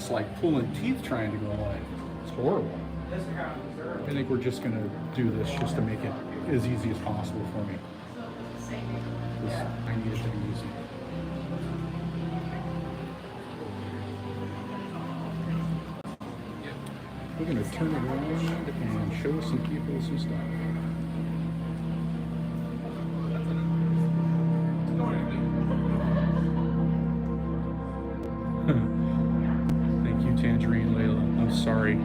It's like pulling teeth trying to go away. It's horrible. I think we're just gonna do this just to make it as easy as possible for me. 'Cause I need it to be easy. We're gonna turn it around and show some people some stuff. Thank you, Tangerine Layla. I'm sorry.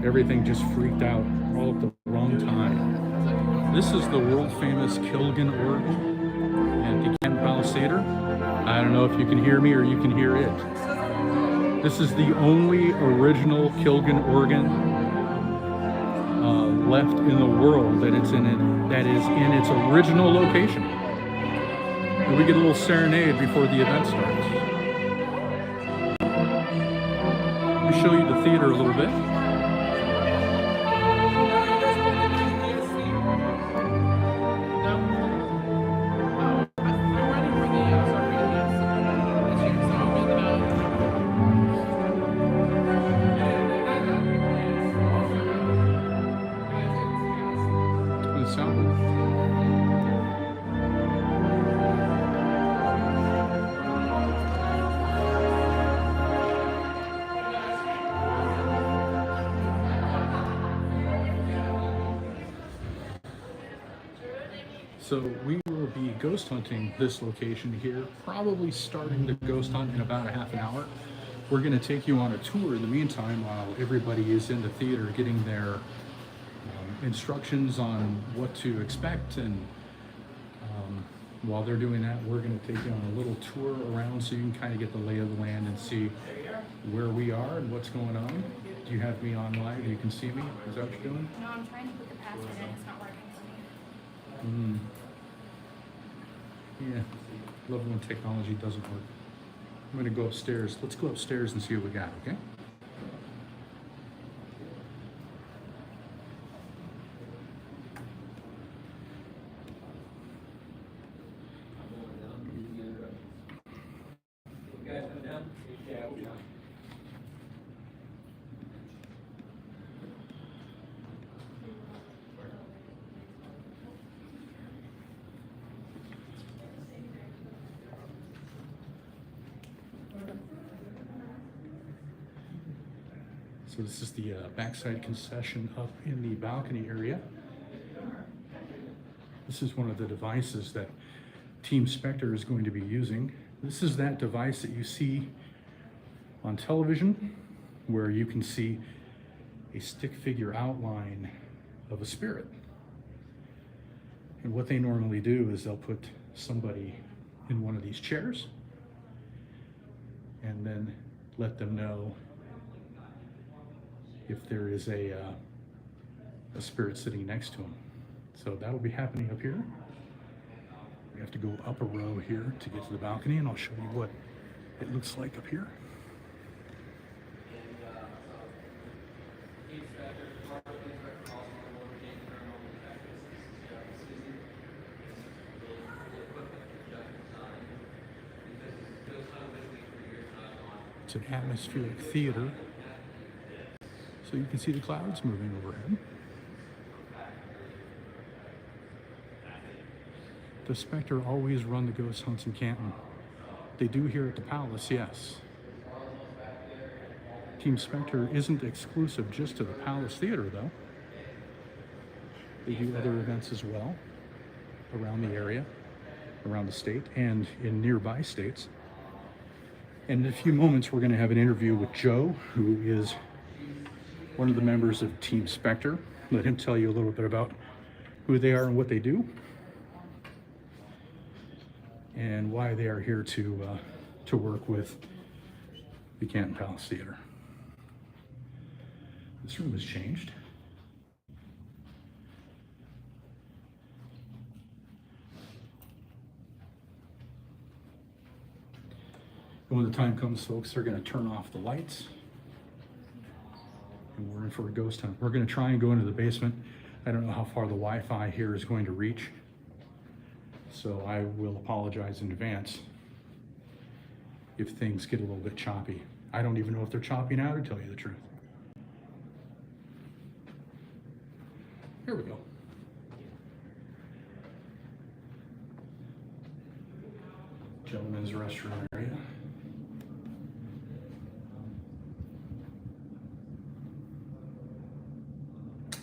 Everything just freaked out all at the wrong time. This is the world famous Kilgan organ at the Canton Palace Theater. I don't know if you can hear me or you can hear it. This is the only original Kilgan organ left in the world that is in its original location. And we get a little serenade before the event starts. Let me show you the theater a little bit. So we will be ghost hunting this location here, probably starting the ghost hunt in about a half an hour. We're going to take you on a tour in the meantime while everybody is in the theater getting their instructions on what to expect, and while they're doing that, we're going to take you on a little tour around so you can kind of get the lay of the land and see where we are and what's going on. Do you have me on live? You can see me? Is that what you're doing? No, I'm trying to put the password in. It's not working for me. Yeah, love when technology doesn't work. I'm gonna go upstairs. Let's go upstairs and see what we got, okay? So this is the backside concession up in the balcony area. This is one of the devices that Team Spectre is going to be using. This is that device that you see on television where you can see a stick figure outline of a spirit. And what they normally do is they'll put somebody in one of these chairs and then let them know if there is a spirit sitting next to him. So that'll be happening up here. We have to go up a row here to get to the balcony, and I'll show you what it looks like up here. It's an atmospheric theater, so you can see the clouds moving overhead. The Spectre always run the ghost hunts in Canton. They do here at the Palace, yes. Team Spectre isn't exclusive just to the Palace Theater, though. They do other events as well around the area, around the state, and in nearby states. And in a few moments, we're going to have an interview with Joe, who is one of the members of Team Spectre. Let him tell you a little bit about who they are and what they do, and why they are here to work with the Canton Palace Theater. This room has changed. And when the time comes, folks, they're going to turn off the lights, and we're in for a ghost hunt. We're going to try and go into the basement. I don't know how far the Wi-Fi here is going to reach, so I will apologize in advance if things get a little bit choppy. I don't even know if they're chopping out, to tell you the truth. Here we go. Gentlemen's restroom area.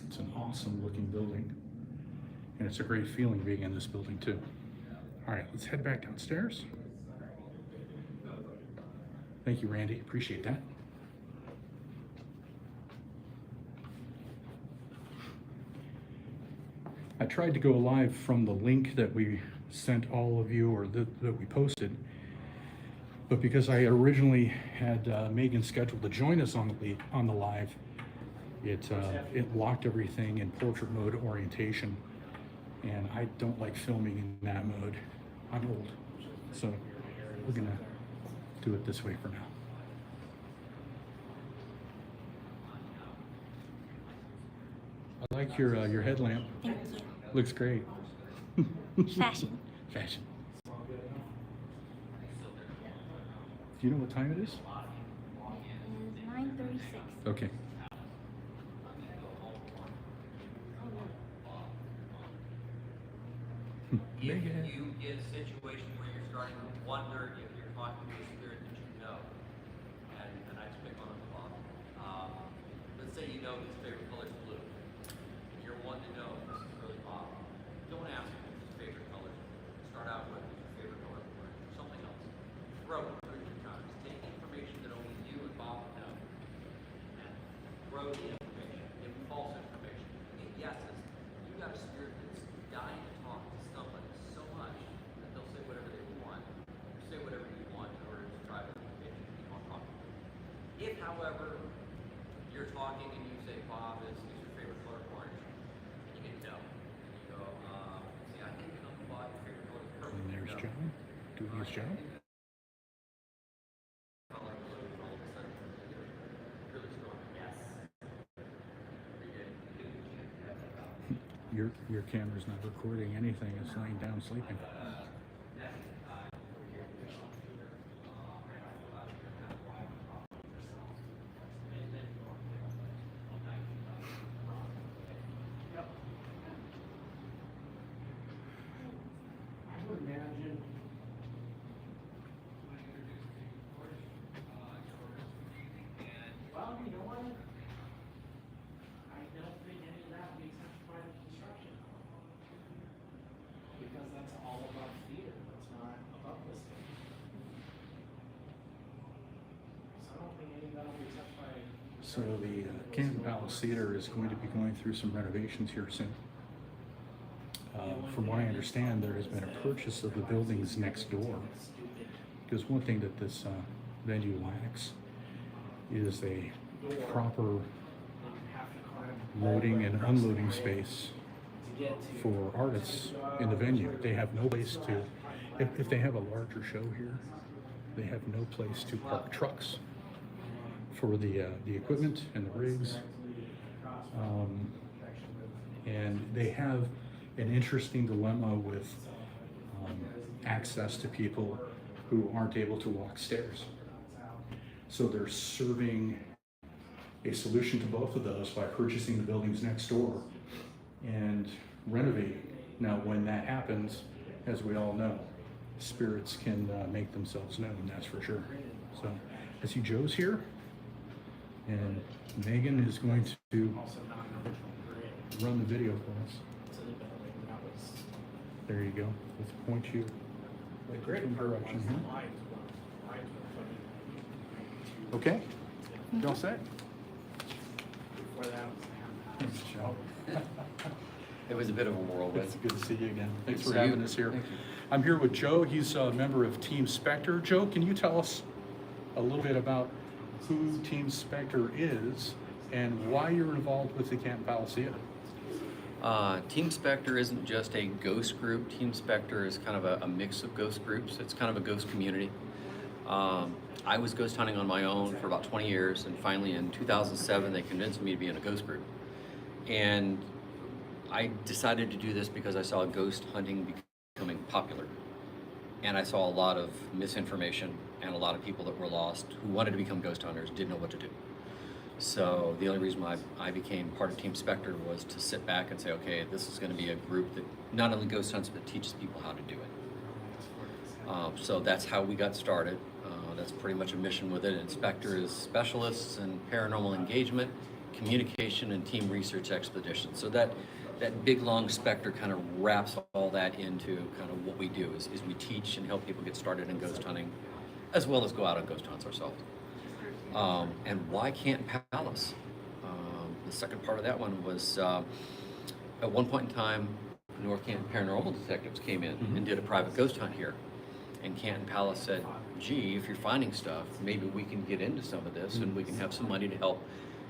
It's an awesome looking building. And it's a great feeling being in this building too. All right, let's head back downstairs. Thank you, Randy. Appreciate that. I tried to go live from the link that we sent all of you, or that we posted, but because I originally had Megan scheduled to join us on the live, it locked everything in portrait mode orientation, and I don't like filming in that mode. I'm old, so we're gonna do it this way for now. I like your headlamp. Thank you. Looks great. Fashion. Fashion. Do you know what time it is? It is 9:36. Okay. If Megan. you get a situation where you're starting to wonder if you're talking to a spirit that you know, and I just pick on a clock. Let's say you know his favorite color is blue. You're wanting to know if this is really Bob. Don't ask him what his favorite color is. Start out with his favorite color or something else. Throw it 3 times. Take information that only you and Bob know. And throw the information. Give him false information. Get yeses. You got a spirit that's dying to talk to somebody so much that they'll say whatever they want. Say whatever you want in order to try to get you to keep on talking. If, however, you're talking and you say Bob is your favorite color orange, and you get no. And you go, see, I think Uncle Bob, your favorite color is purple. And there's No. John doing his job. Color blue, and all of a sudden, you get a really strong yes. Your camera's not recording anything. It's laying down sleeping. I would imagine. Well, you know what? I don't think any of that makes sense by the construction. Because that's all about theater, that's not about listing. So I don't think any of that will be touched by. So the Canton Palace Theater is going to be going through some renovations here soon. From what I understand, there has been a purchase of the buildings next door. Because one thing that this venue lacks is a proper loading and unloading space for artists in the venue. They have no place to, if they have a larger show here, they have no place to park trucks for the equipment and the rigs. And they have an interesting dilemma with access to people who aren't able to walk stairs. So they're serving a solution to both of those by purchasing the buildings next door and renovating. Now, when that happens, as we all know, spirits can make themselves known, that's for sure. So I see Joe's here, and Megan is going to run the video for us. There you go. Let's point you The grid in part direction was here. the lines were funny. Okay, you all set? Before that was Thanks, Joe. It was a bit of a whirlwind. It's good to see you again. Thanks Good for to see having you. us here. Thank you. I'm here with Joe. He's a member of Team Spectre. Joe, can you tell us a little bit about who Team Spectre is and why you're involved with the Canton Palace Theater? Team Spectre isn't just a ghost group. Team Spectre is kind of a mix of ghost groups. It's kind of a ghost community. I was ghost hunting on my own for about 20 years, and finally in 2007 they convinced me to be in a ghost group. And I decided to do this because I saw ghost hunting becoming popular. And I saw a lot of misinformation and a lot of people that were lost who wanted to become ghost hunters didn't know what to do. So the only reason why I became part of Team Spectre was to sit back and say, okay, this is going to be a group that not only ghost hunts but teaches people how to do it. So that's how we got started. That's pretty much a mission with it. And Spectre is specialists in paranormal engagement, communication, and team research expeditions. So that big long Spectre kind of wraps all that into kind of what we do is we teach and help people get started in ghost hunting, as well as go out on ghost hunts ourselves. And why Canton Palace? The second part of that one was at one point in time, North Canton Paranormal Detectives came in and did a private ghost hunt here. And Canton Palace said, gee, if you're finding stuff, maybe we can get into some of this and we can have some money to help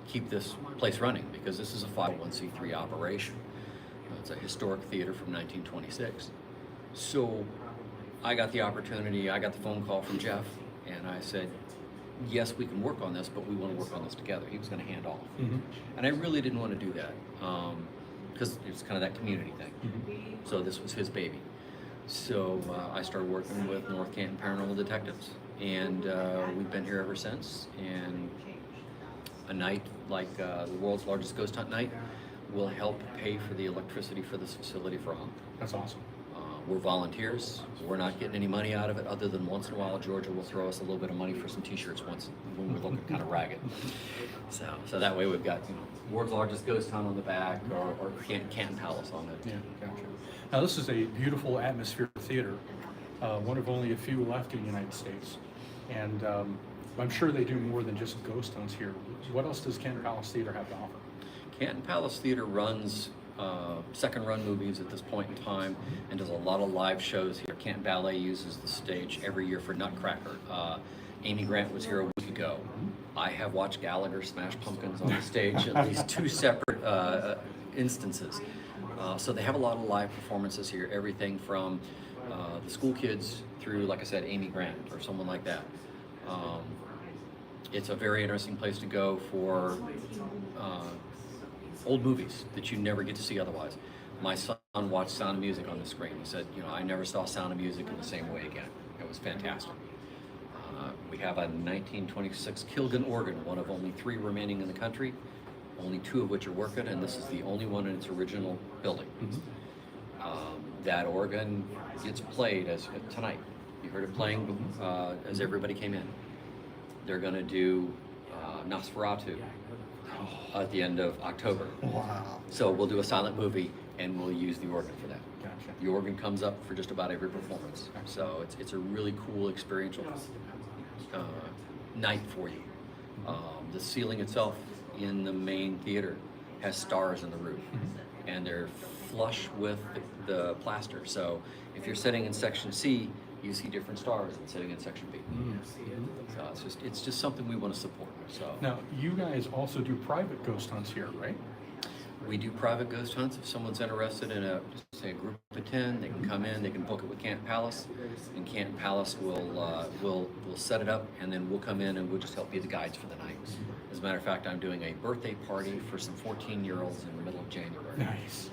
keep this place running, because this is a 501c3 operation. It's a historic theater from 1926. So I got the opportunity, I got the phone call from Jeff, and I said, yes, we can work on this, but we want to work on this together. He was going to hand off. And I really didn't want to do that because it's kind of that community thing. So this was his baby. So I started working with North Canton Paranormal Detectives, and we've been here ever since. And a night like the world's largest ghost hunt night will help pay for the electricity for this facility for a month. That's awesome. We're volunteers. We're not getting any money out of it, other than once in a while Georgia will throw us a little bit of money for some t-shirts once when we're looking kind of ragged. So that way we've got, world's largest ghost hunt on the back, or Canton Palace on it. Yeah, gotcha. Now this is a beautiful atmosphere theater, one of only a few left in the United States, and I'm sure they do more than just ghost hunts here. What else does Canton Palace Theater have to offer? Canton Palace Theater runs second run movies at this point in time and does a lot of live shows here. Canton Ballet uses the stage every year for Nutcracker. Amy Grant was here a week ago. I have watched Gallagher smash pumpkins on the stage at least 2 separate instances. So they have a lot of live performances here, everything from the school kids through, like I said, Amy Grant or someone like that. It's a very interesting place to go for old movies that you never get to see otherwise. My son watched Sound of Music on the screen. He said, I never saw Sound of Music in the same way again. It was fantastic. We have a 1926 Kilgan organ, one of only 3 remaining in the country, only 2 of which are working, and this is the only one in its original building. That organ gets played as tonight. You heard it playing as everybody came in. They're going to do Nosferatu at the end of October. Wow. So we'll do a silent movie and we'll use the organ for that. Gotcha. The organ comes up for just about every performance. So it's a really cool experiential night for you. The ceiling itself in the main theater has stars in the roof, and they're flush with the plaster. So if you're sitting in section C, you see different stars than sitting in section B. So it's just something we want to support. So Now, you guys also do private ghost hunts here, right? we do private ghost hunts. If someone's interested in a group of 10, they can come in, they can book it with Canton Palace, and Canton Palace will set it up, and then we'll come in and we'll just help be the guides for the night. As a matter of fact, I'm doing a birthday party for some 14-year-olds in the middle of January. Nice.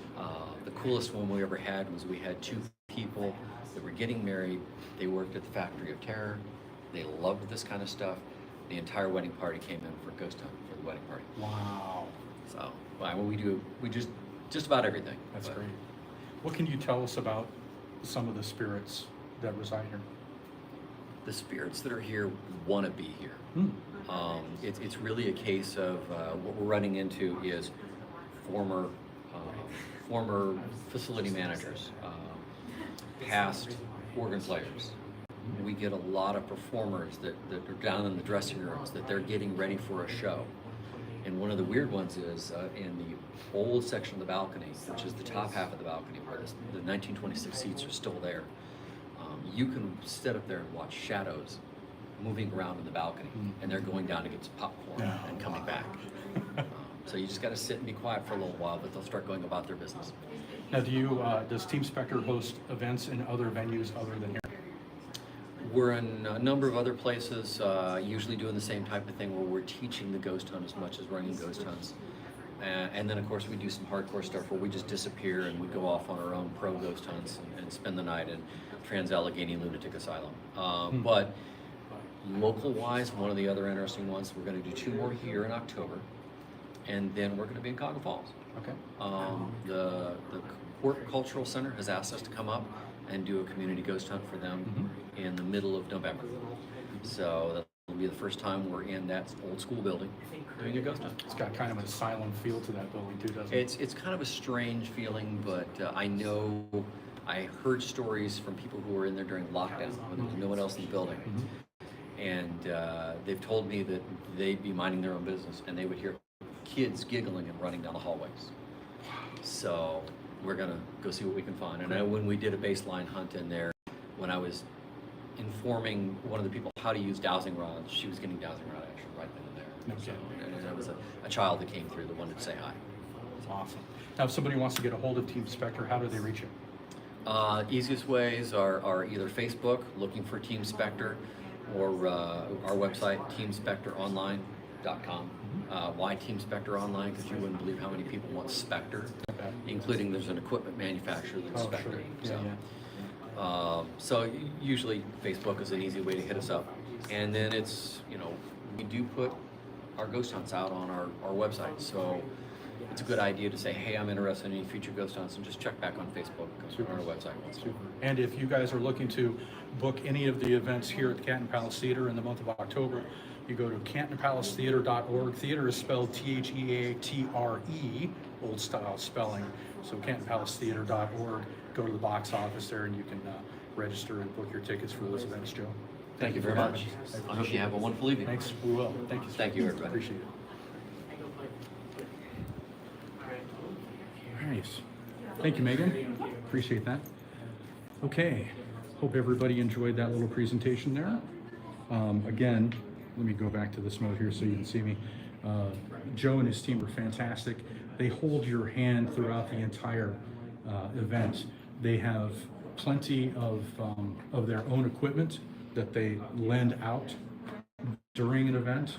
The coolest one we ever had was we had 2 people that were getting married. They worked at the Factory of Terror. They loved this kind of stuff. The entire wedding party came in for a ghost hunt for the wedding party. Wow. So, well, we just about everything. That's But great. What can you tell us about some of the spirits that reside here? the spirits that are here want to be here. It's really a case of what we're running into is former facility managers, past organ players. We get a lot of performers that are down in the dressing rooms that they're getting ready for a show. And one of the weird ones is in the old section of the balcony, which is the top half of the balcony, where the 1926 seats are still there. You can sit up there and watch shadows moving around in the balcony, and they're going down to get some popcorn and coming back. So you just got to sit and be quiet for a little while, but they'll start going about their business. Now, does Team Spectre host events in other venues other than here? We're in a number of other places, usually doing the same type of thing where we're teaching the ghost hunt as much as running ghost hunts. And then, of course, we do some hardcore stuff where we just disappear and we go off on our own pro ghost hunts and spend the night in Trans-Allegheny Lunatic Asylum. But Local-wise, one of the other interesting ones, we're going to do 2 more here in October, and then we're going to be in Cotton Falls. Okay. The Port Cultural Center has asked us to come up and do a community ghost hunt for them in the middle of November. So that'll be the first time we're in that old school building doing a ghost hunt. It's got kind of a silent feel to that building too, doesn't it? It's kind of a strange feeling, but I heard stories from people who were in there during lockdown when there was no one else in the building. And they've told me that they'd be minding their own business and they would hear kids giggling and running down the hallways. So we're gonna go see what we can find. And I know when we did a baseline hunt in there, when I was informing one of the people how to use dowsing rods, she was getting dowsing rod action right then and there. Okay. So, and there was a child that came through that wanted to say hi. It's awesome. Now, if somebody wants to get a hold of Team Spectre, how do they reach you? Easiest ways are either Facebook, looking for Team Spectre, or our website, teamspectreonline.com. Why Team Spectre Online? Because you wouldn't believe how many people want Spectre, including there's an equipment manufacturer that's Spectre. Sure. So usually Facebook is an easy way to hit us up. And then we do put our ghost hunts out on our website. So it's a good idea to say, hey, I'm interested in any future ghost hunts, and just check back on Facebook or our website. Super. And if you guys are looking to book any of the events here at the Canton Palace Theater in the month of October, you go to cantonpalacetheater.org. Theater is spelled Theatre, old style spelling. So cantonpalacetheater.org. Go to the box office there and you can register and book your tickets for those events, Joe. Thank you very much. I hope you have a wonderful evening. Thanks. We will. Thank you. Thank you, everybody. Appreciate it. Nice. Thank you, Megan. Appreciate that. Okay. Hope everybody enjoyed that little presentation there. Again, let me go back to this mode here so you can see me. Joe and his team are fantastic. They hold your hand throughout the entire event. They have plenty of their own equipment that they lend out during an event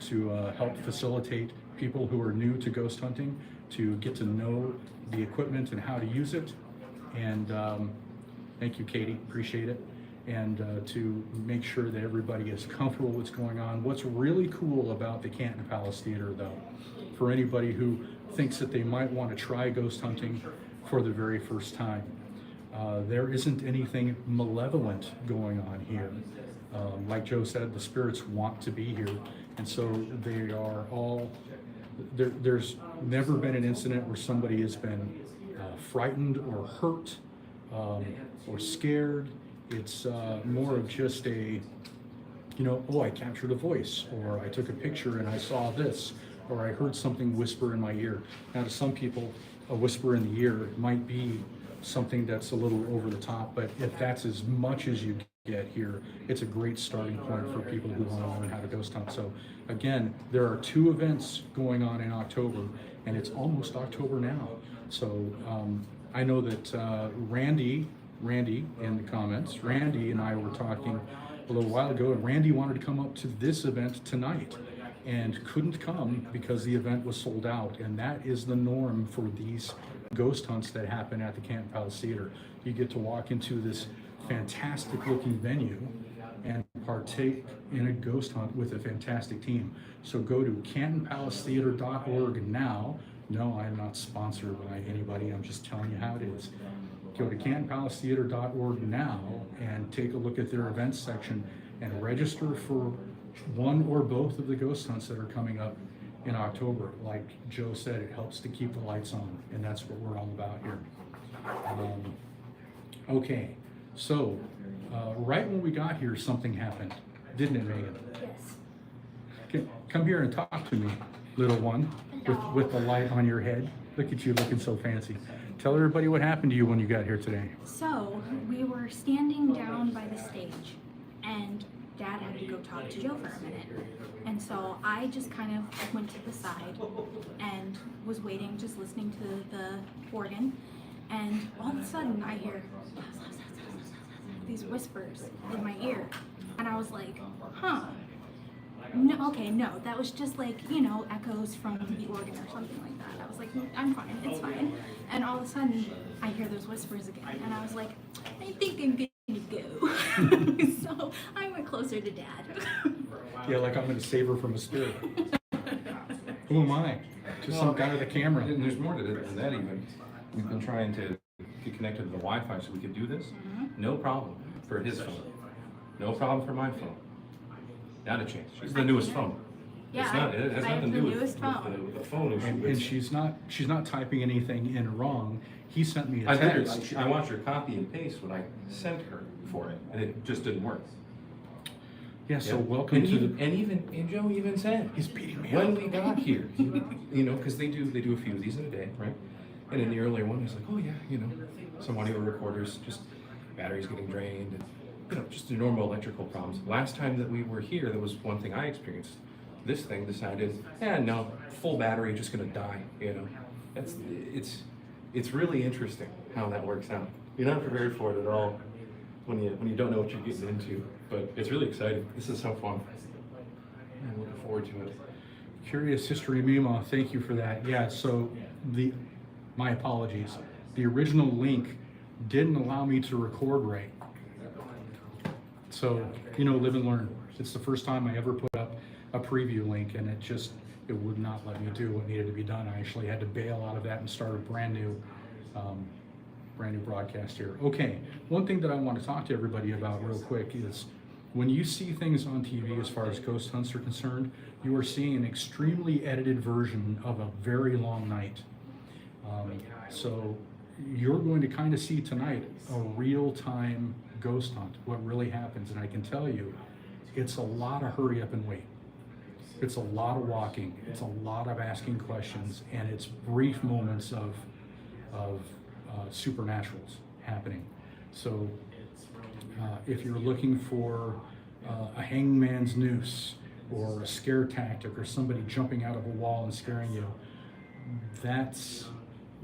to help facilitate people who are new to ghost hunting to get to know the equipment and how to use it. And thank you, Katie, appreciate it. And to make sure that everybody is comfortable with what's going on. What's really cool about the Canton Palace Theater, though, for anybody who thinks that they might want to try ghost hunting for the very first time, there isn't anything malevolent going on here. Like Joe said, the spirits want to be here, and so they are all there's never been an incident where somebody has been frightened or hurt or scared. It's more of just a, I captured a voice, or I took a picture and I saw this, or I heard something whisper in my ear. Now, to some people, a whisper in the ear might be something that's a little over the top, but if that's as much as you get here, it's a great starting point for people who want to learn how to ghost hunt. So again, there are 2 events going on in October, and it's almost October now. So I know that Randy in the comments, Randy and I were talking a little while ago, and Randy wanted to come up to this event tonight and couldn't come because the event was sold out. And that is the norm for these ghost hunts that happen at the Canton Palace Theater. You get to walk into this fantastic looking venue and partake in a ghost hunt with a fantastic team. So go to cantonpalacetheater.org now. No, I'm not sponsored by anybody. I'm just telling you how it is. Go to cantonpalacetheater.org now and take a look at their events section and register for one or both of the ghost hunts that are coming up in October. Like Joe said, it helps to keep the lights on, and that's what we're all about here. Okay, so right when we got here, something happened, didn't it, Megan? Yes. Okay, come here and talk to me, little one, with the light on your head. Look at you looking so fancy. Tell everybody what happened to you when you got here today. So we were standing down by the stage, and Dad had to go talk to Joe for a minute. And so I just kind of went to the side and was waiting, just listening to the organ. And all of a sudden I hear these whispers in my ear. And I was like, huh. No, okay, no, that was just like, echoes from the organ or something like that. I was like, I'm fine, it's fine. And all of a sudden, I hear those whispers again, and I was like, I think I'm gonna go. So I went closer to Dad. Yeah, like I'm gonna save her from a spirit. Who am I? Just some guy with a camera. And there's more to it than that even. We've been trying to get connected to the Wi-Fi so we could do this. No problem for his phone. No problem for my phone. Not a chance. She's the newest phone. Yeah, It's not, it has I have nothing to the do newest with phone. the phone issue. And she's not typing anything in wrong. He sent me a I did text. it. I watched her copy and paste what I sent her for it, and it just didn't work. Yeah, so Yeah. welcome and to even, the. and Joe even said He's beating me when up. we got here, you know, because they do a few of these in a day, right? And in the earlier one, he's like, oh yeah, you know, some audio recorders, just batteries getting drained, and, you know, just the normal electrical problems. Last time that we were here, there was one thing I experienced. This thing decided, no, full battery, just gonna die, you know. It's really interesting how that works out. You're not prepared for it at all when you don't know what you're getting into, but it's really exciting. This is so fun. I'm looking forward to it. Curious History Mima, thank you for that. Yeah, so my apologies. The original link didn't allow me to record right. So, you know, live and learn. It's the first time I ever put up a preview link, and it would not let me do what needed to be done. I actually had to bail out of that and start a brand new broadcast here. Okay, one thing that I want to talk to everybody about real quick is when you see things on TV as far as ghost hunts are concerned, you are seeing an extremely edited version of a very long night. So you're going to kind of see tonight a real-time ghost hunt, what really happens. And I can tell you, it's a lot of hurry up and wait. It's a lot of walking. It's a lot of asking questions, and it's brief moments of supernaturals happening. So if you're looking for a hangman's noose or a scare tactic or somebody jumping out of a wall and scaring you, that's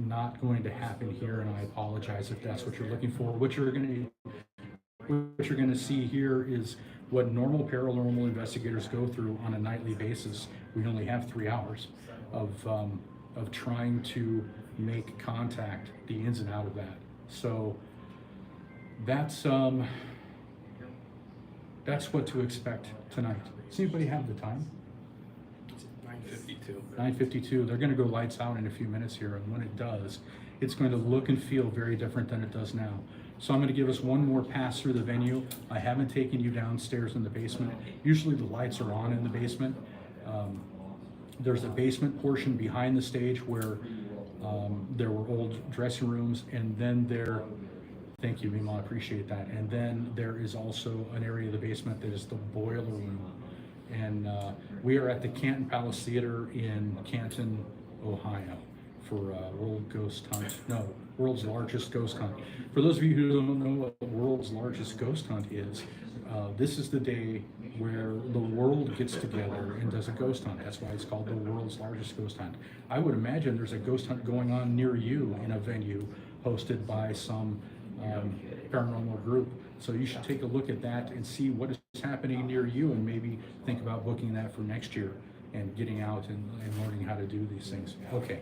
not going to happen here, and I apologize if that's what you're looking for. What you're going to see here is what normal paranormal investigators go through on a nightly basis. We only have 3 hours of trying to make contact, the ins and out of that. So that's what to expect tonight. Does anybody have the time? 9:52. 9:52. They're going to go lights out in a few minutes here, and when it does, it's going to look and feel very different than it does now. So I'm going to give us one more pass through the venue. I haven't taken you downstairs in the basement. Usually the lights are on in the basement. There's a basement portion behind the stage where there were old dressing rooms, and then thank you, Mima, I appreciate that. And then there is also an area of the basement that is the boiler room. And we are at the Canton Palace Theater in Canton, Ohio for world's largest ghost hunt. For those of you who don't know what the world's largest ghost hunt is, this is the day where the world gets together and does a ghost hunt. That's why it's called the world's largest ghost hunt. I would imagine there's a ghost hunt going on near you in a venue hosted by some paranormal group. So you should take a look at that and see what is happening near you, and maybe think about booking that for next year and getting out and learning how to do these things. Okay,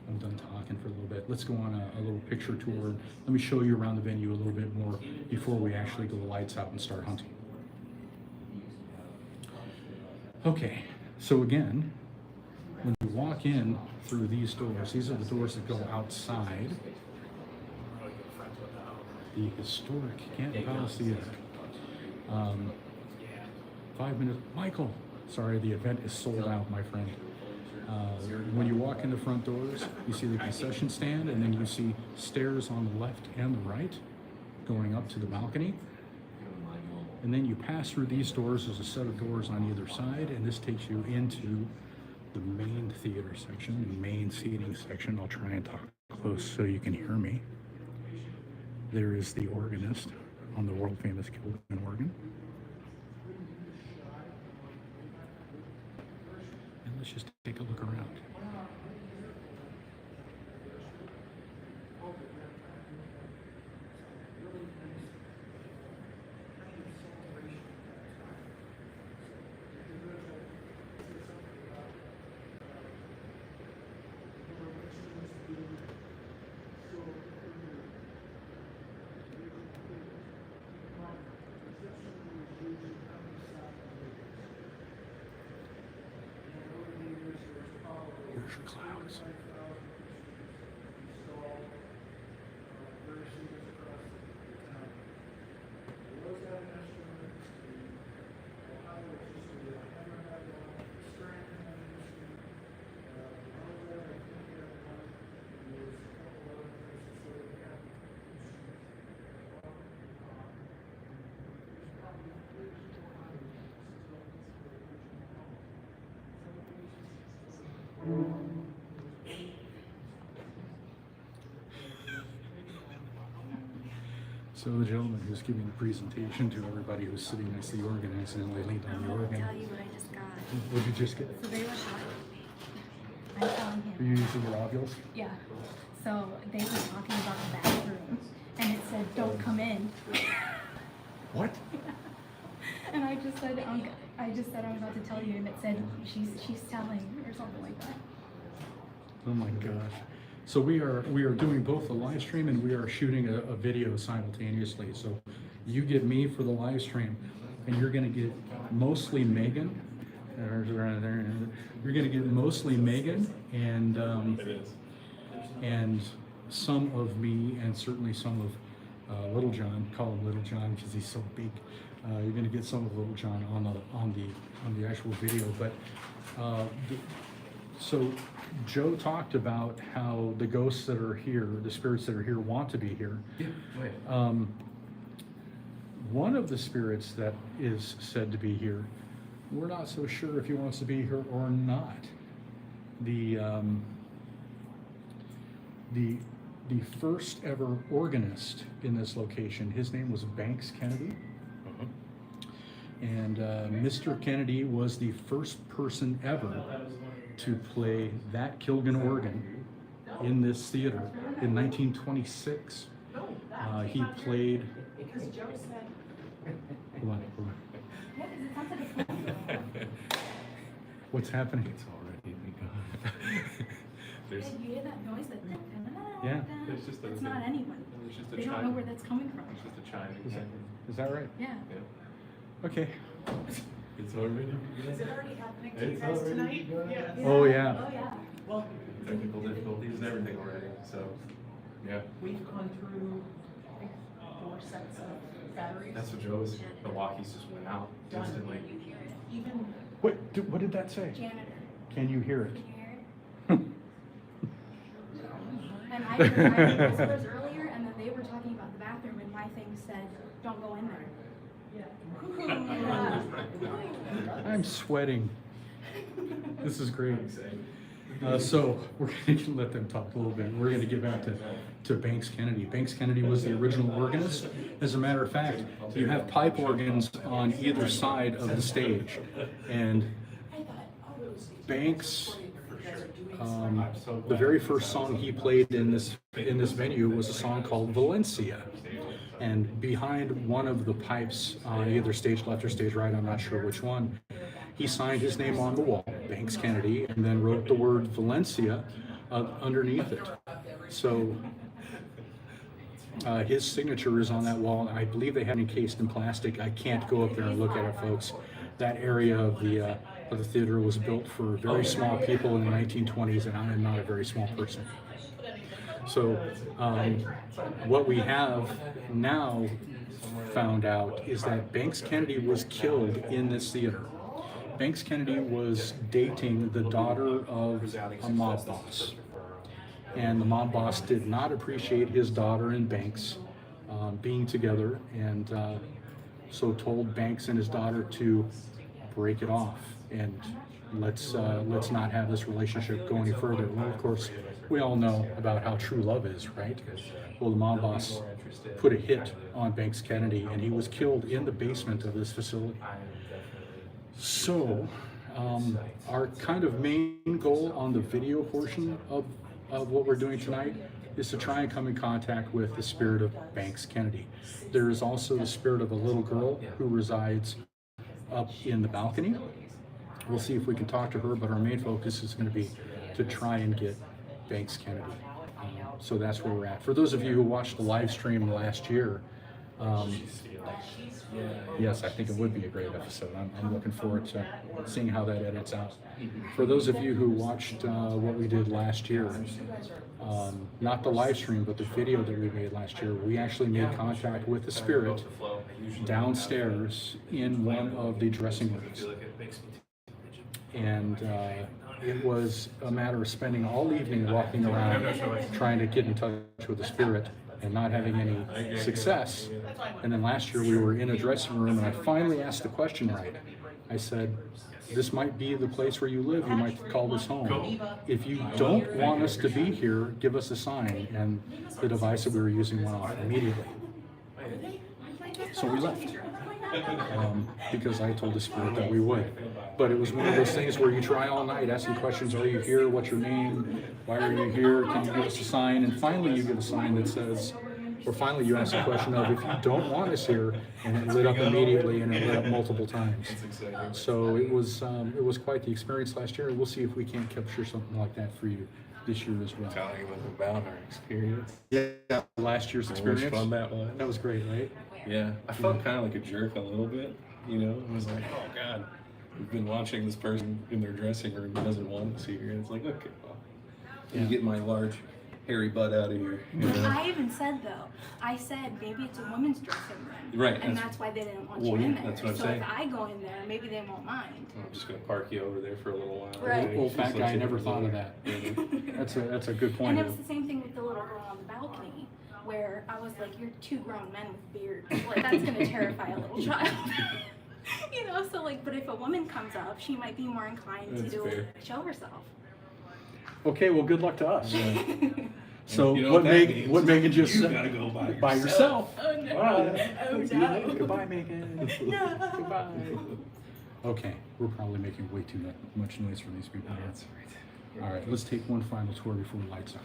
I'm done talking for a little bit. Let's go on a little picture tour. Let me show you around the venue a little bit more before we actually go the lights out and start hunting. Okay, so again, when you walk in through these doors, these are the doors that go outside the historic Canton Palace Theater. 5 minutes, Michael. Sorry, the event is sold out, my friend. When you walk in the front doors, you see the concession stand, and then you see stairs on the left and the right going up to the balcony. And then you pass through these doors. There's a set of doors on either side, and this takes you into the main theater section, the main seating section. I'll try and talk close so you can hear me. There is the organist on the world famous Canton organ. And let's just take a look around. There's your clouds. So the gentleman who's giving the presentation to everybody who's sitting next to the organ accidentally leaned on the I'll organ. tell you what I just got. What did you just get? So they were talking. I'm telling Are you him. using your ovules? Yeah. So they were talking about the bathroom, and it said, "Don't come in." What? And I just said, I'm about to tell you, and it said, she's telling, or something like that. Oh my gosh. So we are doing both the live stream and we are shooting a video simultaneously. So you get me for the live stream and you're gonna get mostly Megan. You're gonna get mostly Megan and some of me and certainly some of Little John. Call him Little John because he's so big. You're gonna get some of Little John on the actual video, but so Joe talked about how the ghosts that are here, the spirits that are here, want to be here. Yeah, go ahead. One of the spirits that is said to be here, we're not so sure if he wants to be here or not. The first ever organist in this location, his name was Banks Kennedy. And Mr. Kennedy was the first person ever to play that Kilgan organ in this theater in 1926. He played. Hold on. Yeah, because it sounds like it's coming. What's happening? It's already begun. There's, You hear that noise? That Yeah. There's just a- it's not anyone. there's just a They don't know chime. where that's coming from. It's just a chime. Is that right? Yeah. Yeah. Okay. It's already. Is it already happening to you It's guys already tonight? begun. Yeah. Oh yeah. Oh yeah. Well, Technical difficulties and everything already, so, yeah. we've gone through, I think, 4 sets of batteries. That's what Joe was, the walkies just went out Done. instantly. Even, What did that say? Janitor. Can you hear it? Can you hear it? And I heard whispers earlier, and then they were talking about the bathroom, and my thing said, "Don't go in there." I'm sweating. This is great. So we're going to let them talk a little bit. We're going to get back to Banks Kennedy. Banks Kennedy was the original organist. As a matter of fact, you have pipe organs on either side of the stage. And Banks, the very first song he played in this venue was a song called Valencia. And behind one of the pipes on either stage left or stage right, I'm not sure which one, he signed his name on the wall, Banks Kennedy, and then wrote the word Valencia underneath it. So his signature is on that wall. I believe they had it encased in plastic. I can't go up there and look at it, folks. That area of the theater was built for very small people in the 1920s, and I am not a very small person. So what we have now found out is that Banks Kennedy was killed in this theater. Banks Kennedy was dating the daughter of a mob boss. And the mob boss did not appreciate his daughter and Banks being together, and so told Banks and his daughter to break it off and let's not have this relationship go any further. Well, of course, we all know about how true love is, right? Well, the mob boss put a hit on Banks Kennedy, and he was killed in the basement of this facility. So, our kind of main goal on the video portion of what we're doing tonight is to try and come in contact with the spirit of Banks Kennedy. There is also the spirit of a little girl who resides up in the balcony. We'll see if we can talk to her, but our main focus is going to be to try and get Banks Kennedy. So that's where we're at. For those of you who watched the live stream last year, Yes, I think it would be a great episode. I'm looking forward to seeing how that edits out. For those of you who watched what we did last year, not the live stream, but the video that we made last year, we actually made contact with the spirit downstairs in one of the dressing rooms. And it was a matter of spending all evening walking around trying to get in touch with the spirit and not having any success. And then last year we were in a dressing room and I finally asked the question right. I said, this might be the place where you live, you might call this home. If you don't want us to be here, give us a sign. And the device that we were using went off immediately. So we left. Because I told the spirit that we would. But it was one of those things where you try all night asking questions, are you here, what's your name, why are you here, can you give us a sign? And finally you get a sign that says, or finally you ask the question of, if you don't want us here, and it lit up immediately and it lit up multiple times. So it was quite the experience last year. We'll see if we can't capture something like that for you this year as well. Telling us about our experience. Yeah, last year's experience. How much fun that was. That was great, right? Yeah, I felt kind of like a jerk a little bit, you know? I was like, oh God, we've been watching this person in their dressing room who doesn't want us here. And it's like, okay, well, let me get my large hairy butt out of here. You know? I even said though, I said maybe it's a woman's dressing room. Right. And that's why they didn't want you Well, in yeah, there. that's what I'm so saying. if I go in there, maybe they won't mind. I'm just going to park you over there for a little while. Right. Old fat guy never thought of that. That's a good point. And it was the same thing with the little girl on the balcony, where I was like, you're two grown men with beards. Like, that's gonna terrify a little child. You know, so like, but if a woman comes up, she might be more inclined That's to fair. show herself. Okay, well, good luck to us. So You know what that Megan, means? Megan just You said, gotta go by yourself. Oh no. Bye. Oh See you later. no. Goodbye, Megan. No. Goodbye. Okay, we're probably making way too much noise for these people. That's right. All right, let's take one final tour before the lights out.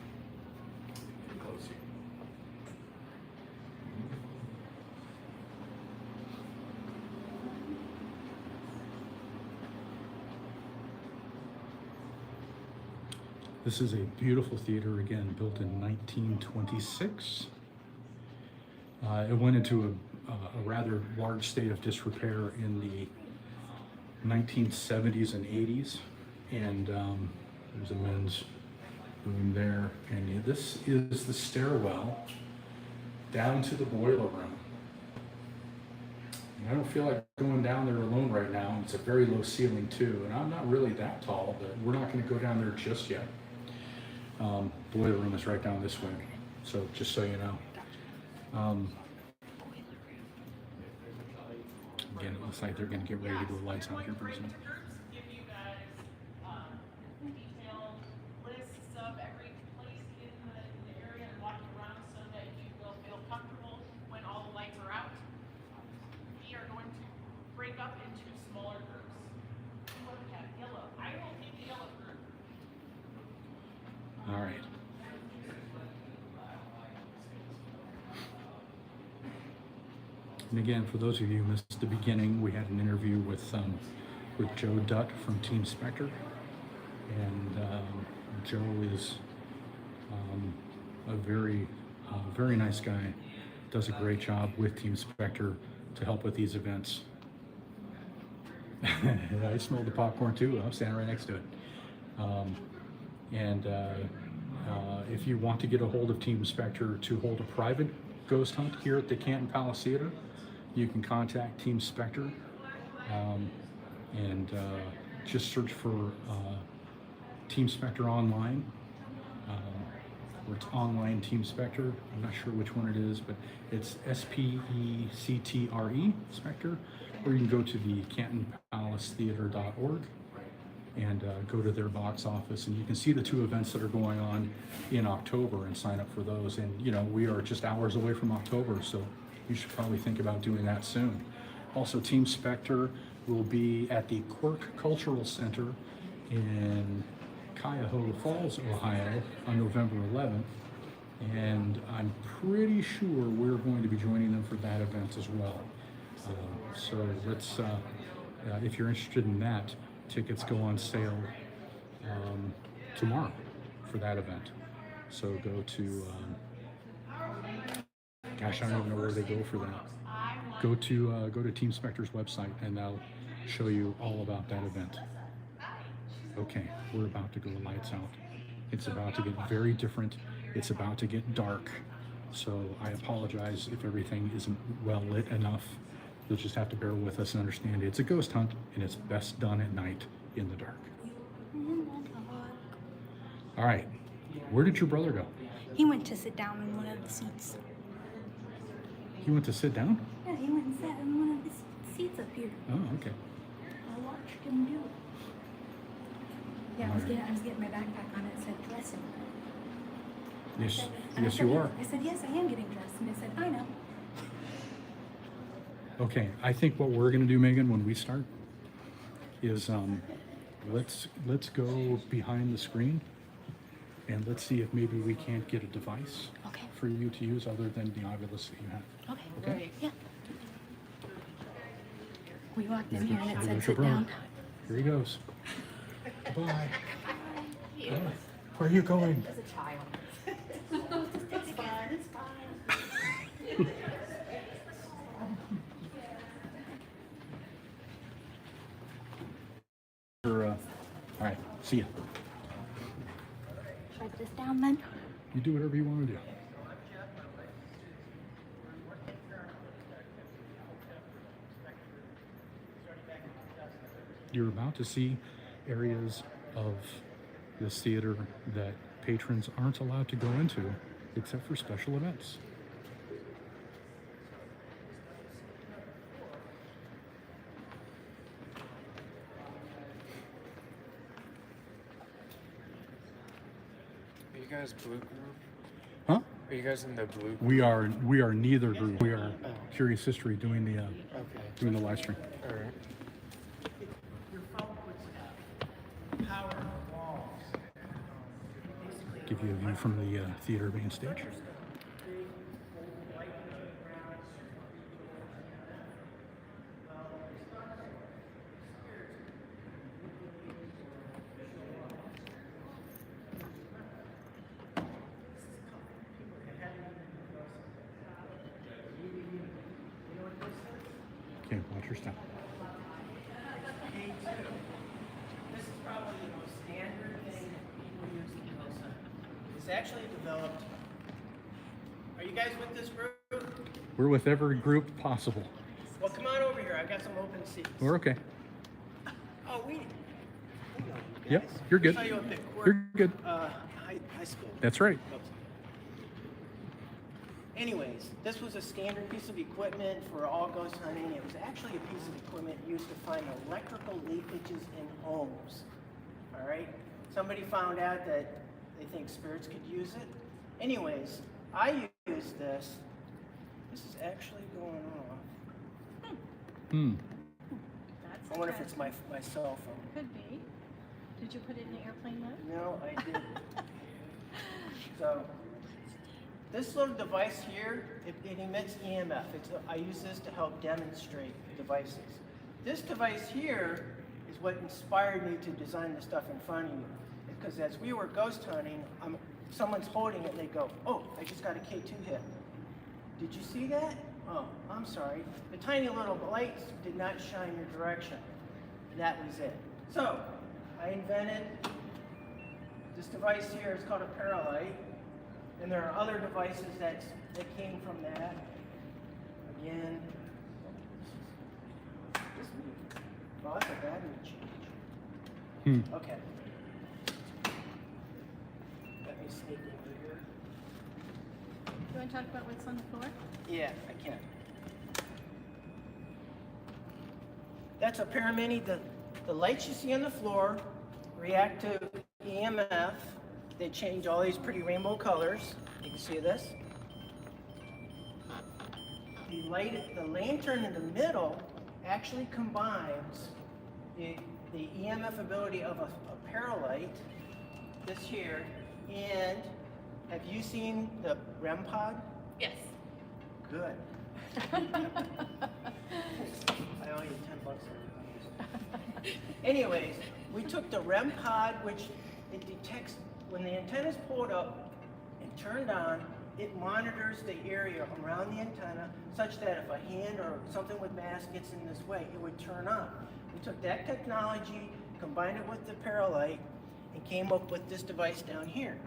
This is a beautiful theater, again, built in 1926. It went into a rather large state of disrepair in the 1970s and 80s. And there's a men's room there. And this is the stairwell down to the boiler room. And I don't feel like going down there alone right now. It's a very low ceiling too. And I'm not really that tall, but we're not gonna go down there just yet. Boiler room is right down this way, so just so you know. Again, it looks like they're going to get ready to do the lights on here pretty soon. Give you guys detailed lists of every place in the area and walk around so that you will feel comfortable when all the lights are out. We are going to break up into smaller groups. What do we have? Yellow. I will take the yellow group. All right. And again, for those of you who missed the beginning, we had an interview with Joe Dutt from Team Spectre, and Joe is a very nice guy. Does a great job with Team Spectre to help with these events. I smelled the popcorn too. I'm standing right next to it. If you want to get a hold of Team Spectre to hold a private ghost hunt here at the Canton Palace Theater, you can contact Team Spectre and just search for Team Spectre online, or it's online Team Spectre. I'm not sure which one it is, but it's SPECTRE Spectre, or you can go to the cantonpalacetheater.org and go to their box office, and you can see the two events that are going on in October and sign up for those. And you know, we are just hours away from October, so you should probably think about doing that soon. Also, Team Spectre will be at the Quirk Cultural Center in Cuyahoga Falls, Ohio on November 11th, and I'm pretty sure we're going to be joining them for that event as well. So let's, if you're interested in that, tickets go on sale tomorrow for that event. So go to Gosh, I don't even know where they go for that. Go to Team Spectre's website and they'll show you all about that event. Okay, we're about to go lights out. It's about to get very different. It's about to get dark. So I apologize if everything isn't well lit enough. You'll just have to bear with us and understand it's a ghost hunt and it's best done at night in the dark. All right, where did your brother go? He went to sit down in one of the seats. He went to sit down? Yeah, he went and sat in one of the seats up here. Oh, okay. I watched him do it. Yeah, I was getting my backpack on. It said dressing. Yes, And I yes said, you are. I said, yes, I am getting dressed. And it said, I know. Okay, I think what we're gonna do, Megan, when we start is let's go behind the screen and let's see if maybe we can't get a device Okay. for you to use other than the Oculus that you have. Okay. Okay? Yeah. We walked in here and it There said goes your sit down. brother. Here he goes. Bye. Where are you going? As a child. It's fine. It's fine. All right, see ya. Shut this down then. You do whatever you want to do. You're about to see areas of this theater that patrons aren't allowed to go into except for special events. Are you guys blue group? Huh? Are you guys in the blue group? We are neither group. We are Curious History doing the live stream. All right. Give you a view from the theater main stage. Okay, watch your step. This is probably the most standard thing that people use in ghost hunt. It's actually developed. Are you guys with this group? We're with every group possible. Well, come on over here. I got some open seats. We're okay. Oh, we know you Yep, guys. you're good. I saw you up at You're good. high school. That's right. Oops. Anyways, this was a standard piece of equipment for all ghost hunting. It was actually a piece of equipment used to find electrical leakages in homes. All right? Somebody found out that they think spirits could use it. Anyways, I used this. This is actually going off. Hmm. That's I wonder if it's my cell phone. Could be. Did you put it in airplane mode? No, I didn't. So, this little device here, it emits EMF. I use this to help demonstrate devices. This device here is what inspired me to design the stuff in front of you. Because as we were ghost hunting, someone's holding it and they go, oh, I just got a K2 hit. Did you see that? Oh, I'm sorry. The tiny little lights did not shine your direction. And that was it. So, I invented this device here. It's called a Paralight. And there are other devices that came from that. Again, well, that's a battery change. Okay. Let me sneak over here. Do you want to talk about what's on the floor? Yeah, I can. That's a Paramini. The lights you see on the floor react to EMF. They change all these pretty rainbow colors. You can see this. The lantern in the middle actually combines the EMF ability of a Paralight, this here, and have you seen the REM pod? Yes. Good. I owe you $10. Anyways, we took the REM pod, which it detects when the antenna's pulled up and turned on, it monitors the area around the antenna such that if a hand or something with mass gets in this way, it would turn on. We took that technology, combined it with the Paralight, and came up with this device down here.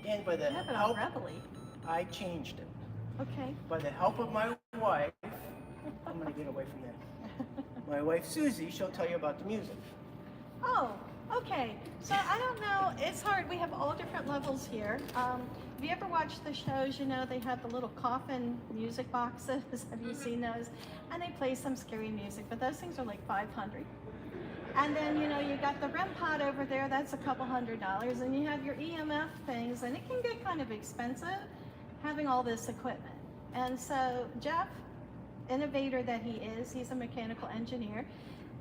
And by the You have it on help, Reveille. I changed it. Okay. By the help of my wife, I'm gonna get away from that. My wife Susie, she'll tell you about the music. Oh, okay. So I don't know, it's hard. We have all different levels here. Have you ever watched the shows, you know, they have the little coffin music boxes. Have you seen those? And they play some scary music, but those things are like $500. And then, you know, you got the REM pod over there, that's a couple $100. And you have your EMF things, and it can get kind of expensive having all this equipment. And so Jeff, innovator that he is, he's a mechanical engineer,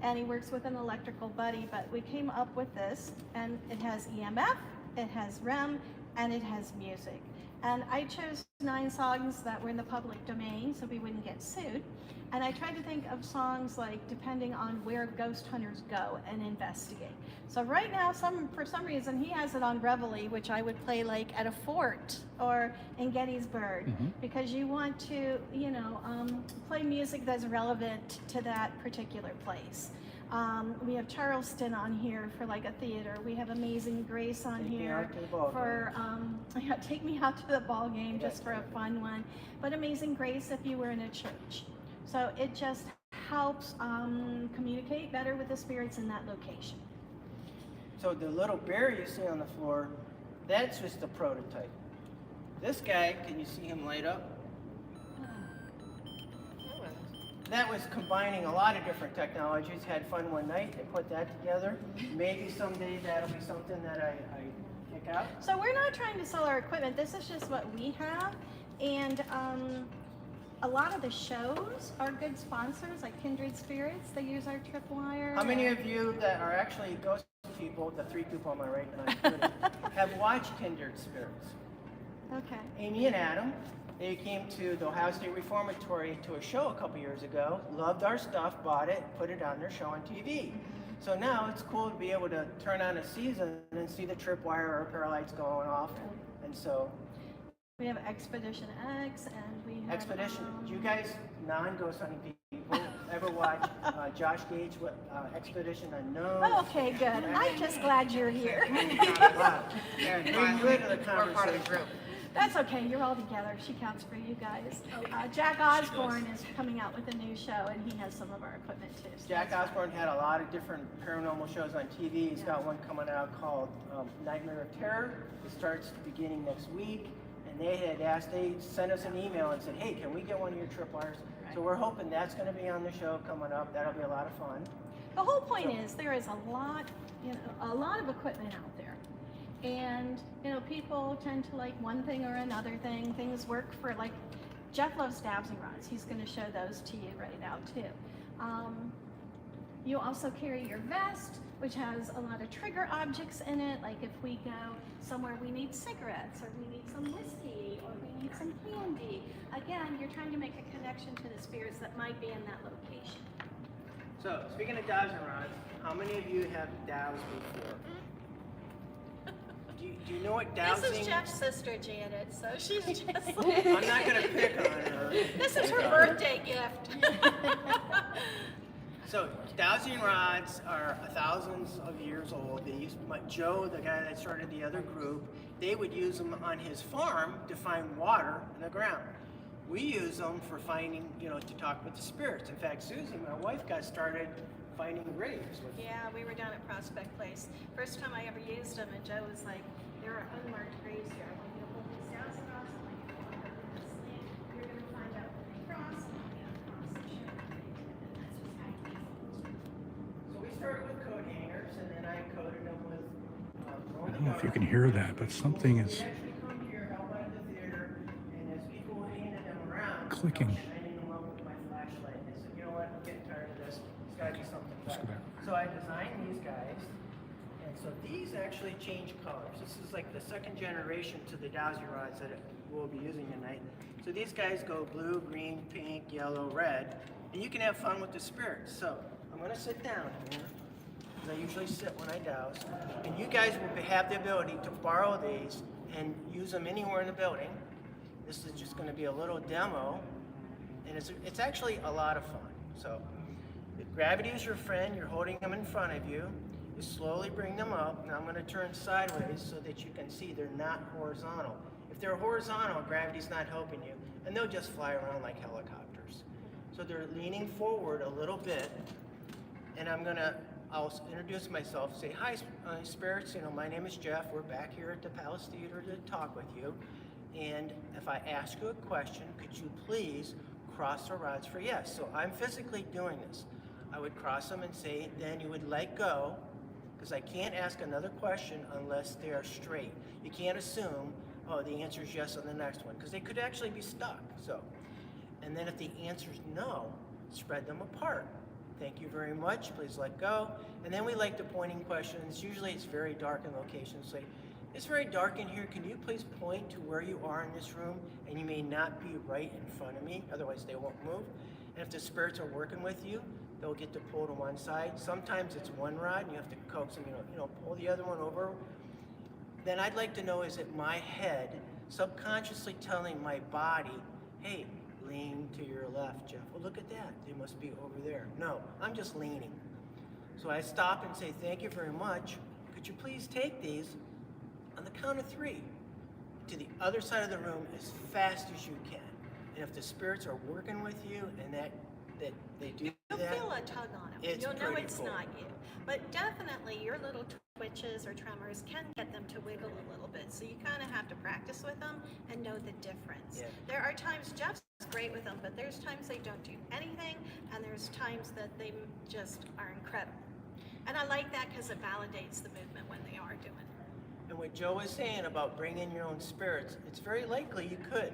and he works with an electrical buddy, but we came up with this, and it has EMF, it has REM, and it has music. And I chose 9 songs that were in the public domain so we wouldn't get sued. And I tried to think of songs like depending on where ghost hunters go and investigate. So right now, for some reason, he has it on Reveille, which I would play like at a fort or in Gettysburg, because you want to, you know, play music that's relevant to that particular place. We have Charleston on here for like a theater. We have Amazing Grace on Take me here out to the ball for yeah, take me out to the ball game just for a fun one. But Amazing Grace if you were in a church. So it just helps communicate better with the spirits in that location. So the little bear you see on the floor, that's just a prototype. This guy, can you see him light up? That was combining a lot of different technologies. Had fun one night, they put that together. Maybe someday that'll be something that I kick out. So we're not trying to sell our equipment. This is just what we have. And a lot of the shows are good sponsors, like Kindred Spirits. They use our tripwire. How many of you that are actually ghost people, the 3 people on my right and I'm included, have watched Kindred Spirits? Okay. Amy and Adam, they came to the Ohio State Reformatory to a show a couple years ago, loved our stuff, bought it, put it on their show on TV. So now it's cool to be able to turn on a season and see the tripwire or Paralights going off. And so We have Expedition X, and we have Expedition. Do you guys, non-ghost hunting people, ever watch Josh Gage with Expedition Unknown? Oh, okay, good. I'm just glad you're here. Wow. You're new to the conversation. That's okay. You're all together. She counts for you guys. Jack Osborne is coming out with a new show, and he has some of our equipment too. So Jack that's Osborne had a lot of different paranormal shows on TV. He's got one coming out called Nightmare of Terror. It starts beginning next week. And they had asked, they sent us an email and said, hey, can we get one of your tripwires? So we're hoping that's going to be on the show coming up. That'll be a lot of fun. The whole point is there is a lot, you know, a lot of equipment out there. And, you know, people tend to like one thing or another thing. Things work for, like, Jeff loves dowsing rods. He's going to show those to you right now, too. You also carry your vest, which has a lot of trigger objects in it. Like if we go somewhere we need cigarettes, or we need some whiskey, or we need some candy. Again, you're trying to make a connection to the spirits that might be in that location. So, speaking of dowsing rods, how many of you have dowsed before? Do you know what dowsing? This is Jeff's sister, Janet, so she's just I'm not going to pick on her. This is her birthday gift. So, dowsing rods are thousands of years old. They used, Joe, the guy that started the other group, they would use them on his farm to find water in the ground. We use them for finding, you know, to talk with the spirits. In fact, Susie, my wife, got started finding graves. Yeah, we were down at Prospect Place. First time I ever used them, and Joe was like, there are unmarked graves here. I'm like, you know, hold these down across. I'm like, if you want to open this land, you're going to find out when they cross. And I'm going to cross and share everything. And that's just how you use them. So we started with coat hangers, and then I coated them with. I don't know if you can hear that, but something is clicking. Shining them up with my flashlight. And I said, you know what, I'm getting tired of this. It's got to be something better. So I designed these guys, and so these actually change colors. This is like the second generation to the dowsing rods that we'll be using tonight. So these guys go blue, green, pink, yellow, red, and you can have fun with the spirits. So I'm going to sit down here, because I usually sit when I douse, and you guys will have the ability to borrow these and use them anywhere in the building. This is just going to be a little demo, and it's actually a lot of fun. So gravity is your friend. You're holding them in front of you. You slowly bring them up. Now I'm going to turn sideways so that you can see they're not horizontal. If they're horizontal, gravity's not helping you, and they'll just fly around like helicopters. So they're leaning forward a little bit, and I'll introduce myself, say, hi, spirits, my name is Jeff. We're back here at the Palace Theater to talk with you. And if I ask you a question, could you please cross the rods for yes? So I'm physically doing this. I would cross them and say, then you would let go, because I can't ask another question unless they are straight. You can't assume, oh, the answer is yes on the next one, because they could actually be stuck. So, and then if the answer is no, spread them apart. Thank you very much, please let go. And then we like the pointing questions. Usually it's very dark in locations. Say, it's very dark in here. Can you please point to where you are in this room? And you may not be right in front of me, otherwise they won't move. And if the spirits are working with you, they'll get to pull to one side. Sometimes it's one rod and you have to coax them, pull the other one over. Then I'd like to know, is it my head subconsciously telling my body, hey, lean to your left, Jeff. Well, look at that. They must be over there. No, I'm just leaning. So I stop and say, thank you very much. Could you please take these on the count of 3 to the other side of the room as fast as you can. And if the spirits are working with you and that they do You'll that, feel a tug on them. it's You'll know pretty it's cool. not you. But definitely your little twitches or tremors can get them to wiggle a little bit. So you kind of have to practice with them and know the difference. Yeah. There are times Jeff's great with them, but there's times they don't do anything, and there's times that they just are incredible. And I like that because it validates the movement when they are doing it. And what Joe was saying about bringing your own spirits, it's very likely you could.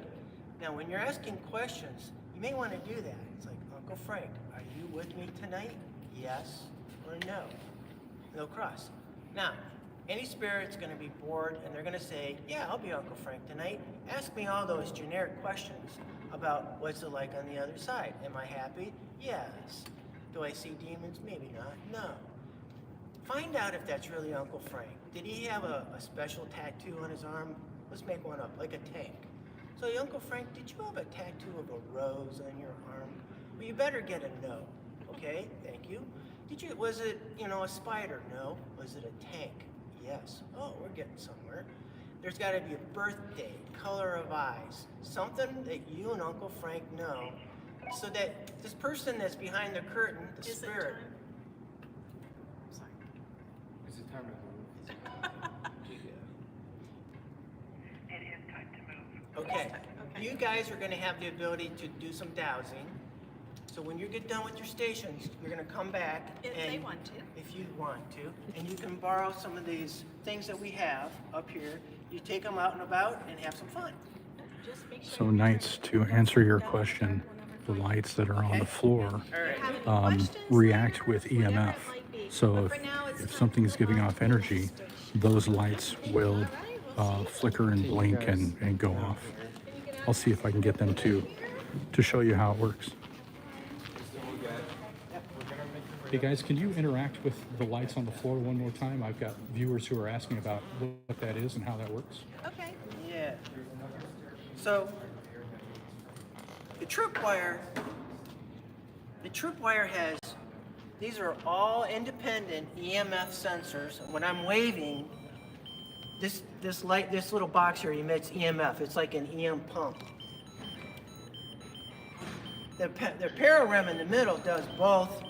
Now, when you're asking questions, you may want to do that. It's like, Uncle Frank, are you with me tonight? Yes or no? They'll cross. Now, any spirit's going to be bored and they're going to say, yeah, I'll be Uncle Frank tonight. Ask me all those generic questions about what's it like on the other side. Am I happy? Yes. Do I see demons? Maybe not. No. Find out if that's really Uncle Frank. Did he have a special tattoo on his arm? Let's make one up, like a tank. So, Uncle Frank, did you have a tattoo of a rose on your arm? Well, you better get a no. Okay, thank you. Was it, a spider? No. Was it a tank? Yes. Oh, we're getting somewhere. There's got to be a birthday, color of eyes, something that you and Uncle Frank know, so that this person that's behind the curtain, the Is it spirit. time? Sorry. Is it time to move? It is time to move. Okay. Okay. You guys are going to have the ability to do some dowsing. So when you get done with your stations, you're going to come back. If and they want to. If you want to. And you can borrow some of these things that we have up here. You take them out and about and have some fun. Just make sure So you Knights, to answer your question, the lights that are on the floor All right. have any questions react later, with whatever EMF. it might be. So But for now, it's if time something's to giving move on off to the energy, next station. those lights will All right, we'll see. flicker and blink and go off. I'll see if I can get them to show you how it works. Hey guys, can you interact with the lights on the floor one more time? I've got viewers who are asking about what that is and how that works. Okay. Yeah. So the tripwire has, these are all independent EMF sensors. When I'm waving, this little box here emits EMF. It's like an EM pump. The para-REM in the middle does both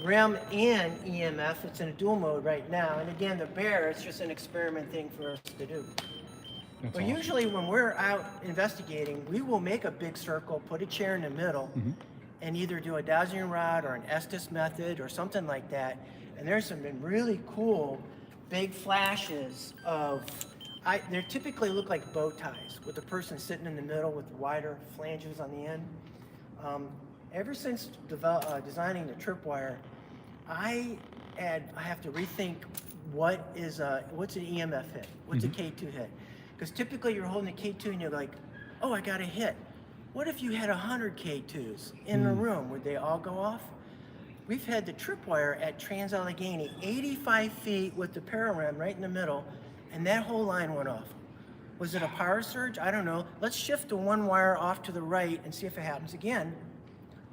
REM and EMF. It's in a dual mode right now. And again, the bear, it's just an experiment thing for us to do. That's But awesome. usually when we're out investigating, we will make a big circle, put a chair in the middle, and either do a dowsing rod or an Estes method or something like that. And there's some really cool big flashes of, they typically look like bow ties with the person sitting in the middle with the wider flanges on the end. Ever since designing the tripwire, I have to rethink what's an EMF hit? What's a K2 hit? Because typically you're holding a K2 and you're like, oh, I got a hit. What if you had 100 K2s in the room? Would they all go off? We've had the tripwire at Trans-Allegheny, 85 feet with the para-REM right in the middle, and that whole line went off. Was it a power surge? I don't know. Let's shift the one wire off to the right and see if it happens again.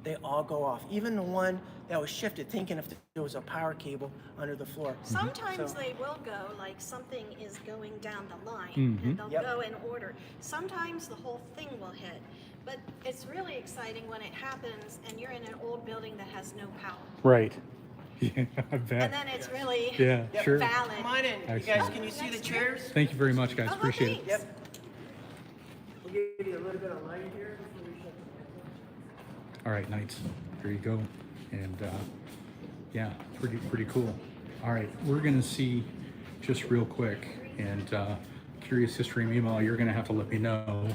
They all go off. Even the one that was shifted, thinking if there was a power cable under the floor. Sometimes So- they will go like something is going down the line, Mhm. and they'll Yep. go in order. Sometimes the whole thing will hit, but it's really exciting when it happens and you're in an old building that has no power. Right. Yeah, I bet. And then it's really Yeah, Yep. sure. valid. Come on in. You guys, Excellent. can you see the chairs? Thank you very much, guys. Oh, Appreciate it. thanks. Yep. We'll give you a little bit of light here before we shut the doors. All right, Knights. There you go. And yeah, pretty cool. All right, we're gonna see just real quick. And Curious History Email, you're gonna have to let me know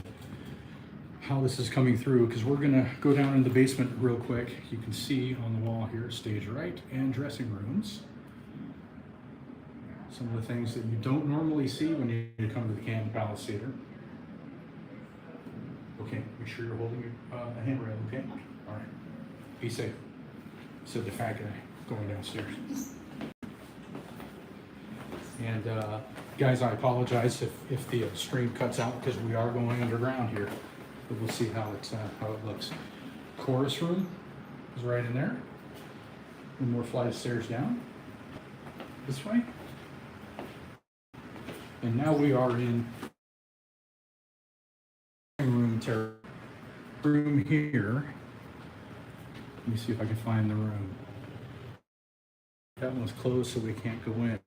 how this is coming through, because we're gonna go down in the basement real quick. You can see on the wall here, stage right and dressing rooms. Some of the things that you don't normally see when you come to the Canton Palace Theater. Okay, make sure you're holding a handrail, okay? All right, be safe. Said the fat guy going downstairs. And guys, I apologize if the stream cuts out, because we are going underground here. But we'll see how it looks. Chorus room is right in there. One more flight of stairs down. This way. And now we are in room here. Let me see if I can find the room. That one's closed, so we can't go in.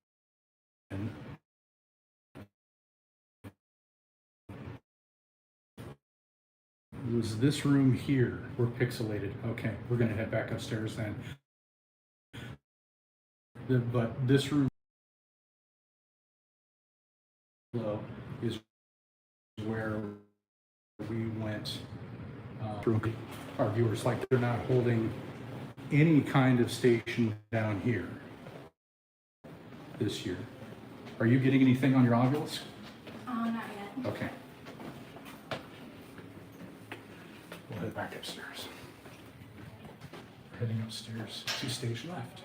It was this room here. We're pixelated. Okay, we're gonna head back upstairs then. But this room below is where we went through our viewers. Like, they're not holding any kind of station down here this year. Are you getting anything on your obelisk? Not yet. Okay. We'll head back upstairs. We're heading upstairs. 2 stage left.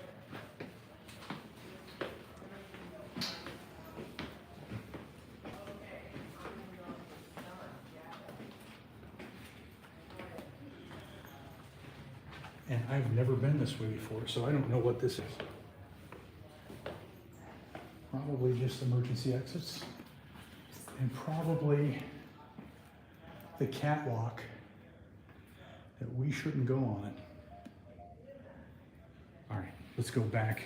And I've never been this way before, so I don't know what this is. Probably just emergency exits. And probably the catwalk that we shouldn't go on. All right, let's go back.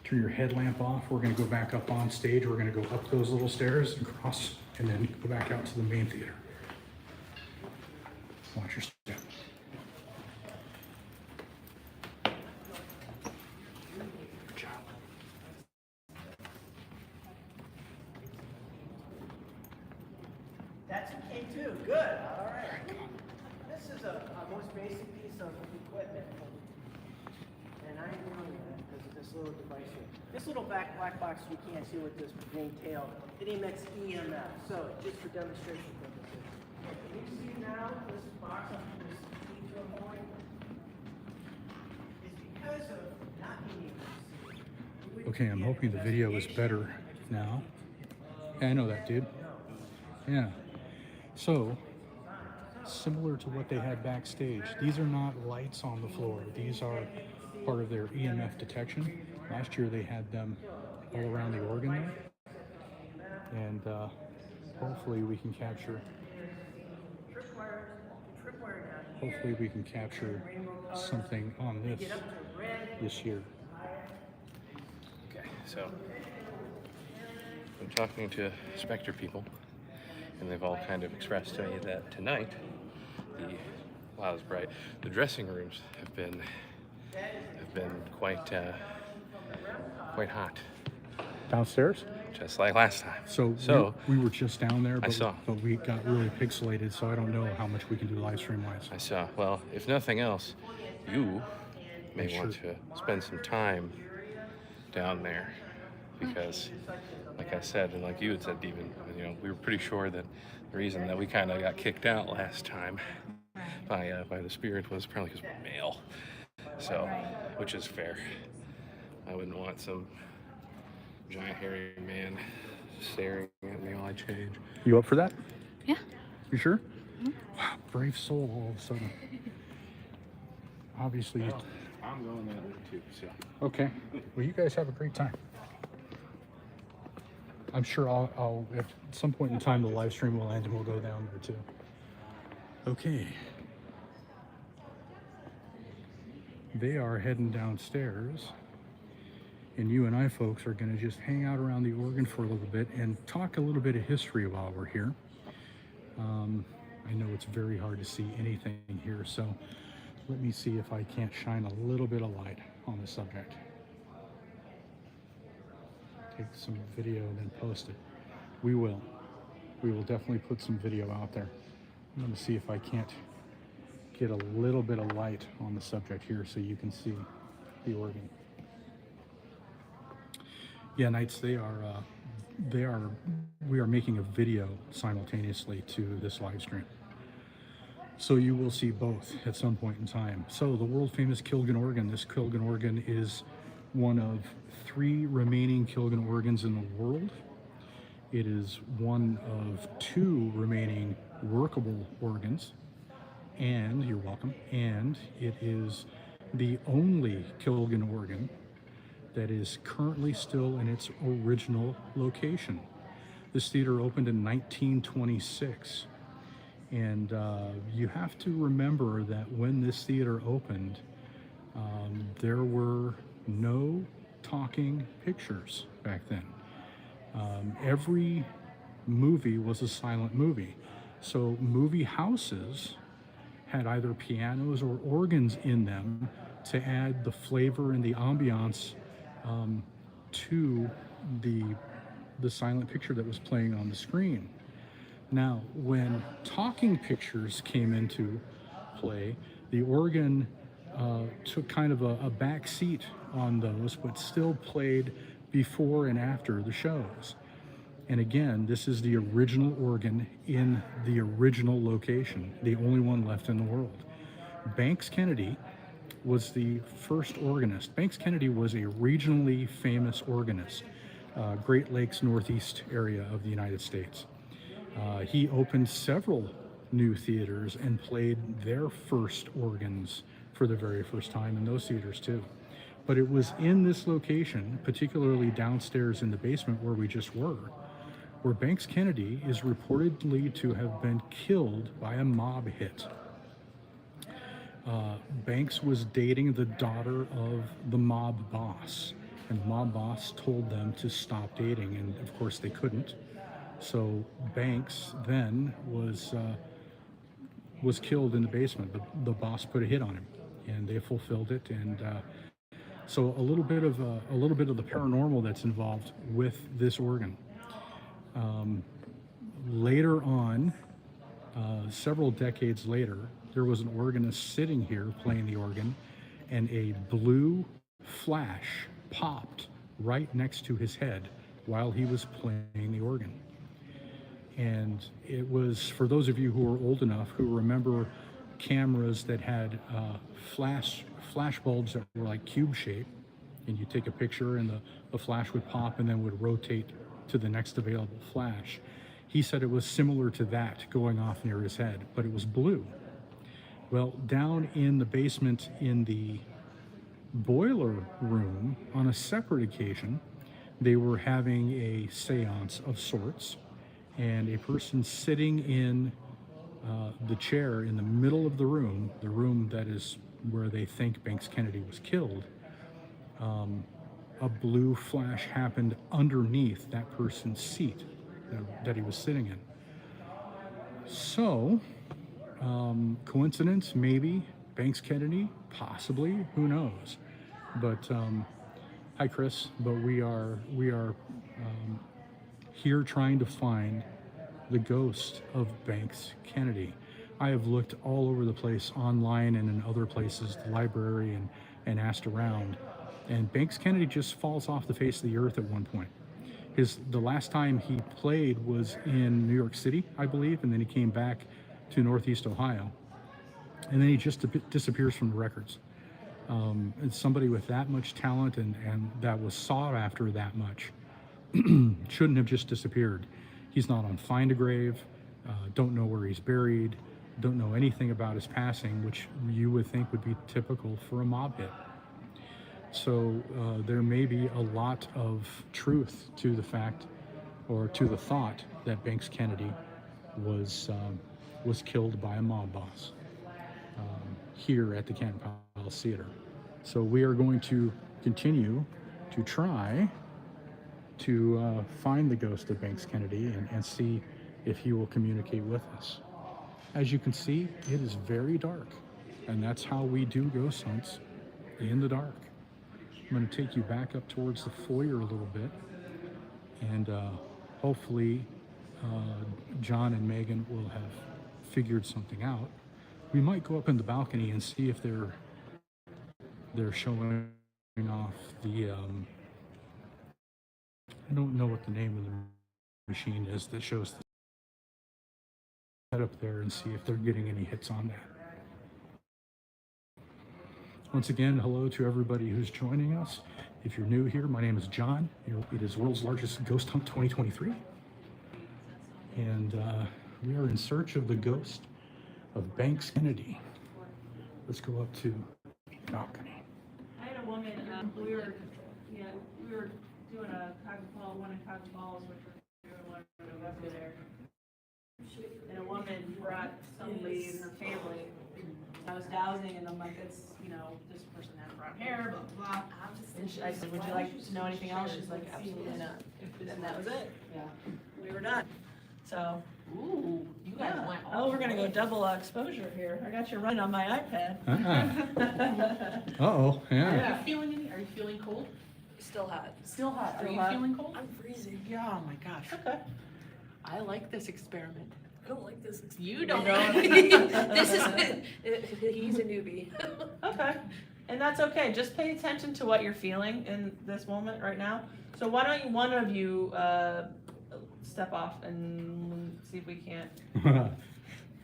Turn your headlamp off. We're gonna go back up on stage. We're gonna go up those little stairs and cross, and then go back out to the main theater. Watch your step. Good job. That's okay too. Good. All right. This is a most basic piece of equipment. And I'm doing that because of this little device here. This little black box you can't see with this green tail, it emits EMF. So just for demonstration purposes. Can you see now this box up this detail point? It's because of not being able to see. Okay, I'm hoping the video is better now. Yeah, I know that, dude. Yeah. So, similar to what they had backstage, these are not lights on the floor. These are part of their EMF detection. Last year they had them all around the organ there. And hopefully we can capture something on this year. Okay, so I'm talking to Spectre people, and they've all kind of expressed to me that tonight, wow, it's bright. The dressing rooms have been quite hot, Downstairs? just like last time. So we were just down there, I but, saw. but we got really pixelated, so I don't know how much we can do live stream wise. I saw. Well, if nothing else, you may Sure. want to spend some time down there, because, like I said, and like you had said, Devin, you know, we were pretty sure that the reason that we kind of got kicked out last time by the spirit was probably because we're male. So, which is fair. I wouldn't want some giant hairy man staring at me while I my change. You up for that? Yeah. You sure? Wow, brave soul all of a sudden. Obviously. I'm going that way too, so. Okay. Well, you guys have a great time. I'm sure I'll at some point in time the live stream will end and we'll go down there too. Okay. They are heading downstairs, and you and I folks are going to just hang out around the organ for a little bit and talk a little bit of history while we're here. I know it's very hard to see anything here, so let me see if I can't shine a little bit of light on the subject. Take some video and then post it. We will definitely put some video out there. I'm going to see if I can't get a little bit of light on the subject here so you can see the organ. Yeah, Knights, we are making a video simultaneously to this live stream. So you will see both at some point in time. So the world famous Kilgan organ, this Kilgan organ is one of 3 remaining Kilgan organs in the world. It is one of 2 remaining workable organs, and you're welcome, and it is the only Kilgan organ that is currently still in its original location. This theater opened in 1926, and you have to remember that when this theater opened, there were no talking pictures back then. Every movie was a silent movie. So movie houses had either pianos or organs in them to add the flavor and the ambiance to the silent picture that was playing on the screen. Now, when talking pictures came into play, the organ took kind of a back seat on those, but still played before and after the shows. And again, this is the original organ in the original location, the only one left in the world. Banks Kennedy was the first organist. Banks Kennedy was a regionally famous organist, Great Lakes Northeast area of the United States. He opened several new theaters and played their first organs for the very first time in those theaters too. But it was in this location, particularly downstairs in the basement where we just were, where Banks Kennedy is reportedly to have been killed by a mob hit. Banks was dating the daughter of the mob boss, and the mob boss told them to stop dating, and of course they couldn't. So Banks then was killed in the basement. The boss put a hit on him, and they fulfilled it. And so a little bit of the paranormal that's involved with this organ. Later on, several decades later, there was an organist sitting here playing the organ, and a blue flash popped right next to his head while he was playing the organ. And it was, for those of you who are old enough who remember cameras that had flash bulbs that were like cube shape, and you take a picture and the flash would pop and then would rotate to the next available flash. He said it was similar to that going off near his head, but it was blue. Well, down in the basement in the boiler room, on a separate occasion, they were having a seance of sorts, and a person sitting in the chair in the middle of the room that is where they think Banks Kennedy was killed, a blue flash happened underneath that person's seat that he was sitting in. So, coincidence, maybe. Banks Kennedy, possibly, who knows? But hi, Chris. But we are here trying to find the ghost of Banks Kennedy. I have looked all over the place, online and in other places, the library, and asked around. And Banks Kennedy just falls off the face of the earth at one point. The last time he played was in New York City, I believe, and then he came back to Northeast Ohio. And then he just disappears from the records. And somebody with that much talent and that was sought after that much shouldn't have just disappeared. He's not on Find a Grave, don't know where he's buried, don't know anything about his passing, which you would think would be typical for a mob hit. So there may be a lot of truth to the fact, or to the thought, that Banks Kennedy was killed by a mob boss here at the Canton Palace Theater. So we are going to continue to try to find the ghost of Banks Kennedy and see if he will communicate with us. As you can see, it is very dark, and that's how we do ghost hunts, in the dark. I'm going to take you back up towards the foyer a little bit, and hopefully John and Megan will have figured something out. We might go up in the balcony and see if they're showing off the I don't know what the name of the machine is that shows the head up there, and see if they're getting any hits on that. Once again, hello to everybody who's joining us. If you're new here, my name is John. It is World's Largest Ghost Hunt 2023. And we are in search of the ghost of Banks Kennedy. Let's go up to the balcony. I had a woman, we were doing a cocktail, one of cocktails, which we're doing one in November there. And a woman brought somebody in her family. I was dowsing, and I'm like, it's, this person had brown hair, blah, blah. And I said, would you like to know anything else? She's like, absolutely not. And that was it. Yeah. We were done. So. Ooh, you guys went. Oh, we're gonna go double exposure here. I got you running on my iPad. Uh-oh, Yeah. Are you feeling cold? Still hot. Still hot. Are Still you hot. feeling cold? I'm freezing. Yeah, oh my gosh. Okay. I like this experiment. I don't like this. You don't. This is, he's a newbie. Okay. And that's okay. Just pay attention to what you're feeling in this moment right now. So why don't one of you step off and see if we can't.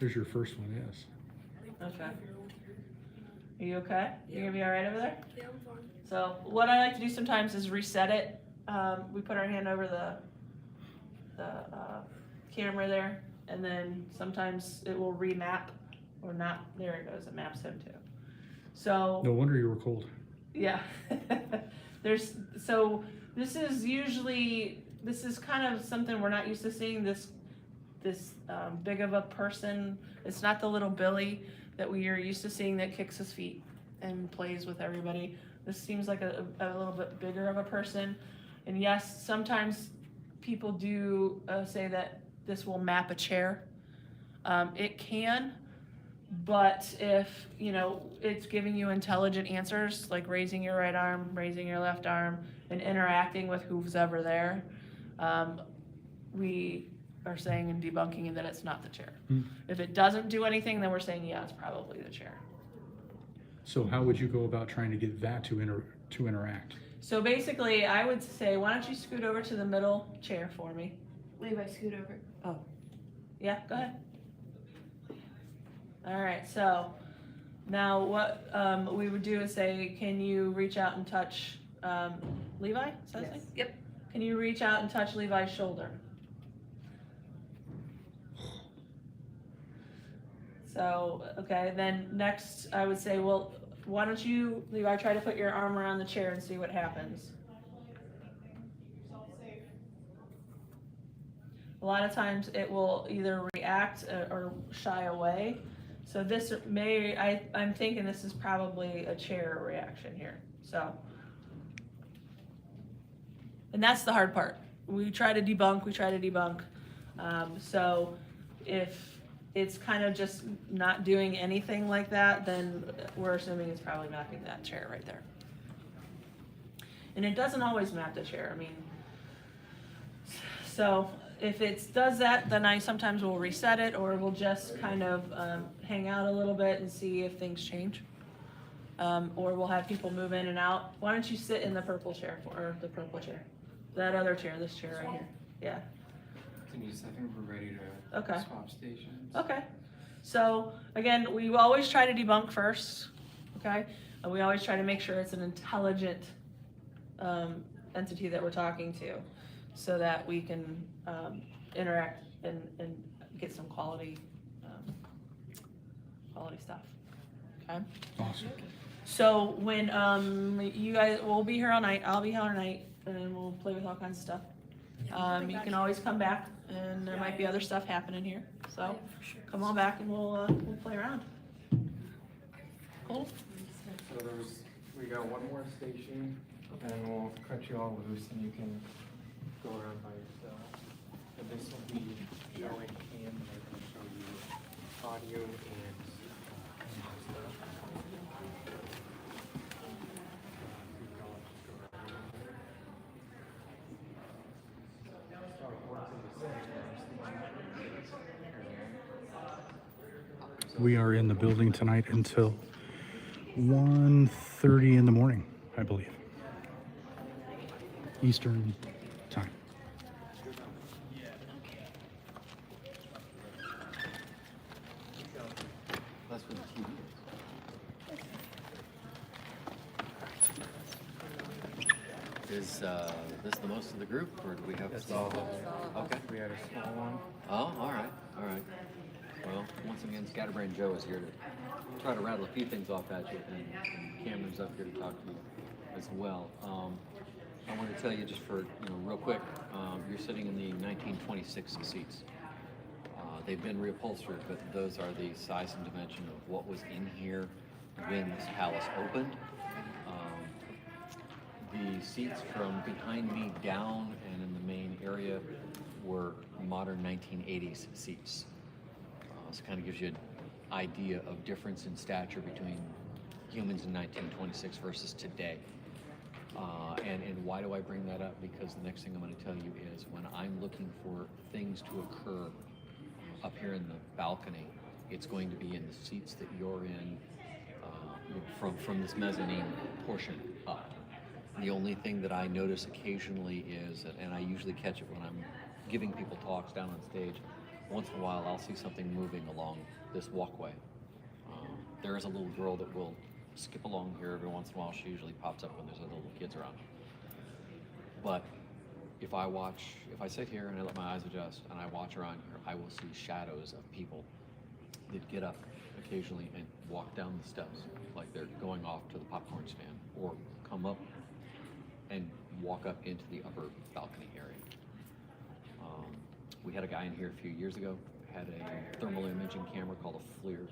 There's your first one, yes. Okay. Are you okay? You gonna be all right over there? Yeah, I'm fine. So what I like to do sometimes is reset it. We put our hand over the camera there, and then sometimes it will remap or not. There it goes. It maps him too. So No wonder you were cold. yeah. This is kind of something we're not used to seeing. This big of a person. It's not the little Billy that we are used to seeing that kicks his feet and plays with everybody. This seems like a little bit bigger of a person. And yes, sometimes people do say that this will map a chair. It can, but if, it's giving you intelligent answers, like raising your right arm, raising your left arm, and interacting with who's ever there, we are saying and debunking that it's not the chair. If it doesn't do anything, then we're saying, yeah, it's probably the chair. So how would you go about trying to get that to interact? So basically, I would say, why don't you scoot over to the middle chair for me? Levi, scoot over. Oh, yeah, go ahead. All right, so now what we would do is say, can you reach out and touch Levi? Is that Yes. Yep. Can you reach out and touch Levi's shoulder? So, okay, then next I would say, well, why don't you, Levi, try to put your arm around the chair and see what happens. A lot of times it will either react or shy away. So this I'm thinking this is probably a chair reaction here. So, and that's the hard part. We try to debunk. So if it's kind of just not doing anything like that, then we're assuming it's probably mapping that chair right there. And it doesn't always map the chair. So if it does that, then I sometimes will reset it, or we'll just kind of hang out a little bit and see if things change. Or we'll have people move in and out. Why don't you sit in the purple chair, or the purple chair? That other chair, this chair right here. Yeah. Denise, I think we're ready to Okay. swap stations. Okay. So again, we always try to debunk first. Okay. And we always try to make sure it's an intelligent entity that we're talking to, so that we can interact and get some quality stuff. Okay. Awesome. So when you guys, we'll be here all night. I'll be here all night, and we'll play with all kinds of stuff. You can always come back, and there might be other stuff happening here. So come on back, and we'll play around. Cool. So we got one more station, and we'll cut you all loose, and you can go around by yourself. And this will be showing cam, and they're going to show you audio and stuff. We are in the building tonight until 1:30 in the morning, I believe. Eastern time. That's where the TV is. Is this the most of the group, or do we have That's some? all. Okay. We had a small one. Oh, all right, all right. Well, once again, Scatterbrain Joe is here to try to rattle a few things off at you, and Cameron's up here to talk to you as well. I want to tell you just for, real quick, you're sitting in the 1926 seats. They've been reupholstered, but those are the size and dimension of what was in here when this palace opened. The seats from behind me down and in the main area were modern 1980s seats. So it kind of gives you an idea of difference in stature between humans in 1926 versus today. And why do I bring that up? Because the next thing I'm going to tell you is when I'm looking for things to occur up here in the balcony, it's going to be in the seats that you're in from this mezzanine portion up. The only thing that I notice occasionally is, and I usually catch it when I'm giving people talks down on stage, once in a while I'll see something moving along this walkway. There is a little girl that will skip along here every once in a while. She usually pops up when there's other little kids around. But if I sit here and I let my eyes adjust and I watch around here, I will see shadows of people that get up occasionally and walk down the steps like they're going off to the popcorn stand, or come up and walk up into the upper balcony area. We had a guy in here a few years ago, had a thermal imaging camera called a FLIR,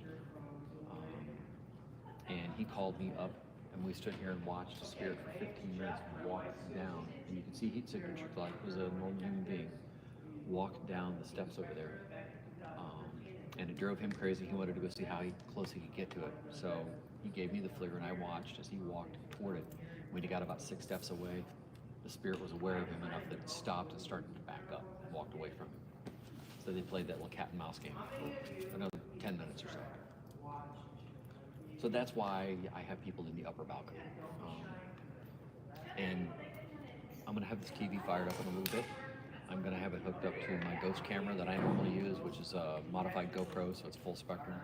and he called me up, and we stood here and watched the spirit for 15 minutes walk down, and you can see heat signature like it was a normal human being, walked down the steps over there. And it drove him crazy. He wanted to go see how close he could get to it. So he gave me the FLIR, and I watched as he walked toward it. When he got about 6 steps away, the spirit was aware of him enough that it stopped and started to back up and walked away from him. So they played that little cat and mouse game for another 10 minutes or so. So that's why I have people in the upper balcony. And I'm gonna have this TV fired up in a little bit. I'm gonna have it hooked up to my ghost camera that I normally use, which is a modified GoPro, so it's full spectrum.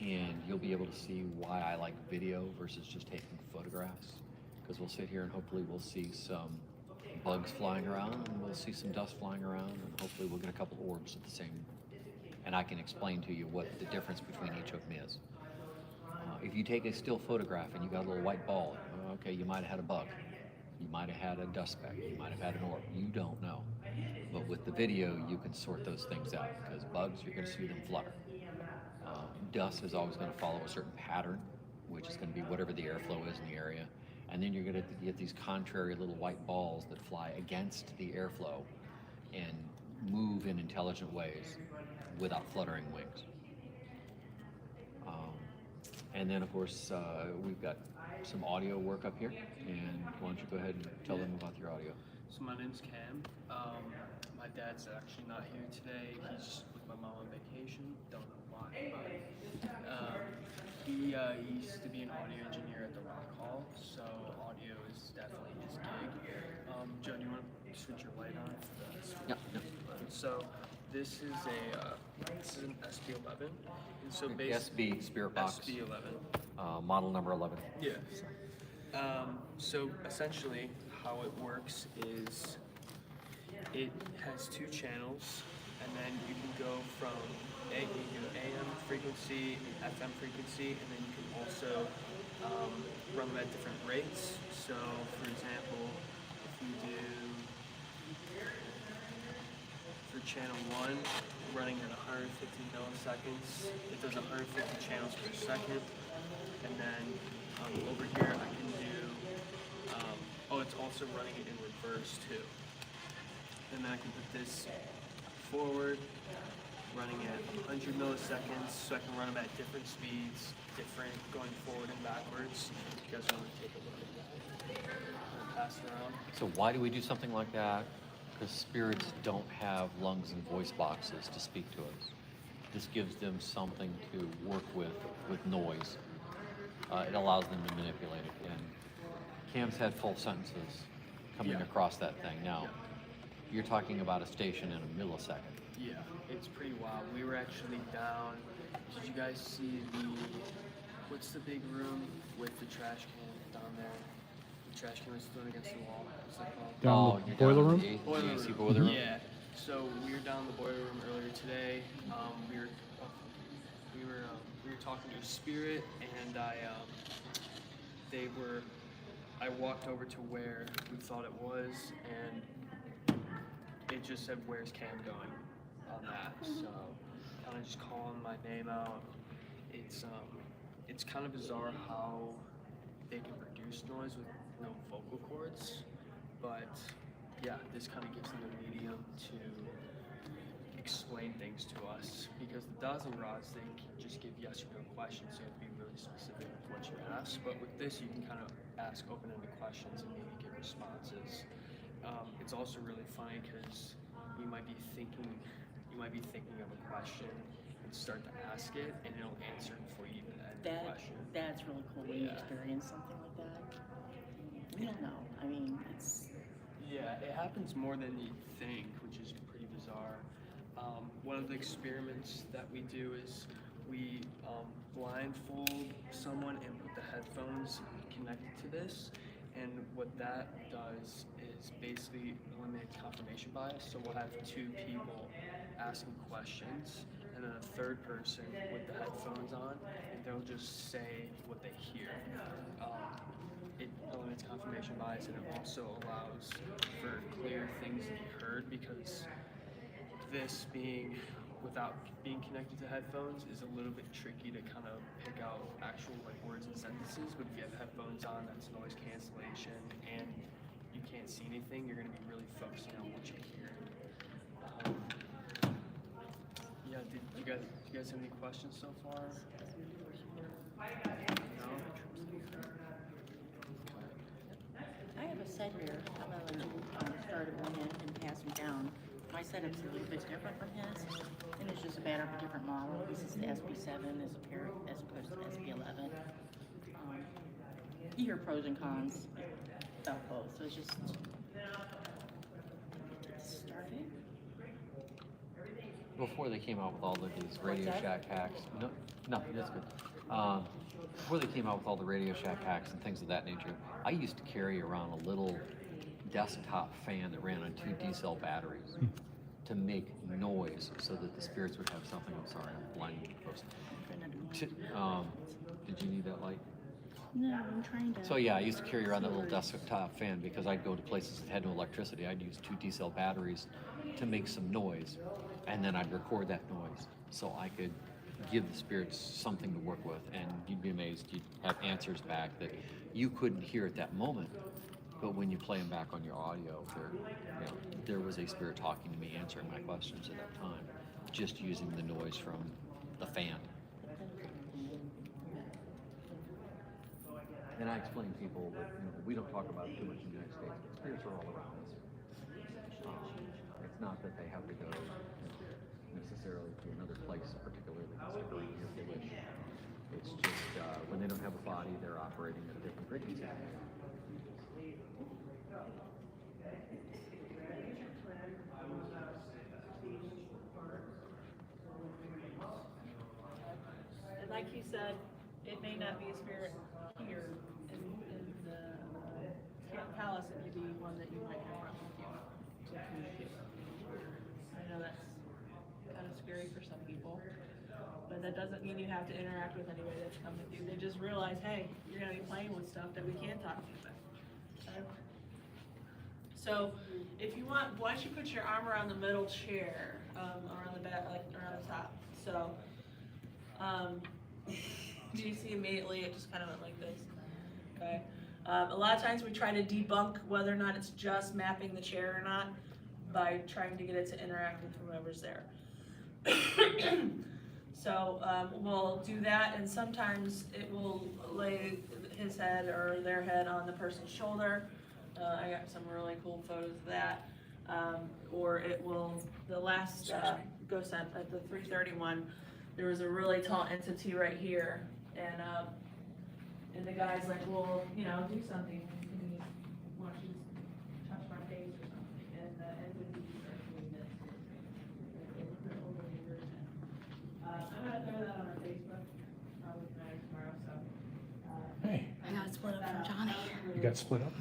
And you'll be able to see why I like video versus just taking photographs. Because we'll sit here and hopefully we'll see some bugs flying around, and we'll see some dust flying around, and hopefully we'll get a couple orbs at the same. And I can explain to you what the difference between each of them is. If you take a still photograph and you got a little white ball, okay, you might have had a bug. You might have had a dust speck. You might have had an orb. You don't know. But with the video, you can sort those things out, because bugs, you're going to see them flutter. Dust is always going to follow a certain pattern, which is going to be whatever the airflow is in the area. And then you're going to get these contrary little white balls that fly against the airflow and move in intelligent ways without fluttering wings. And then, of course, we've got some audio work up here. And why don't you go ahead and tell them about your audio? So my name's Cam. My dad's actually not here today. He's with my mom on vacation. Don't know why. He used to be an audio engineer at the Rock Hall, so audio is definitely his gig. Joe, do you want to switch your light on for the Yeah. So this is an SB11. And so SB Spirit Box. SB11. Model number 11. Yeah. So essentially, how it works is It has 2 channels, and then you can go from you can do AM frequency, FM frequency, and then you can also run them at different rates. So, for example, if you do for channel 1, running at 150 milliseconds, it does 150 channels per second, and then over here I can do. It's also running it in reverse too. And then I can put this forward, running at 100 milliseconds, so I can run them at different speeds, different going forward and backwards. You guys want to take a look at that? Pass it around. So why do we do something like that? Because spirits don't have lungs and voice boxes to speak to us. This gives them something to work with noise. It allows them to manipulate it. And Cam's had full sentences coming across that thing. Now, you're talking about a station in a millisecond. Yeah, it's pretty wild. We were actually down. Did you guys see what's the big room with the trash can down there? The trash can was thrown against the wall. What's that called? Down the boiler room? Boiler AC room. boiler room? Yeah. So we were down in the boiler room earlier today. We were talking to a spirit, and I walked over to where we thought it was, and it just said, "Where's Cam going?" on that. So kind of just calling my name out. It's kind of bizarre how they can produce noise with no vocal cords, but yeah, this kind of gives them a medium to explain things to us, because the dowsing rods, they can just give yes or no questions, so you have to be really specific with what you ask. But with this, you can kind of ask open-ended questions and maybe get responses. It's also really funny because you might be thinking of a question and start to ask it, and it'll answer before you even end the question. That's really cool when you experience something like that. We don't know. I mean, it's... Yeah, it happens more than you think, which is pretty bizarre. One of the experiments that we do is we blindfold someone and put the headphones connected to this, and what that does is basically eliminate confirmation bias. So we'll have 2 people asking questions, and then a third person with the headphones on, and they'll just say what they hear. It eliminates confirmation bias, and it also allows for clear things to be heard, because this being without being connected to headphones is a little bit tricky to kind of pick out actual words and sentences. But if you have headphones on, that's noise cancellation, and you can't see anything, you're going to be really focusing on what you hear. Do you guys have any questions so far? No? I have a set here. I'm going to start at one end and pass them down. My setup's a little bit different from his, and it's just a matter of a different model. This is the SB7 as opposed to the SB11. You hear pros and cons about both, so it's just get started. Before they came out with all of these Radio Shack hacks, no, that's good. Before they came out with all the Radio Shack hacks and things of that nature, I used to carry around a little desktop fan that ran on 2 D-cell batteries to make noise so that the spirits would have something. I'm sorry, I'm blinding folks. Did you need that light? No, I'm trying to. So yeah, I used to carry around that little desktop fan because I'd go to places that had no electricity. I'd use 2 D-cell batteries to make some noise, and then I'd record that noise so I could give the spirits something to work with, and you'd be amazed. You'd have answers back that you couldn't hear at that moment, but when you play them back on your audio, there was a spirit talking to me, answering my questions at that time, just using the noise from the fan. And I explain to people that we don't talk about it too much in the United States, but spirits are all around us. It's not that they have to go necessarily to another place, particularly to stick around here if they wish. It's just when they don't have a body, they're operating at a different frequency. And like you said, it may not be a spirit here in the Canton Palace. It may be one that you might have brought with you. but that doesn't mean you have to interact with anybody that's come with you. They just realize, hey, you're gonna be playing with stuff that we can't talk to you about. Okay? So, if you want, why don't you put your arm around the middle chair, around the back, like around the top. So, do you see immediately it just kind of went like this? Okay. A lot of times we try to debunk whether or not it's just mapping the chair or not by trying to get it to interact with whoever's there. So we'll do that, and sometimes it will lay his head or their head on the person's shoulder. I got some really cool photos of that. Or it will, the last ghost hunt at the 331, there was a really tall entity right here, and the guy's like, well, you know, do something. He wants you to touch my face or something, and the entity starts doing this. I'm gonna throw that on our Facebook, probably tonight or tomorrow, so. Hey, I got split up from Johnny. you got split up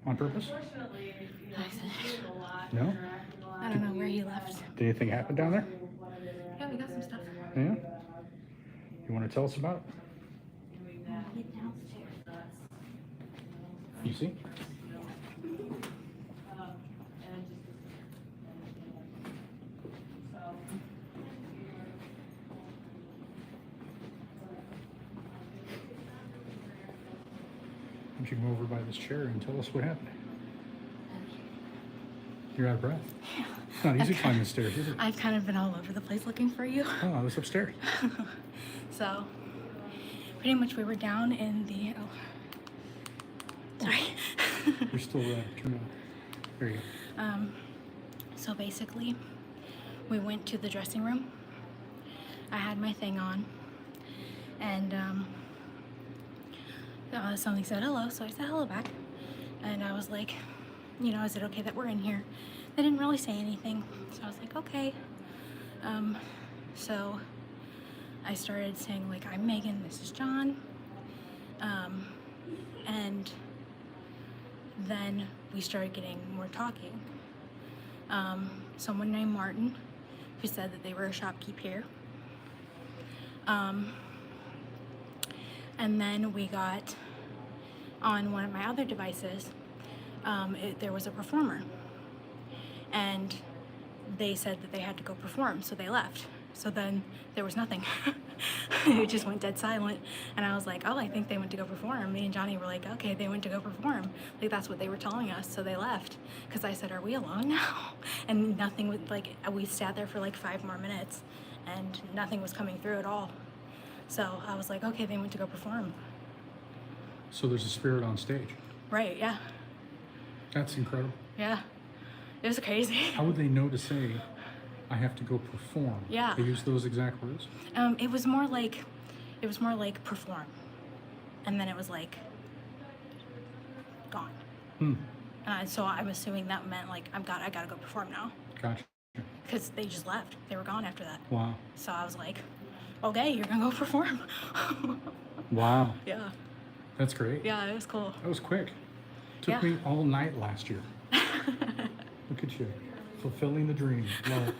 on purpose? Unfortunately, you know, he's doing a lot, No? interacting a lot. I don't know where he left. Did anything happen down there? Yeah, we got some stuff. Yeah? You want to tell us about it? Get downstairs. You see? Why don't you come over by this chair and tell us what happened? You're out of breath. Yeah. It's not easy climbing the stairs, is it? I've kind of been all over the place looking for you. Oh, I was upstairs. So, pretty much we were down in the, sorry. You're still turned on. There you go. So basically, we went to the dressing room. I had my thing on, and something said hello, so I said hello back. And I was like, you know, is it okay that we're in here? They didn't really say anything, so I was like, okay. So I started saying, like, I'm Megan, this is John. And then we started getting more talking. Someone named Martin, who said that they were a shopkeep here. And then we got on one of my other devices, there was a performer. And they said that they had to go perform, so they left. So then there was nothing. It just went dead silent. And I was like, oh, I think they went to go perform. Me and Johnny were like, okay, they went to go perform. Like, that's what they were telling us, so they left. Because I said, are we alone now? And nothing was, like, we sat there for like 5 more minutes, and nothing was coming through at all. So I was like, okay, they went to go perform. So there's a spirit on stage. Right, yeah. That's incredible. Yeah. It was crazy. How would they know to say, I have to go perform? Yeah. They use those exact words? It was more like perform. And then it was like gone. So I'm assuming that meant like I gotta go perform now. Gotcha. Because they just left. They were gone after that. Wow. So I was like, okay, you're gonna go perform. Wow. Yeah. That's great. Yeah, it was cool. That was quick. Took Yeah. me all night last year. Look at you. Fulfilling the dream. Love it.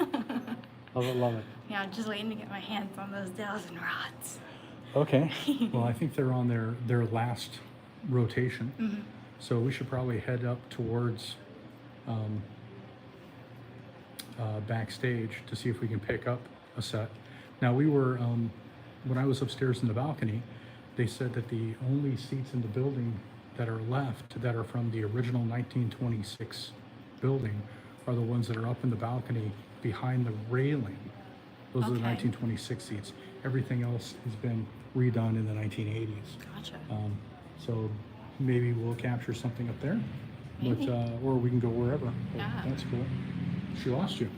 Love it, love it. Yeah, I'm just waiting to get my hands on those Dowsing rods. Okay. Well, I think they're on their last rotation. Mm-hmm. So we should probably head up towards backstage to see if we can pick up a set. Now we were, when I was upstairs in the balcony, they said that the only seats in the building that are left that are from the original 1926 building are the ones that are up in the balcony behind the railing. Those are the Okay. 1926 seats. Everything else has been redone in the 1980s. Gotcha. So maybe we'll capture something up there, Maybe. or we can go wherever. But Yeah. That's cool. She lost you.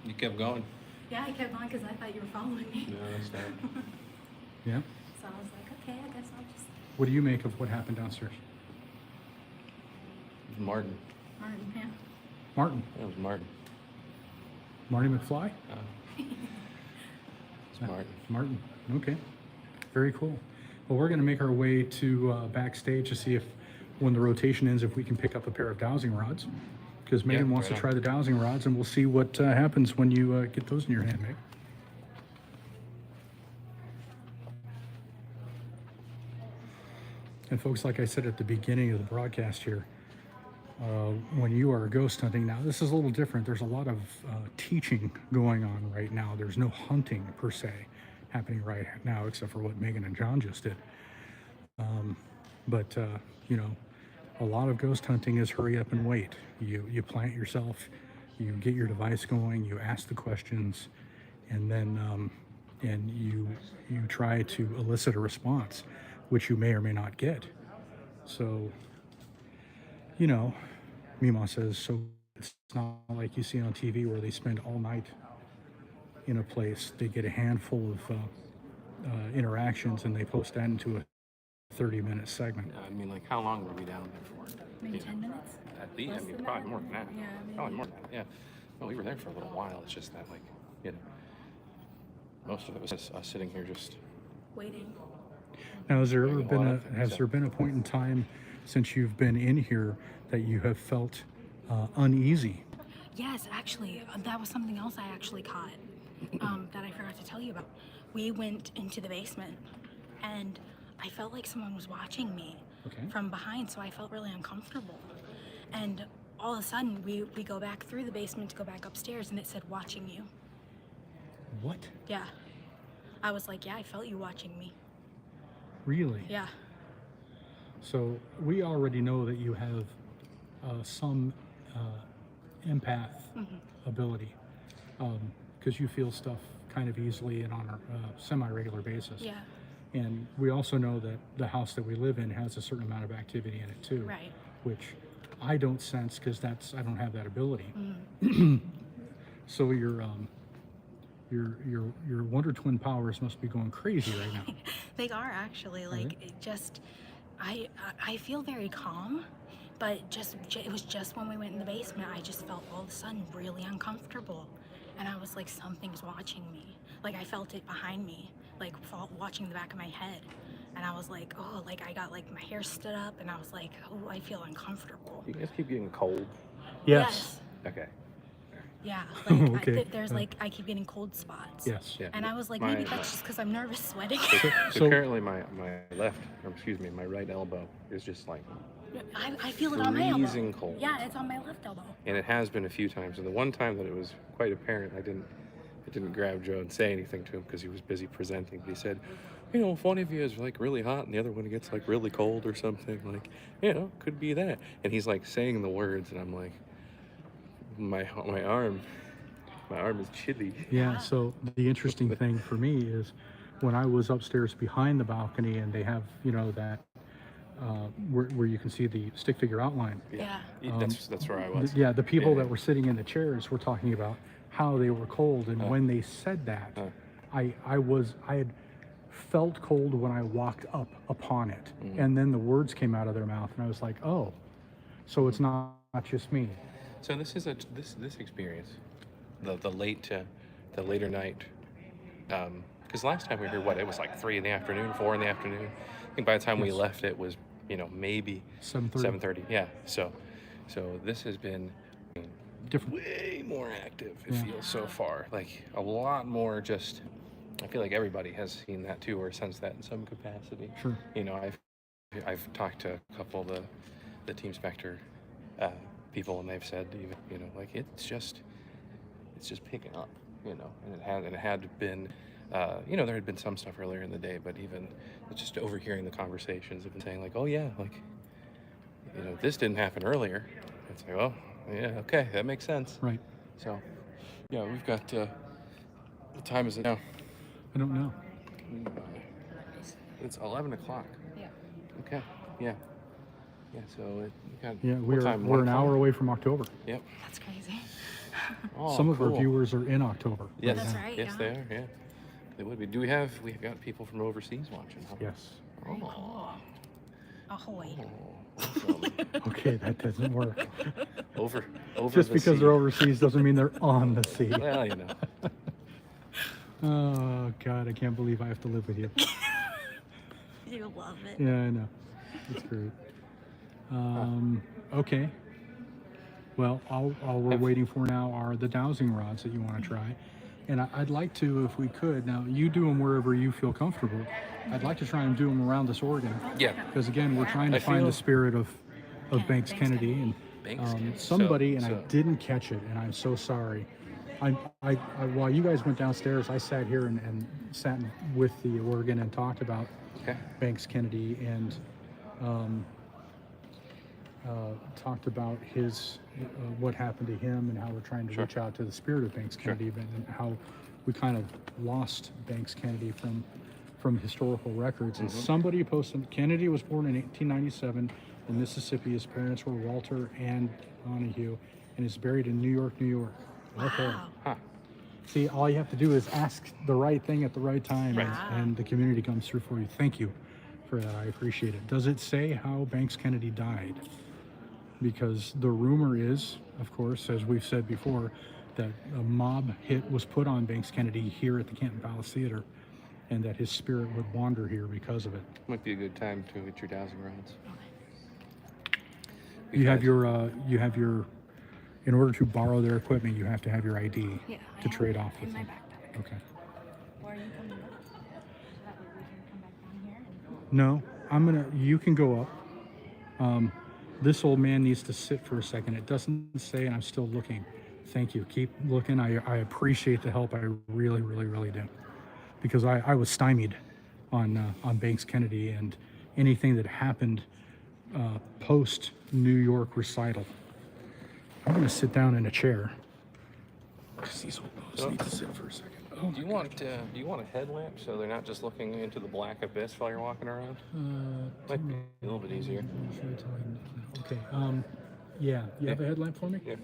You kept going. Yeah, I kept on because I thought you were following me. No, that's not. Yeah. So I was like, okay, I guess I'll just What do you make of what happened downstairs? It was Martin. Martin, yeah. Martin. That was Martin. Marty McFly? It's Martin. Martin. Okay. Very cool. Well, we're going to make our way to backstage to see if, when the rotation ends, if we can pick up a pair of dowsing rods. Because Megan wants right to on. try the dowsing rods, and we'll see what happens when you get those in your hand, Meg. And folks, like I said at the beginning of the broadcast here, when you are ghost hunting, now this is a little different. There's a lot of teaching going on right now. There's no hunting per se happening right now, except for what Megan and John just did. But you know, a lot of ghost hunting is hurry up and wait. You plant yourself, you get your device going, you ask the questions, and then and you try to elicit a response, which you may or may not get. So, you know, Mima says, so it's not like you see on TV where they spend all night in a place. They get a handful of interactions and they post that into a 30-minute segment. I mean, like, how long were we down there for? Maybe You 10 know, minutes? At least, I Less mean, than probably that? more than that. Yeah, Probably maybe. more than that, yeah. No, we were there for a little while. It's just that, like, you know, most of it was just us sitting here just... Waiting. Now, has there ever Waiting a been lot a of things, has so. there been a point in time since you've been in here that you have felt uneasy? Yes, actually, that was something else I actually caught that I forgot to tell you about. We went into the basement and I felt like someone was watching me from behind, so I felt really uncomfortable. And all of a sudden, we go back through the basement to go back upstairs and it said, watching you. What? Yeah. I was like, yeah, I felt you watching me. Really? Yeah. So we already know that you have some empath ability because you feel stuff kind of easily and on a semi-regular basis. Yeah. And we also know that the house that we live in has a certain amount of activity in it too. Right. Which I don't sense because I don't have that ability. So your Wonder Twin powers must be going crazy right now. They are actually, like, it just, I feel very calm, but it was just when we went in the basement, I just felt all of a sudden really uncomfortable. And I was like, something's watching me. Like, I felt it behind me, like watching the back of my head. And I was like, oh, like I got, like, my hair stood up and I was like, oh, I feel uncomfortable. You guys keep getting cold? Yes. Okay. Yeah, like Okay. there's like, I keep getting cold spots. Yes. Yeah. And I was like, My- maybe that's just because I'm nervous sweating. So currently my my right elbow is just like I feel it on my elbow. freezing cold. Yeah, it's on my left elbow. And it has been a few times. And the one time that it was quite apparent, I didn't grab Joe and say anything to him because he was busy presenting. But he said, you know, if one of you is like really hot and the other one gets like really cold or something, like, you know, could be that. And he's like saying the words, and I'm like, my arm is chilly. Yeah, so the interesting thing for me is when I was upstairs behind the balcony and they have, you know, that where you can see the stick figure outline. Yeah. That's where I was. Yeah, the people that were sitting in the chairs were talking about how they were cold, and when they said that, I had felt cold when I walked up upon it, and then the words came out of their mouth, and I was like, oh, so it's not just me. So this is this experience, the later night, because last time we were here, it was like 3 in the afternoon, 4 in the afternoon. I think by the time we left, it was, you know, maybe 7:30. Yeah. So this has been Different. way more active. It feels so far, like a lot more. Just I feel like everybody has seen that too, or sensed that in some capacity. Sure. You know, I've talked to a couple of the Team Spectre people, and they've said even, you know, like it's just picking up, you know, and it had been, you know, there had been some stuff earlier in the day, but even just overhearing the conversations and saying like, oh yeah, like, you know, this didn't happen earlier. It's like, oh yeah, okay, that makes sense. Right. So yeah, we've got what time is it now? I don't know. It's 11 o'clock. Yeah. Okay. Yeah. Yeah. So we got. Yeah, what time? we're 1 an o'clock? hour away from October. Yep. That's crazy. Oh, Some of our cool. viewers are in October. Yes. That's right, Yes, yeah. they are. Yeah. They would be. We've got people from overseas watching? Huh? Yes. Oh. Ahoy. Awesome. Okay, that doesn't work. over Just the because sea. they're overseas doesn't mean they're on the sea. Well, you know. Oh God, I can't believe I have to live with you. You love it. Yeah, I know. It's great. Okay. Well, all we're waiting for now are the dowsing rods that you want to try, And I'd like to, if we could, now you do them wherever you feel comfortable. I'd like to try and do them around this organ. Yeah. Because again, we're trying to I find feel- the spirit of Banks Kennedy. And Banks Kennedy. somebody, and I So- didn't catch it, and I'm so sorry. I while you guys went downstairs, I sat here and sat with the organ and talked about Okay. Banks Kennedy and talked about his what happened to him and how we're trying to reach out to the spirit of Banks Kennedy and how we kind of lost Banks Kennedy from historical records. And somebody posted Kennedy was born in 1897 in Mississippi. His parents were Walter and Donahue, and is buried in New York, New York. Okay. Huh. See, all you have to do is ask the right thing at the right time, and the community comes through for you. Thank you for that. I appreciate it. Does it say how Banks Kennedy died? Because the rumor is, of course, as we've said before, that a mob hit was put on Banks Kennedy here at the Canton Palace Theater, and that his spirit would wander here because of it. Might be a good time to get your dowsing rods. You have your, in order to borrow their equipment, you have to have your ID to trade off with them. Okay. Or are you coming up? That way we can come back down here and... No, you can go up. This old man needs to sit for a second. It doesn't say, and I'm still looking. Thank you. Keep looking. I appreciate the help. I really, really, really do. Because I was stymied on Banks Kennedy and anything that happened post New York recital. I'm going to sit down in a chair. Because these old boys need to sit for a second. Oh, Do you want a headlamp so they're not just looking into the black abyss while you're walking around? Might be a little bit easier. Okay. Yeah. You have a headlamp for me? Yeah.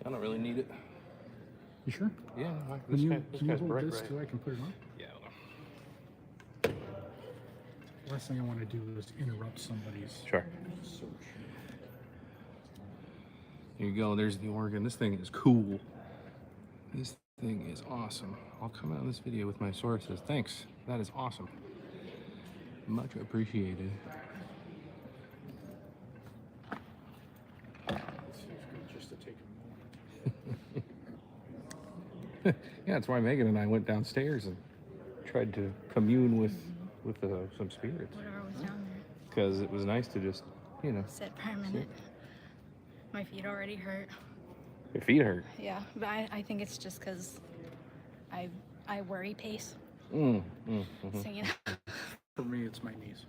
I don't really need it. You sure? Yeah. Can you guy's hold bright this red. so I can put it on? Yeah. Last thing I want to do is interrupt somebody's Sure. search. Here you go. There's the organ. This thing is cool. This thing is awesome. I'll come out in this video with my sources. Thanks. That is awesome. Much appreciated. Just to take Yeah, that's why Megan and I went downstairs and tried to commune with some spirits. Whatever was down there. Because it was nice to just, Sit for a minute. My feet already hurt. your feet hurt. Yeah, but I think it's just because I worry pace. Mm-hmm. So, you know. For me, it's my knees.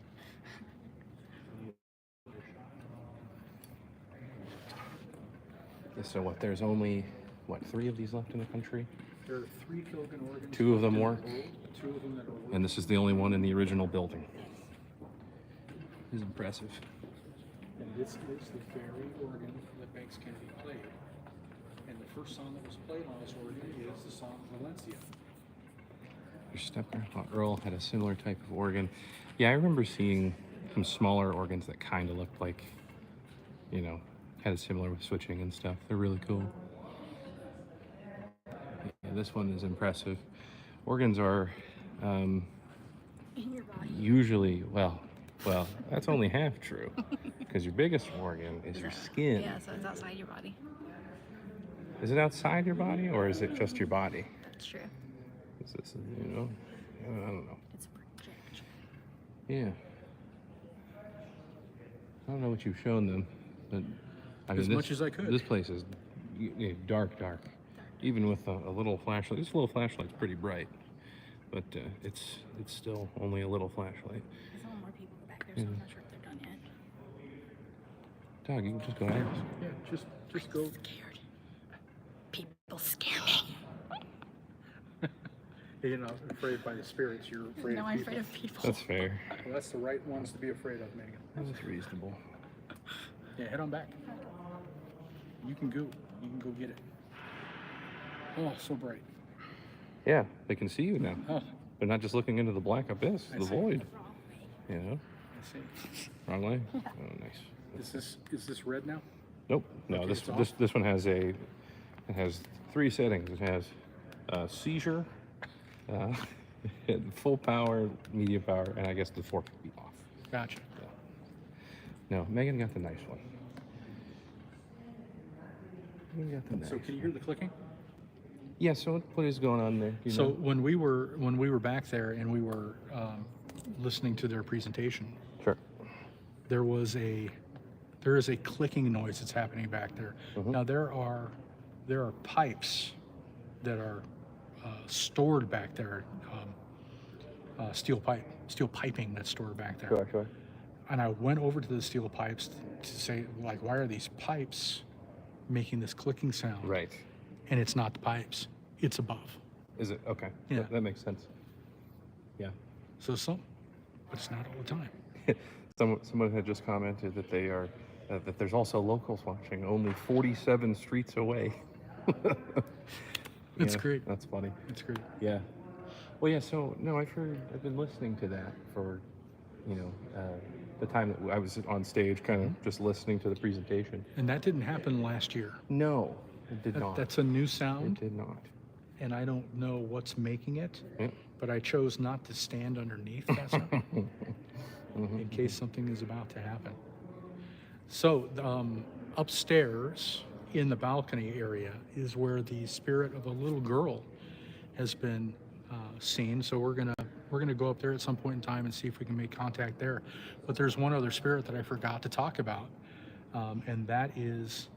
So what? There's only 3 of these left in the country, There are 3 Kilgan organs. 2 of them that are work, old, 2 of them that are old. and this is the only one in the original building. This is impressive. And this is the very organ that Banks Kennedy played. And the first song that was played on this organ is the song Valencia. Your step-grandpa Earl had a similar type of organ. Yeah, I remember seeing some smaller organs that kind of looked like, had a similar with switching and stuff. They're really cool. Yeah, this one is impressive. Organs are In your body. usually, well, that's only half true. Because your biggest organ is your skin. Yeah, so it's outside your body. Is it outside your body or is it just your body? That's true. Is this, I don't know. It's a projection. Yeah. I don't know what you've shown them, but As much as I could. This place is dark. Even with a little flashlight. This little flashlight's pretty bright, but it's still only a little flashlight. There's a lot more people back there, so I'm not sure if they're done yet. Dog, you can just go ask. Yeah, just go. Scared. People scare me. You're not afraid by the spirits, you're afraid No, of I'm people. afraid of people. That's fair. Well, that's the right ones to be afraid of, Megan. That's reasonable. Yeah, head on back. You can go. You can go get it. Oh, so bright. Yeah, they can see you now. Oh, They're not just looking into the black abyss, I the see. void. I see. Wrong way? Oh, nice. Is this red now? Nope. No, Okay, this it's off? this one has it has 3 settings. It has seizure, full power, medium power, and I guess the 4 could be off. Gotcha. No, Megan got the nice one. Megan got the nice So can you hear the clicking? Yeah. So what is going on there? Do you So know? when we were back there and we were listening to their presentation, Sure. there is a clicking noise that's happening back there. Now there are pipes that are stored back there, steel piping that's stored back there. Sure. Sure. And I went over to the steel pipes to say, like, why are these pipes making this clicking sound? Right. And it's not the pipes; it's above. Is it okay? Yeah. That makes sense. Yeah. So but it's not all the time. Someone had just commented that they are that there's also locals watching, only 47 streets away. It's Yeah, great. That's funny. It's great. Yeah. Well, yeah. So no, I've been listening to that for, the time that I was on stage, kind of just listening to the presentation. And that didn't happen last year. No, it did not. That's a new sound, It did not. and I don't know what's making it, Yeah. but I chose not to stand underneath that sound in case something is about to happen. So upstairs in the balcony area is where the spirit of a little girl has been seen. So we're gonna go up there at some point in time and see if we can make contact there. But there's one other spirit that I forgot to talk about, and that is,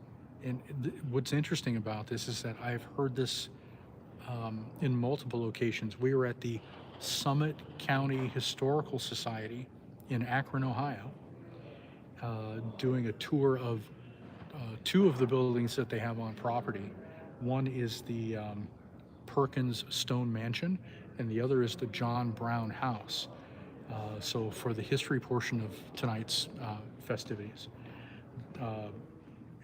what's interesting about this is that I've heard this in multiple locations. We were at the Summit County Historical Society in Akron, Ohio, doing a tour of two of the buildings that they have on property. One is the Perkins Stone Mansion, and the other is the John Brown House. So for the history portion of tonight's festivities,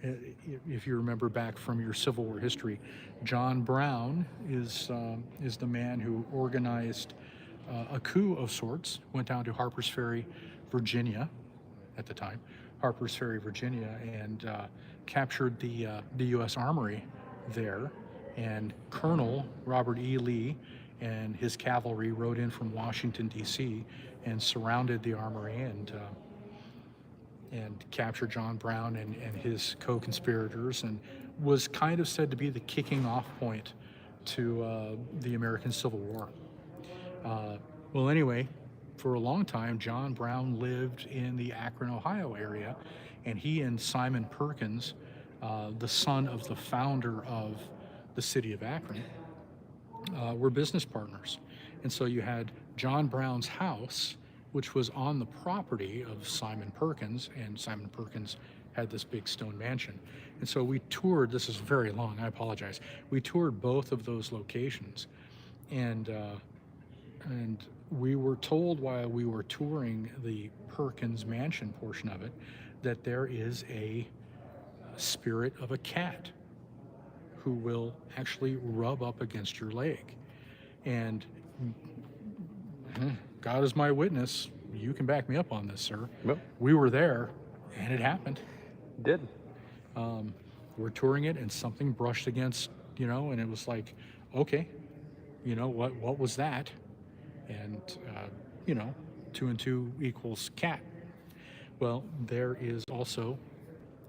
if you remember back from your Civil War history, John Brown is the man who organized a coup of sorts, went down to Harper's Ferry, Virginia, at the time, Harper's Ferry, Virginia, and captured the U.S. Armory there. And Colonel Robert E. Lee and his cavalry rode in from Washington, D.C. and surrounded the armory and captured John Brown and his co-conspirators, and was kind of said to be the kicking off point to the American Civil War. Well, anyway, for a long time, John Brown lived in the Akron, Ohio area, and he and Simon Perkins, the son of the founder of the city of Akron, were business partners. And so you had John Brown's house, which was on the property of Simon Perkins, and Simon Perkins had this big stone mansion. And so we toured, this is very long, I apologize. We toured both of those locations, and we were told while we were touring the Perkins mansion portion of it that there is a spirit of a cat who will actually rub up against your leg. And God is my witness, you can back me up on this, sir. Yep. We were there, and it happened. Did. We're touring it, and something brushed against, and it was like, okay, what was that? And, 2 and 2 equals cat. Well, there is also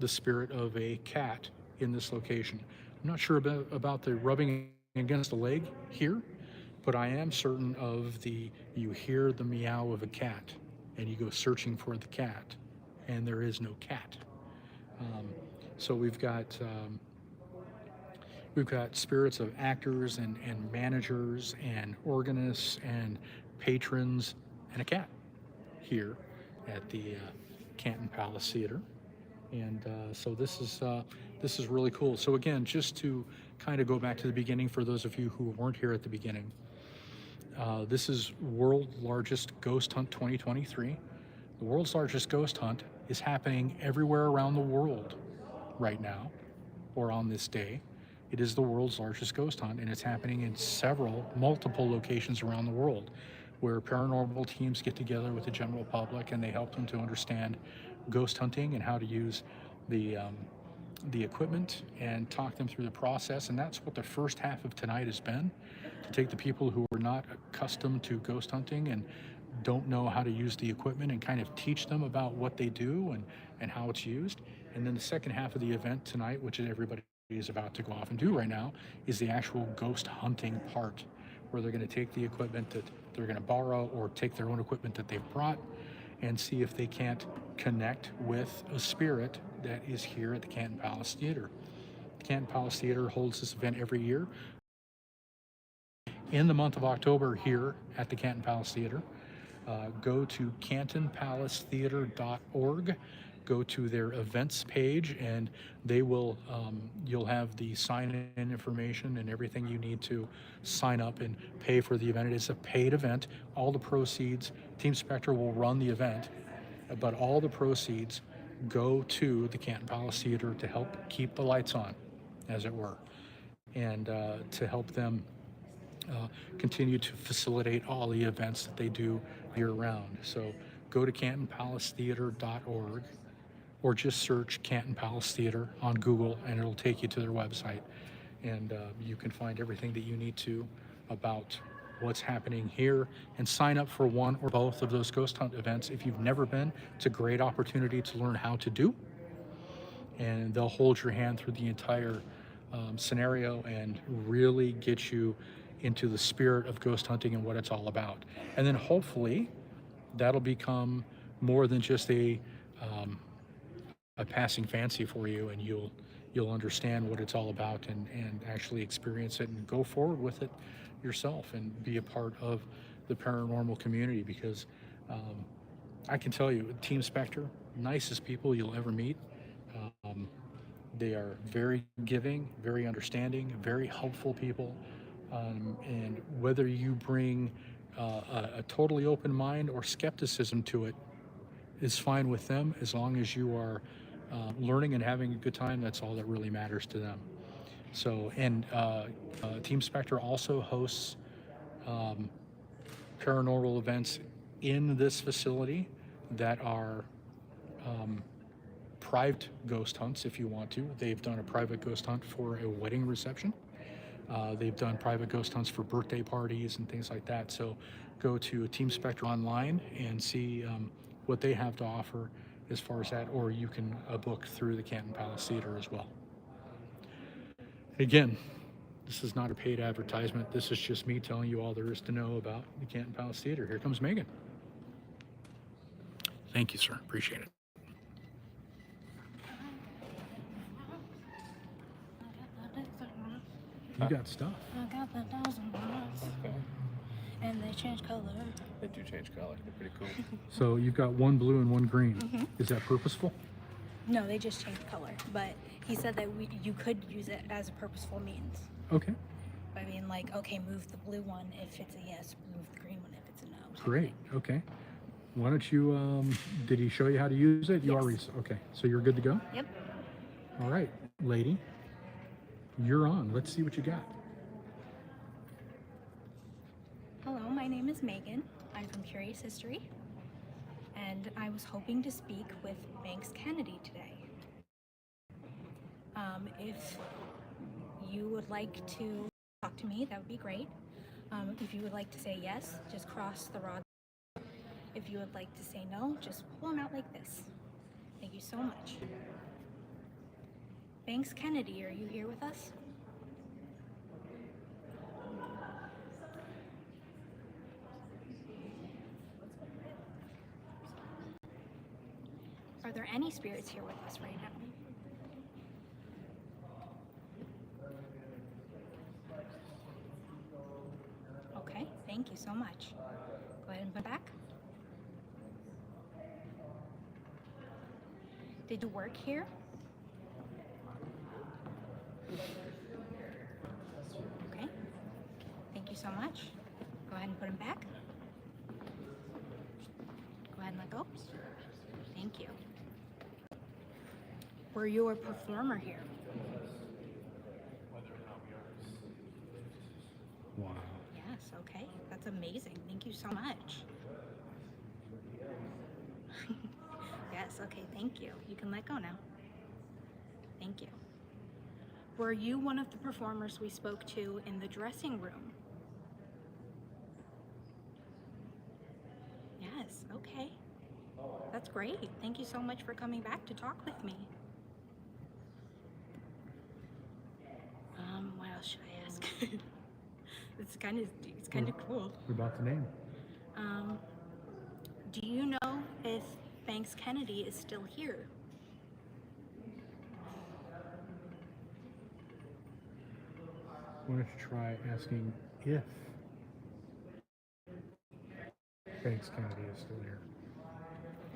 the spirit of a cat in this location. I'm not sure about the rubbing against the leg here, but I am certain of you hear the meow of a cat, and you go searching for the cat, and there is no cat. So we've got spirits of actors and managers and organists and patrons and a cat here at the Canton Palace Theater. And so this is really cool. So again, just to kind of go back to the beginning for those of you who weren't here at the beginning, this is World's Largest Ghost Hunt 2023. The world's largest ghost hunt is happening everywhere around the world right now, or on this day. It is the world's largest ghost hunt, and it's happening in multiple locations around the world, where paranormal teams get together with the general public and they help them to understand ghost hunting and how to use the equipment and talk them through the process. And that's what the first half of tonight has been, to take the people who are not accustomed to ghost hunting and don't know how to use the equipment and kind of teach them about what they do and how it's used. And then the second half of the event tonight, which everybody is about to go off and do right now is the actual ghost hunting part, where they're going to take the equipment that they're going to borrow or take their own equipment that they've brought and see if they can't connect with a spirit that is here at the Canton Palace Theater. The Canton Palace Theater holds this event every year in the month of October here at the Canton Palace Theater. Go to cantonpalacetheater.org, go to their events page, and they will, you'll have the sign-in information and everything you need to sign up and pay for the event. It is a paid event. All the proceeds, Team Spectre will run the event, but all the proceeds go to the Canton Palace Theater to help keep the lights on, as it were, and to help them continue to facilitate all the events that they do year-round. So go to cantonpalacetheater.org or just search Canton Palace Theater on Google and it'll take you to their website. And you can find everything that you need to about what's happening here and sign up for one or both of those ghost hunt events. If you've never been, it's a great opportunity to learn how to do. And they'll hold your hand through the entire scenario and really get you into the spirit of ghost hunting and what it's all about. And then hopefully that'll become more than just a passing fancy for you, and you'll understand what it's all about and actually experience it and go forward with it yourself and be a part of the paranormal community, because I can tell you, Team Spectre, nicest people you'll ever meet. They are very giving, very understanding, very helpful people. And whether you bring a totally open mind or skepticism to it is fine with them, as long as you are learning and having a good time. That's all that really matters to them. So, and Team Spectre also hosts paranormal events in this facility that are private ghost hunts if you want to. They've done a private ghost hunt for a wedding reception. They've done private ghost hunts for birthday parties and things like that. So go to Team Spectre online and see what they have to offer as far as that, or you can book through the Canton Palace Theater as well. Again, this is not a paid advertisement. This is just me telling you all there is to know about the Canton Palace Theater. Here comes Megan. Thank you, sir. Appreciate it. You got stuff. I got the Dowsing rods, Okay. and they change color. They do change color. They're pretty cool. So you've got one blue and one green. Is that purposeful? No, they just change color. But he said that you could use it as a purposeful means. Okay, I mean, like, okay, move the blue one if it's a yes, move the green one if it's a no. great. Okay. Why don't you, did he show you how to use it? You Yes. already, okay, so you're good to go? Yep. All right, lady, you're on. Let's see what you got. Hello, my name is Megan. I'm from Curious History, and I was hoping to speak with Banks Kennedy today. If you would like to talk to me, that would be great. If you would like to say yes, just cross the rod. If you would like to say no, just pull them out like this. Thank you so much. Banks Kennedy, are you here with us? Are there any spirits here with us right now? Okay, thank you so much. Go ahead and put it back. Did you work here? Okay, thank you so much. Go ahead and put them back. Go ahead and let go. Thank you. Were you a performer here? Wow. Yes, okay. That's amazing. Thank you so much. Yes, okay, thank you. You can let go now. Thank you. Were you one of the performers we spoke to in the dressing room? Yes, okay. That's great. Thank you so much for coming back to talk with me. ask. It's kind of cool. What about the name? Do you know if Banks Kennedy is still here? Why don't you try asking if Banks Kennedy is still here?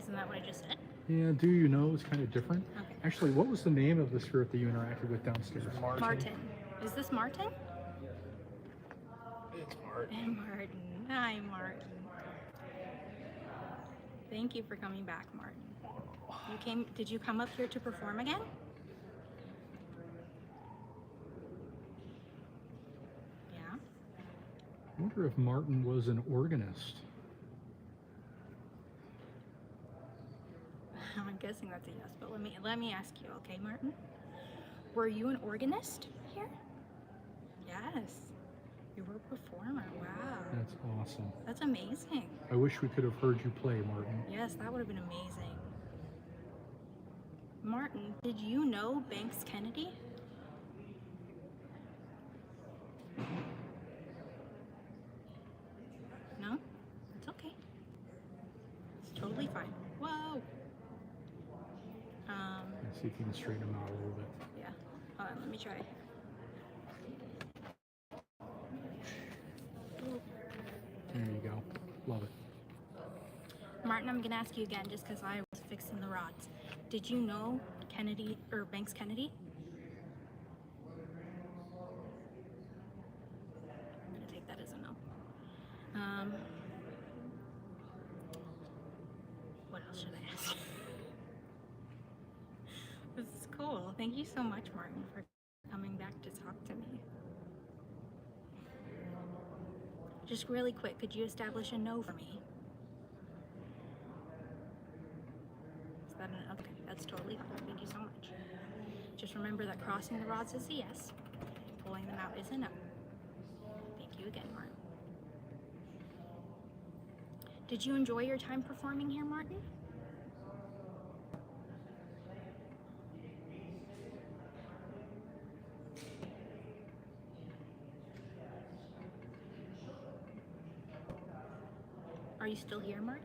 Isn't that what I just said? Yeah, do you know? It's kind of different. Okay. Actually, what was the name of the spirit that you interacted with downstairs? Martin. Is this Martin? It's Martin. Martin. Hi, Martin. Thank you for coming back, Martin. Did you come up here to perform again? Yeah. I wonder if Martin was an organist. I'm guessing that's a yes, but let me ask you, okay, Martin? Were you an organist here? Yes. You were a performer. Wow. That's awesome. That's amazing. I wish we could have heard you play, Martin. Yes, that would have been amazing. Martin, did you know Banks Kennedy? No? It's okay. It's totally fine. Whoa. Let's see if you can straighten him out a little bit. Yeah. Hold on, let me try. There you go. Love it. Martin, I'm gonna ask you again just because I was fixing the rods. Did you know Kennedy or Banks Kennedy? I'm gonna take that as a no. What else should I ask? This is cool. Thank you so much, Martin, for coming back to talk to me. Just really quick, could you establish a no for me? Is that an okay? That's totally fine. Thank you so much. Just remember that crossing the rods is a yes. Pulling them out is a no. Thank you again, Martin. Did you enjoy your time performing here, Martin? Are you still here, Martin?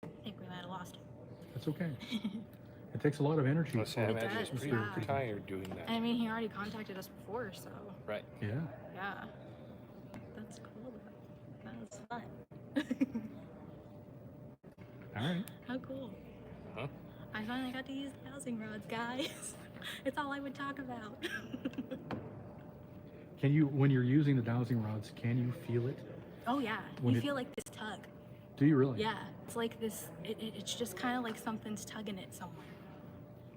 I think we might have lost him. That's okay. It takes a lot of energy. Must have It imagine does, he's pretty yeah. tired doing that. I mean, he already contacted us before, so Right. Yeah. yeah. That's cool. That was fun. All right. How cool. Huh? I finally got to use the dowsing rods, guys. It's all I would talk about. Can you, when you're using the dowsing rods, can you feel it? Oh yeah, When you it- feel like this tug. Do you really? Yeah, it's like this. It's just kind of like something's tugging it somewhere.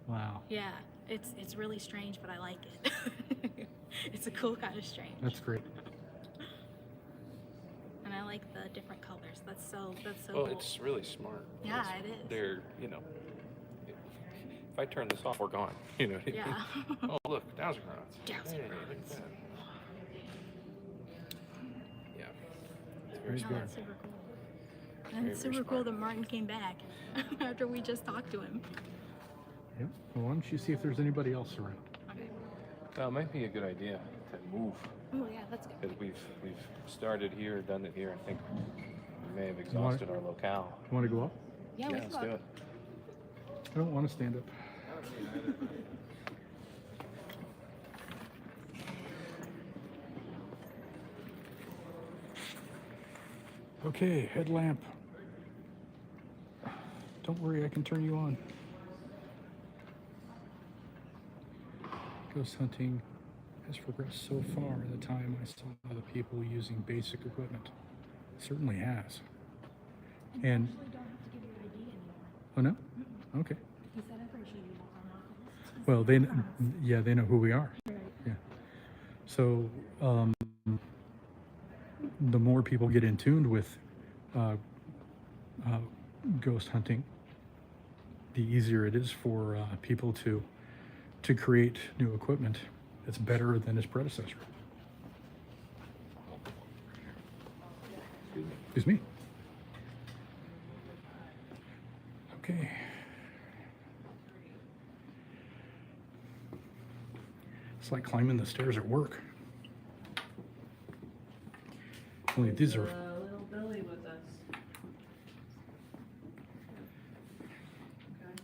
Wow. Yeah, it's really strange, but I like it. It's a cool kind of strange. That's great. And I like the different colors. That's so Well, cool. it's really smart. Yeah, It's- it is. They're, if I turn this off, we're gone. You know what I mean? Yeah. Oh, look, dowsing rods. Dowsing Hey, look at rods. that. Yeah. It's Very very Oh, good. that's super cool. And it's Very super cool smart. that Martin came back after we just talked to him. Yep. Well, why don't you see if there's anybody else around? Okay. Well, it might be a good idea to move, Oh yeah, that's good. because we've started here, done it here. I think we may have exhausted our locale. You want to go up? Yeah, we can let's go do up. it. I don't want to stand up. Okay, headlamp. Don't worry, I can turn you on. Ghost hunting has progressed so far in the time I saw the people using basic equipment. It certainly has. And, You don't have to give your ID anymore. oh no? Okay. He said I appreciate you. Well, they know who we are. Yeah. So, the more people get in tune with ghost hunting, the easier it is for people to create new equipment that's better than its predecessor. Excuse me. Okay. It's like climbing the stairs at work. Only these are Little Billy with us. Okay.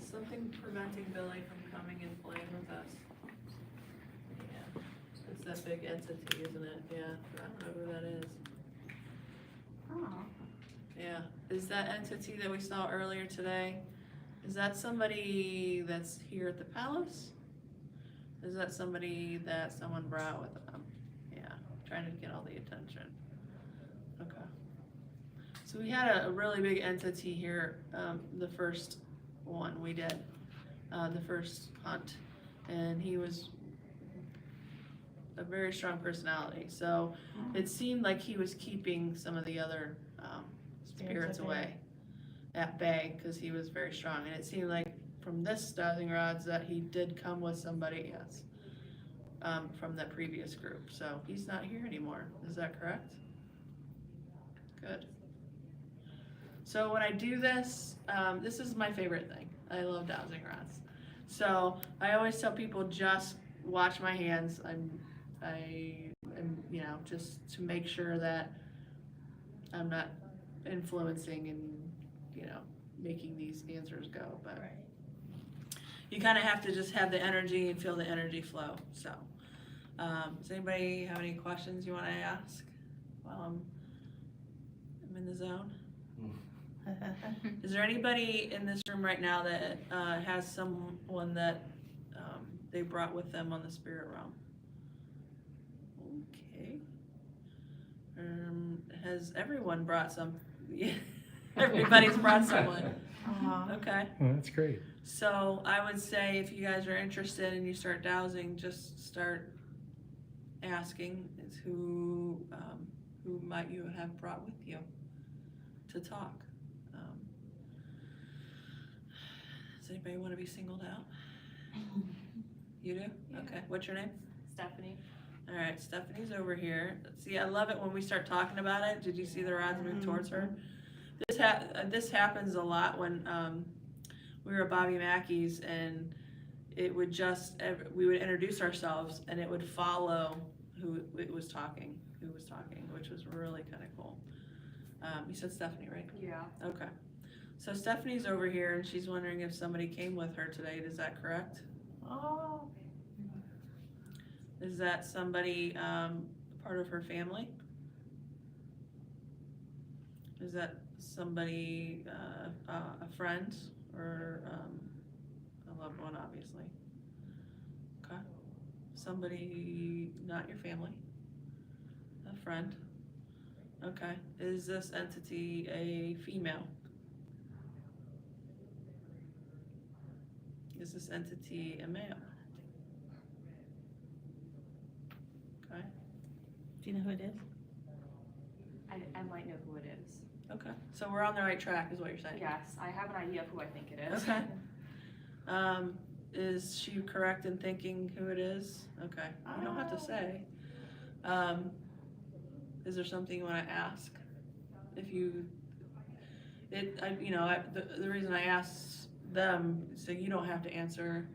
Is something preventing Billy from coming and playing with us? Yeah. It's that big entity, isn't it? Yeah. I don't know who that is. Oh. Yeah. Is that entity that we saw earlier today? Is that somebody that's here at the palace? Is that somebody that someone brought with them? Yeah, trying to get all the attention. Okay. So we had a really big entity here, the first one we did, the first hunt, and he was a very strong personality. So it seemed like he was keeping some of the other spirits away, at bay, because he was very strong. And it seemed like from this dowsing rods that he did come with somebody, yes, from that previous group. So he's not here anymore. Is that correct? Good. So when I do this, this is my favorite thing. I love dowsing rods. So I always tell people just watch my hands. I am, you know, just to make sure that I'm not influencing and, you know, making these answers go. But you kind of have to just have the energy and feel the energy flow. So does anybody have any questions you want to ask while I'm in the zone? Is there anybody in this room right now that has someone that they brought with them on the spirit realm? Okay. Has everyone brought some? Everybody's brought someone. Okay. Well, that's great. So I would say if you guys are interested and you start dowsing, just start asking is who might you have brought with you to talk. Does anybody want to be singled out? You do? Yeah. Okay. What's your name? Stephanie. All right, Stephanie's over here. See, I love it when we start talking about it. Did you see the rods move towards her? This happens a lot when we were at Bobby Mackey's, and it would just we would introduce ourselves, and it would follow who was talking, which was really kind of cool. You said Stephanie, right? Yeah. Okay. So Stephanie's over here, and she's wondering if somebody came with her today. Is that correct? Oh. Is that somebody part of her family? Is that somebody, a friend, or a loved one, obviously? Okay. Somebody not your family? A friend? Okay. Is this entity a female? Is this entity a male? Okay. Do you know who it is? I might know who it is. Okay. So we're on the right track, is what you're saying? Yes, I have an idea of who I think it is. Okay. Is she correct in thinking who it is? Okay. You don't have to say. Is there something you want to ask? If you, the reason I asked them, so you don't have to answer.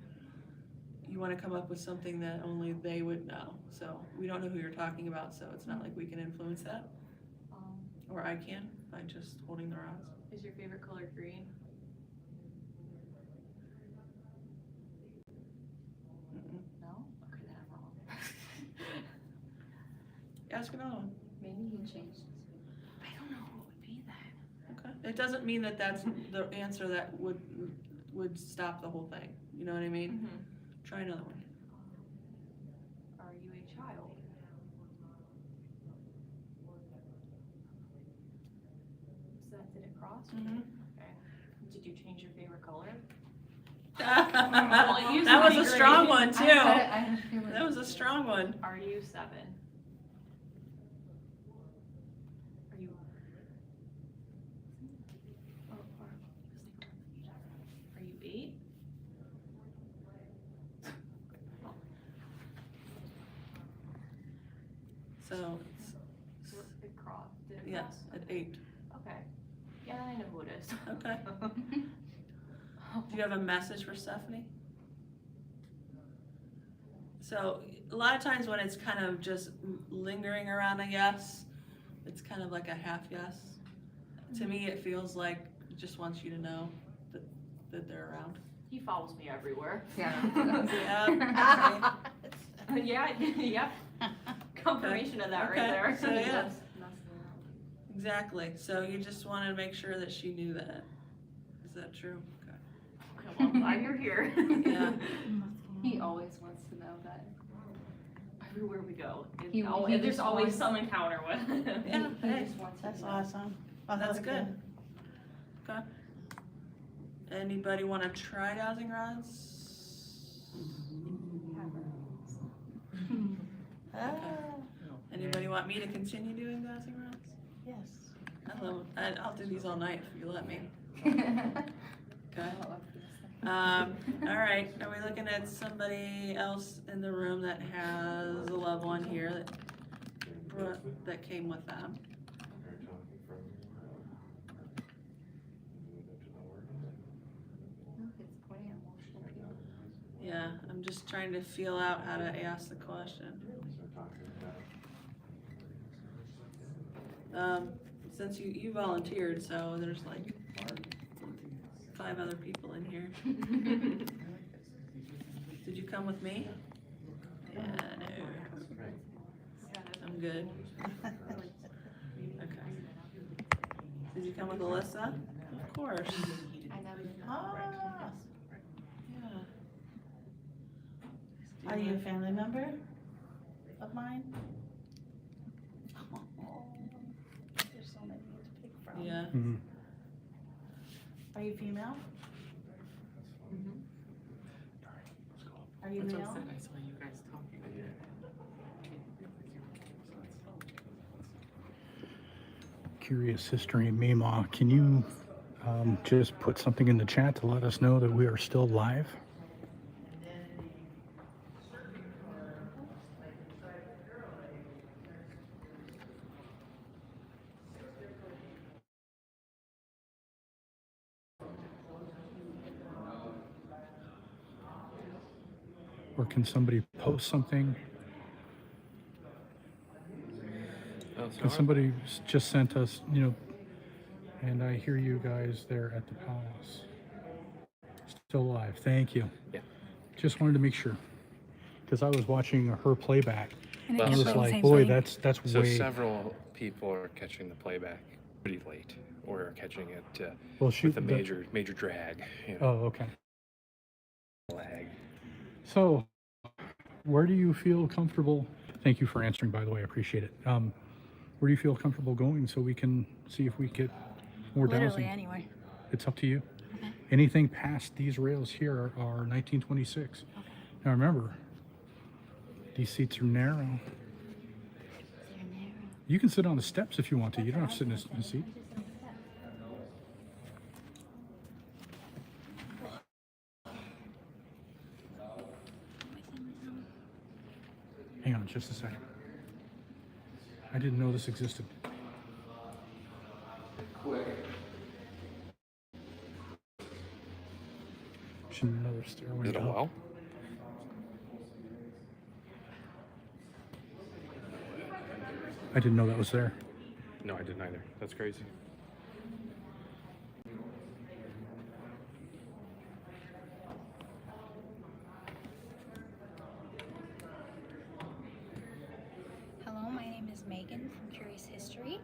You want to come up with something that only they would know. So we don't know who you're talking about, so it's not like we can influence that. Or I can, by just holding the rods. Is your favorite color green? No? Okay, then I'm wrong. Ask another one. Maybe he changed. I don't know who it would be then. Okay. It doesn't mean that that's the answer that would stop the whole thing. You know what I mean? Try another one. Are you a child? So did it cross? Okay. Did you change your favorite color? That was a strong one too. That was a strong one. Are you 7? Are you? Are you 8? So it crossed. Did it yes, cross? at 8. Okay. Yeah, I know who it is. Okay. Do you have a message for Stephanie? So a lot of times when it's kind of just lingering around a yes, it's kind of like a half yes. To me, it feels like it just wants you to know that they're around. He follows me everywhere. Yeah. Yeah, yep. Confirmation of that Okay. right there. So, yeah. He loves messing around. Exactly. So you just wanted to make sure that she knew that. Is that true? Okay. Okay, well, I'm glad you're here. Yeah. He always wants to know that everywhere we go, He there's just always wants- some encounter with him. Yeah. Hey, That's awesome. Oh, that's good. Okay. Anybody want to try dowsing rods? Ah, Anybody want me to continue doing dowsing rods? yes. I'll do these all night if you let me. Okay. All right. Are we looking at somebody else in the room that has a loved one here that came with them? Yeah, I'm just trying to feel out how to ask the question. Since you volunteered, so there's like 5 other people in here. Did you come with me? Yeah, no. I'm good. Okay. Did you come with Alyssa? Of course. Ah, Yeah. are you a family member of mine? Oh, there's so many to pick from. Yeah. Mhm. Are you female? Are you male? I saw you guys talking. Curious History, Mima, can you just put something in the chat to let us know that we are still live? Or can somebody post something? Because somebody just sent us, and I hear you guys there at the palace. Still live. Thank you. Yeah. Just wanted to make sure. Because I was watching her playback. And it I kept was saying the like, same boy, thing. that's So way. several people are catching the playback pretty late, or are catching it Well, shoot, with a major drag. Oh, okay. Lag. So, where do you feel comfortable? Thank you for answering, by the way. I appreciate it. Where do you feel comfortable going so we can see if we get more Literally dowsing? anywhere. It's up to you. Okay. Anything past these rails here are 1926. Okay. Now remember, these seats are narrow. They're narrow. You can sit on the steps if you want to. You don't have to sit in a seat. Hang on just a second. I didn't know this existed. There's another stairway. Is it a up. well? I didn't know that was there. No, I didn't either. That's crazy. Hello, my name is Megan from Curious History.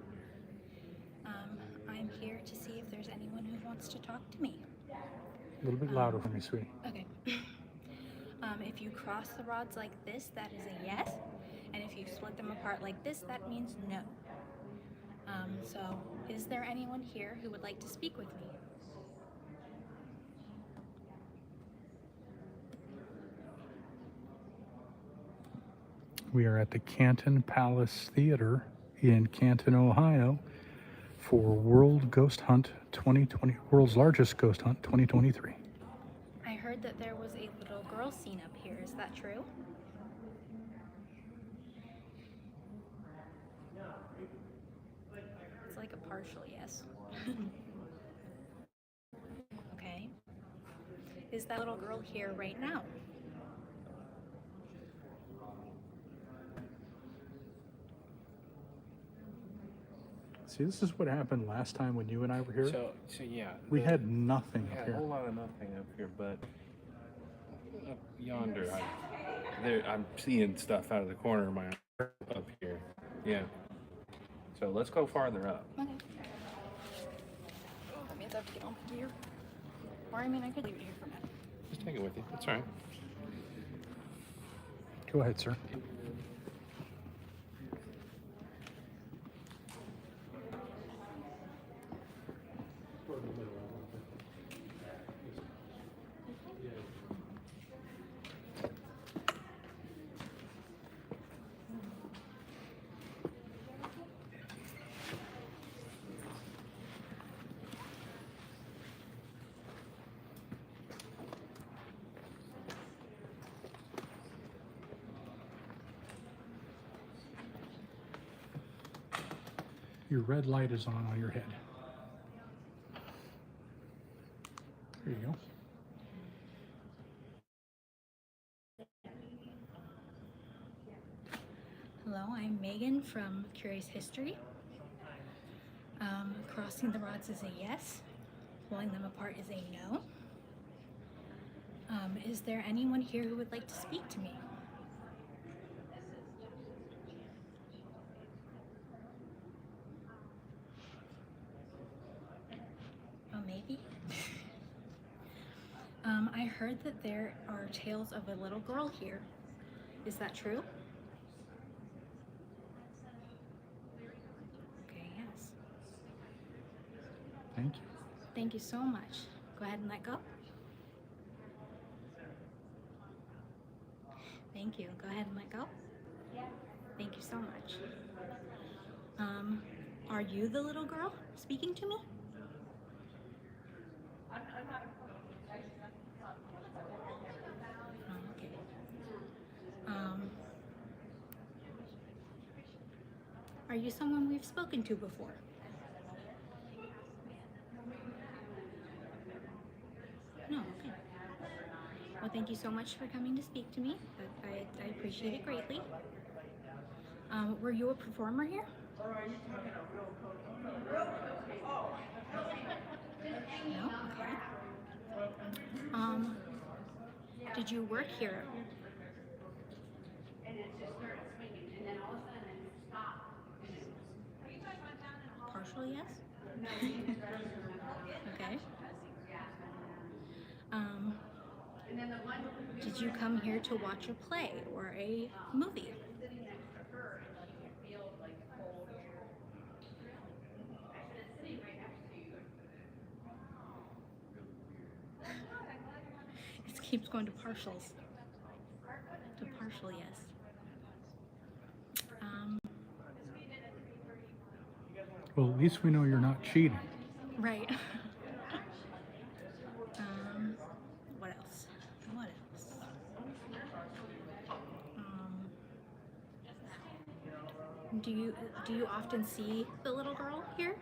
I'm here to see if there's anyone who wants to talk to me. A little bit louder for me, sweetie. Okay. If you cross the rods like this, that is a yes. And if you split them apart like this, that means no. So, is there anyone here who would like to speak with me? We are at the Canton Palace Theater in Canton, Ohio for World Ghost Hunt 2020, World's Largest Ghost Hunt 2023. I heard that there was a little girl scene up here. Is that true? It's like a partial yes. is that little girl here right now? See, this is what happened last time when you and I were here. So yeah, We had nothing we up had a here. whole lot of nothing up here, but up yonder, I'm seeing stuff out of the corner of my eye up here. Yeah. So let's go farther up. Okay. That means I have to get on here. Or I mean, I could leave it here for a minute. Just take it with you. That's all right. Go ahead, sir. Your red light is on your head. There you go. Hello, I'm Megan from Curious History. Crossing the rods is a yes. Pulling them apart is a no. Is there anyone here who would like to speak to me? Oh, maybe. I heard that there are tales of a little girl here. Is that true? Okay, yes. Thank you. Thank you so much. Go ahead and let go. Thank you. Go ahead and let go. Thank you so much. Are you the little girl speaking to me? Oh, okay. Are you someone we've spoken to before? No, okay. Well, thank you so much for coming to speak to me. I appreciate it greatly. Were you a performer here? No? Okay. Did you work here? Partial yes? Okay. Did you come here to watch a play or a movie? It keeps going to partials. To partial yes. Well, at least we know you're not cheating. Right. What else? What else? Do you often see the little girl here?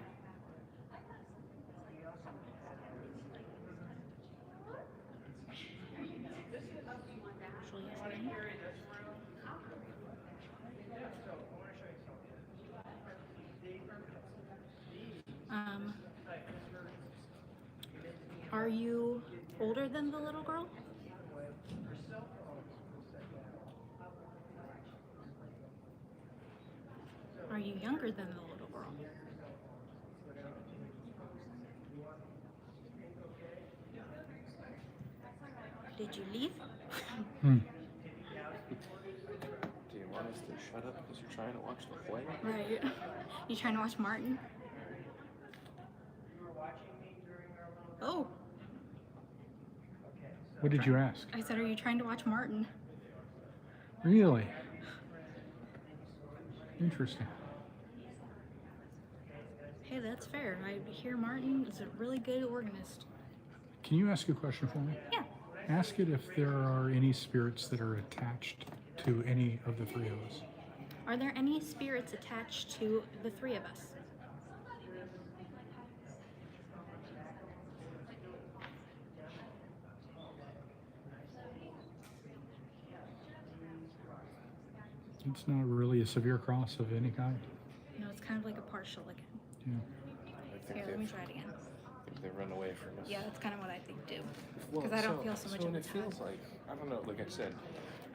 Actually, yes, I am. Are you older than the little girl? Are you younger than the little girl? Did you leave? Do you want us to shut up because you're trying to watch the play? Right. You trying to watch Martin? Oh, What did you ask? I said, are you trying to watch Martin? Really? Interesting. Hey, that's fair. I hear Martin is a really good organist. Can you ask a question for me? Yeah. Ask it if there are any spirits that are attached to any of the three of us. Are there any spirits attached to the three of us? It's not really a severe cross of any kind. No, it's kind of like a partial again. Yeah. Here, let me try it again. They run away from us. Yeah, that's kind of what I think too. Well, Because I don't feel so much of and a it feels like, I don't know, like I said,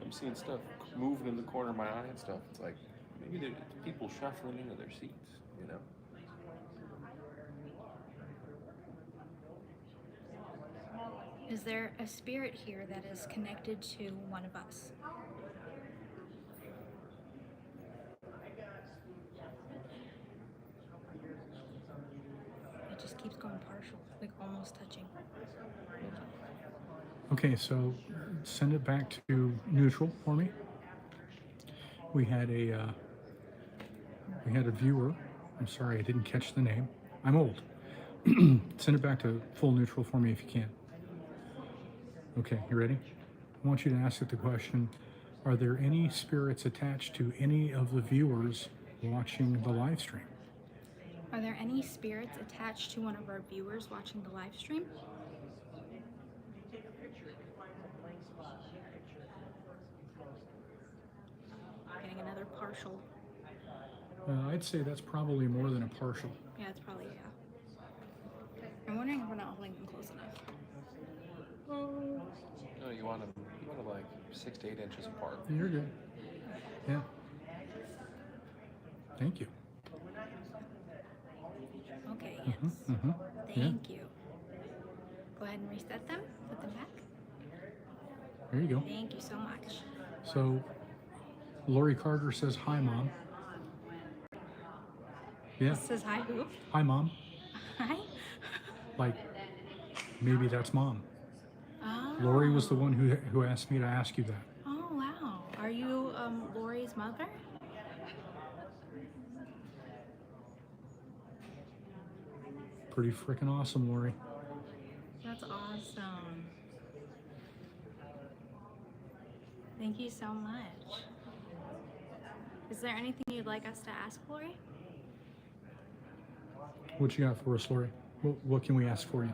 I'm seeing stuff moving in the corner of my eye and stuff. It's like maybe there's people shuffling into their seats, you know? Is there a spirit here that is connected to one of us? It just keeps going partial, like almost touching. Okay, so send it back to neutral for me. We had a viewer. I'm sorry, I didn't catch the name. I'm old. Send it back to full neutral for me if you can. Okay, you ready? I want you to ask it the question, are there any spirits attached to any of the viewers watching the live stream? Are there any spirits attached to one of our viewers watching the live stream? Getting another partial. I'd say that's probably more than a partial. Yeah, it's probably, yeah. I'm wondering if we're not holding them close enough. No, you want them like 6 to 8 inches apart. You're good. Yeah. Thank you. Okay, yes. Thank you. Go ahead and reset them, put them back. There you go. Thank you so much. So, Lori Carter says, hi, Mom. Yeah. Says hi, who? Hi, Mom. Hi. Like, maybe that's Mom. Oh. Lori was the one who asked me to ask you that. Oh, wow. Are you Lori's mother? Pretty freaking awesome, Lori. That's awesome. Thank you so much. Is there anything you'd like us to ask Lori? What you got for us, Lori? What can we ask for you?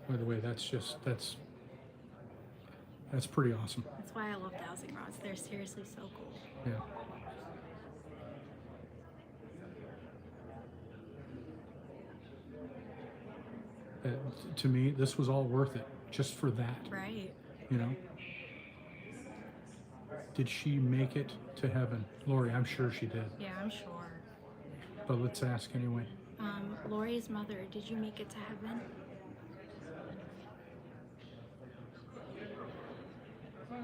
By the way, that's pretty awesome. That's why I love dowsing rods. They're seriously so cool. Yeah. To me, this was all worth it, just for that. Right. You know? Did she make it to heaven? Lori, I'm sure she did. Yeah, I'm sure. But let's ask anyway. Lori's mother, did you make it to heaven? There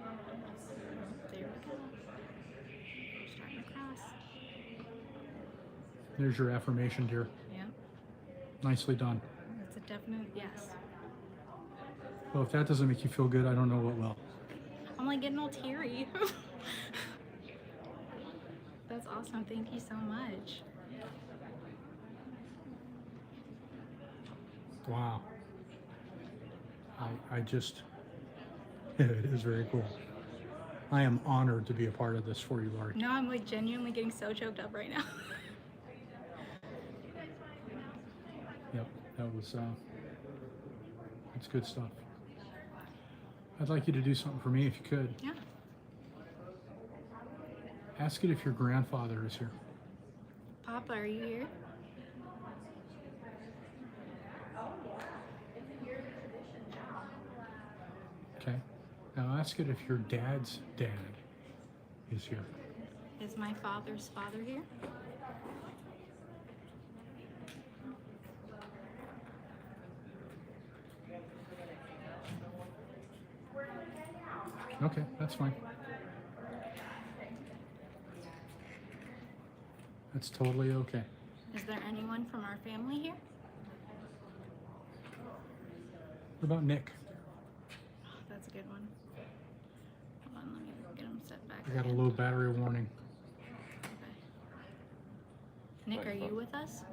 we go. Starting to cross. There's your affirmation, dear. Yeah. Nicely done. That's a definite yes. Well, if that doesn't make you feel good, I don't know what will. I'm like getting all teary. That's awesome. Thank you so much. Wow. I just, it is very cool. I am honored to be a part of this for you, Lori. No, I'm like genuinely getting so choked up right now. Yep, that was, it's good stuff. I'd like you to do something for me if you could. Yeah. Ask it if your grandfather is here. Papa, are you here? Okay. Now ask it if your dad's dad is here. Is my father's father here? Okay, that's fine. That's totally okay. Is there anyone from our family here? What about Nick? Oh, that's a good one. Hold on, let me get him set back. I got a low battery warning. Okay. Nick, are you with us?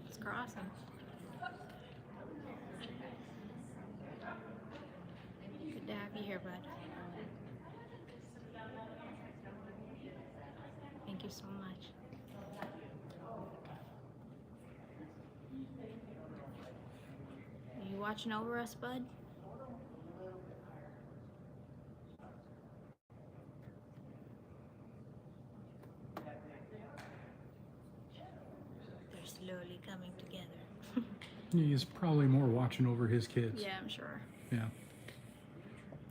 It's crossing. Good to have you here, bud. You watching over us, bud? They're slowly coming together. He's probably more watching over his kids. Yeah, I'm sure. Yeah.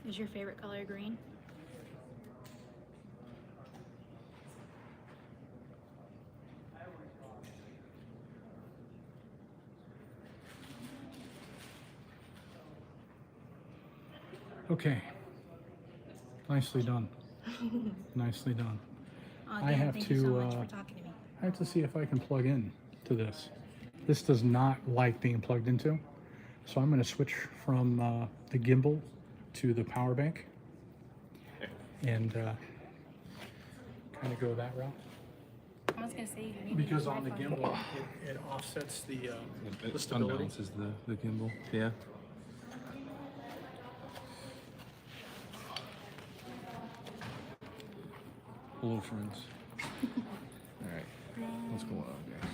Is your favorite color green? Okay. Nicely done. Nicely done. I Dan, have thank to. you so much for talking to me. I have to see if I can plug in to this. This does not like being plugged into, so I'm going to switch from the gimbal to the power bank, and kind of go that route. I was gonna say you need Because to on the Wi-Fi. gimbal, it offsets the It stability. unbalances the gimbal. Yeah. Hello, friends. All right. What's going on, guys?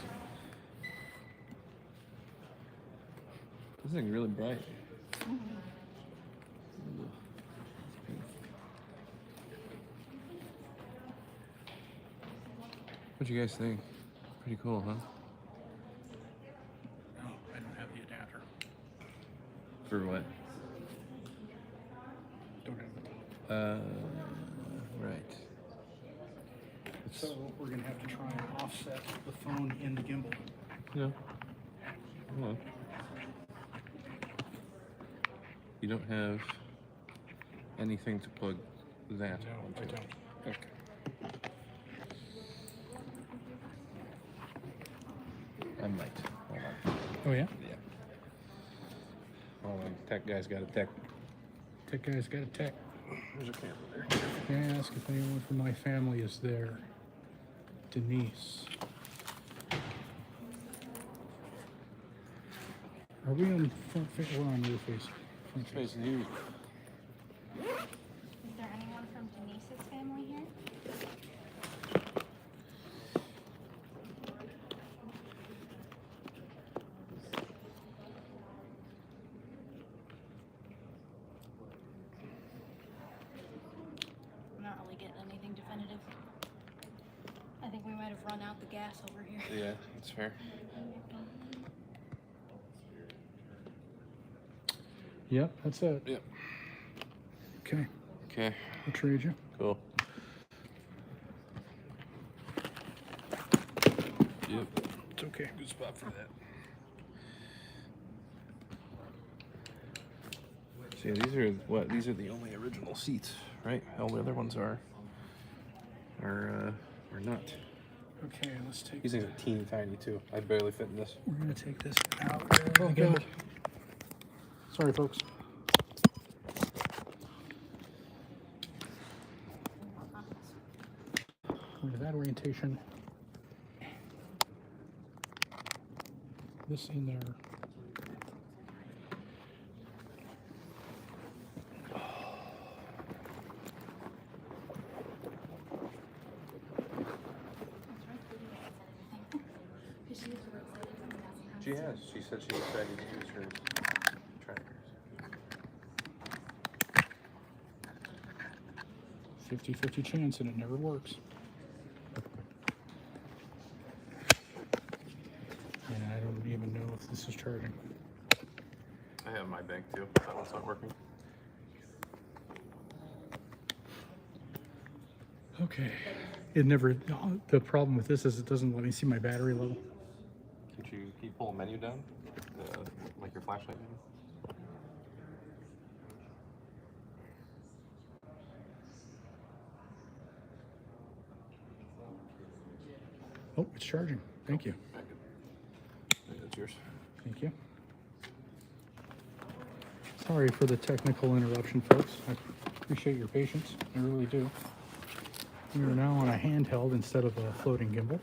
This thing's really bright. What'd you guys think? Pretty cool, huh? Oh, I don't have the adapter. For what? Don't have it. Right. So we're going to have to try and offset the phone in the gimbal. Yeah. Well, you don't have anything to plug that No, I onto. don't. Okay. I might. Hold on. Oh yeah? Yeah. Hold on. Tech guy's got a tech. Tech guy's got a tech. There's a camera there. Can I ask if anyone from my family is there? Denise. Are we on front face? We're on rear face. Front face. Facing you. Is there anyone from Denise's family here? I'm not really getting anything definitive. I think we might have run out the gas over here. Yeah, that's fair. Yep, that's it. Yep. Okay, Okay. I'll trade you. Cool. Yep. It's okay. Good spot for that. See, these are what? These are the only original seats, right? All the other ones are not. Okay, let's take. These things are teeny tiny too. I barely fit in this. We're gonna take this out. Oh, Again. God. Sorry, folks. With that orientation, this in there. She has. She said she's excited to use her trackers. 50-50 chance and it never works. And I don't even know if this is charging. I have my bank too. That one's not working. Okay. It never, the problem with this is it doesn't let me see my battery level. Can you pull a menu down? Like your flashlight menu? Oh, it's charging. Thank you. Very good. I think that's yours. Thank you. Sorry for the technical interruption, folks. I appreciate your patience. I really do. We are now on a handheld instead of a floating gimbal.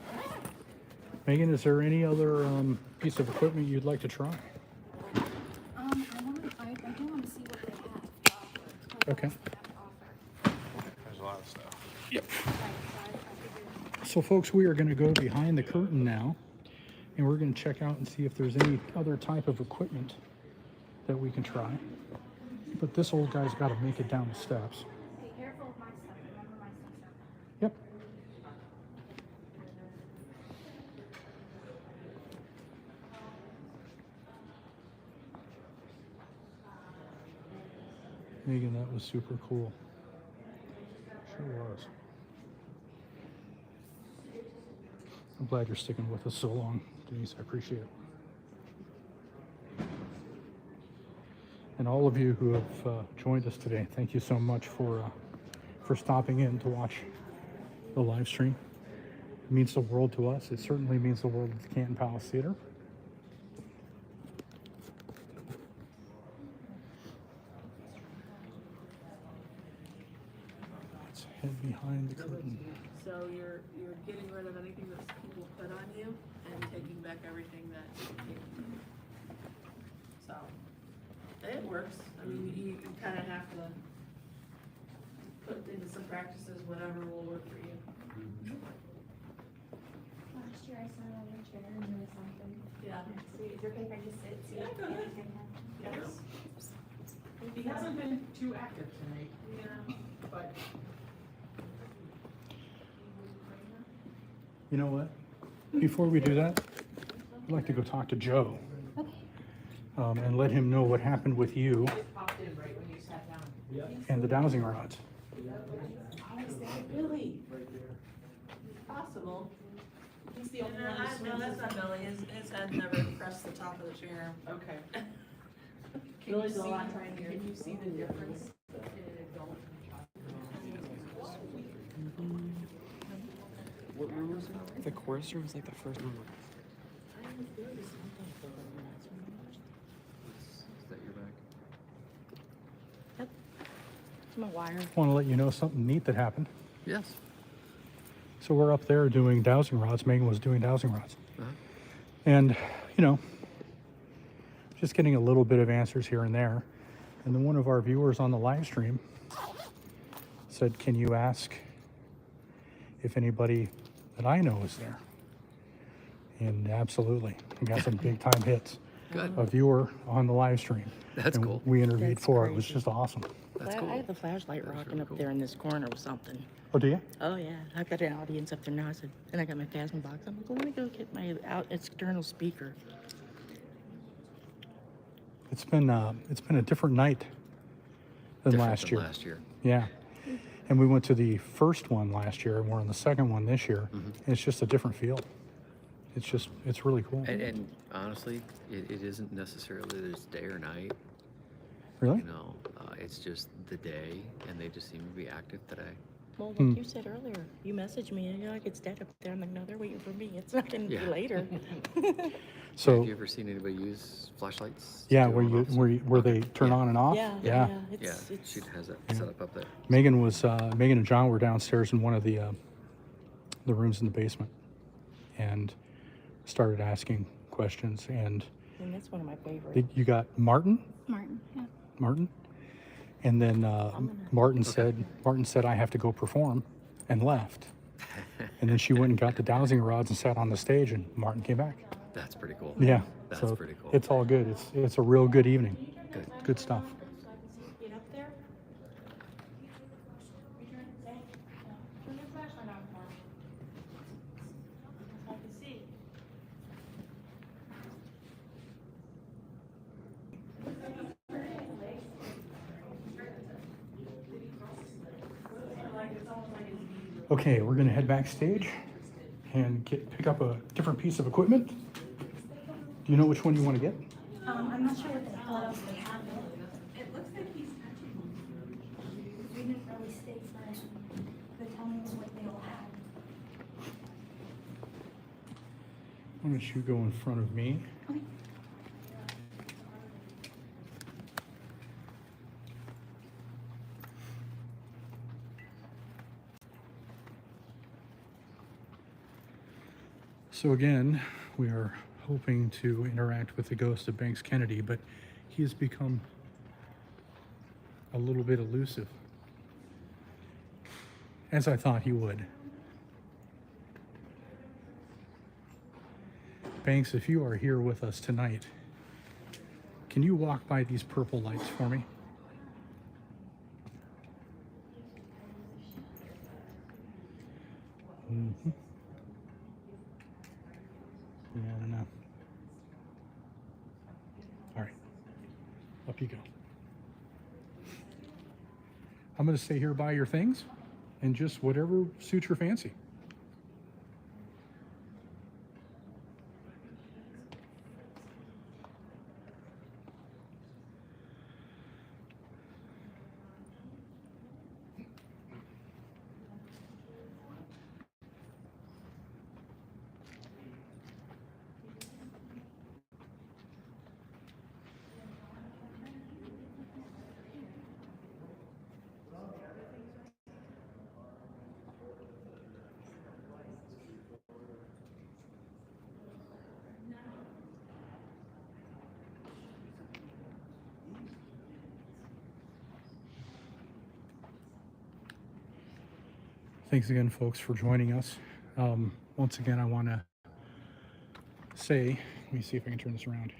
Megan, is there any other piece of equipment you'd like to try? I do want to see what they have. Okay. There's a lot of stuff. Yep. So folks, we are going to go behind the curtain now, and we're going to check out and see if there's any other type of equipment that we can try. But this old guy's got to make it down the steps. Be careful of my stuff. Remember my stuff's up. Yep. Megan, that was super cool. Sure was. I'm glad you're sticking with us so long, Denise. I appreciate it. And all of you who have joined us today, thank you so much for stopping in to watch the live stream. It means the world to us. It certainly means the world to the Canton Palace Theater. Let's head behind the curtain. So you're getting rid of anything that people put on you and taking back everything that you take from you. So it works. I mean, you kind of have to put into some practices whatever will work for you. Last year I sat on a chair and there was something. Yeah. Sweet. Is it okay if I just sit? See Yeah, if go ahead. anything happens? Yes. He hasn't been too active tonight, Yeah. but You know what? Before we do that, I'd like to go talk to Joe and let him know what happened with you it popped in right when you sat down. and the dowsing rods. Really? Possible. He's the only one who No, that's swings. not Billy. His head never pressed the top of the chair. Okay. Billy's a lot tinier. Can you see the difference in an adult? What room was it? The chorus room was like the first room. Is that your bag? It's my wire. I want to let you know something neat that happened. Yes. So we're up there doing dowsing rods. Megan was doing dowsing rods. Uh-huh. And, you know, just getting a little bit of answers here and there. And then one of our viewers on the live stream said, can you ask if anybody that I know is there? And absolutely, we got some big time hits. Good. A viewer on the live stream. That's And cool. we interviewed That's for it. It was crazy. just awesome. That's I cool. have the flashlight That's rocking really up cool. there in this corner with something. Oh, do you? Oh yeah, I've got an audience up there now. I said, and I got my Phasma box. I'm like, let me go get my external speaker. It's been a different night than Different last than year. Last year. Yeah. And we went to the first one last year and we're on the second one this year. Mhm. And it's just a different feel. It's really cool. And honestly, it isn't necessarily this day or night. Really? You know, it's just the day, and they just seem to be active today. Well, like you said earlier, you messaged me and you're like, it's dead up there. I'm like, no, they're waiting for me. It's not going to Yeah. be later. So Have you ever seen anybody use flashlights? yeah, to where on you off? where Okay. they turn Yeah. on and off. Yeah, Yeah. Yeah, It's she has it Yeah. set up there. Megan and John were downstairs in one of the rooms in the basement, and started asking questions. And and that's one of my favorites. you got Martin, Martin, yeah. and then Martin Okay. said I have to go perform, and left. And then she went and got the dowsing rods and sat on the stage, and Martin came back. That's pretty cool. Yeah, That's so pretty cool. it's all good. It's a real good evening. Good stuff. Get up there. Turn the flashlight on for me. I can see. Okay, we're gonna head backstage and pick up a different piece of equipment. Do you know which one you want to get? I'm not sure what the hell else they have. It looks like he's touching. We didn't really stay for it. They're telling us what they all have. Why don't you go in front of me? Okay. So again, we are hoping to interact with the ghost of Banks Kennedy, but he has become a little bit elusive, as I thought he would. Banks, if you are here with us tonight, Can you walk by these purple lights for me? Mm-hmm. Yeah, I don't know. All right, up you go. I'm going to stay here by your things and just whatever suits your fancy. Thanks again, folks, for joining us. Once again, I want to say, let me see if I can turn this around.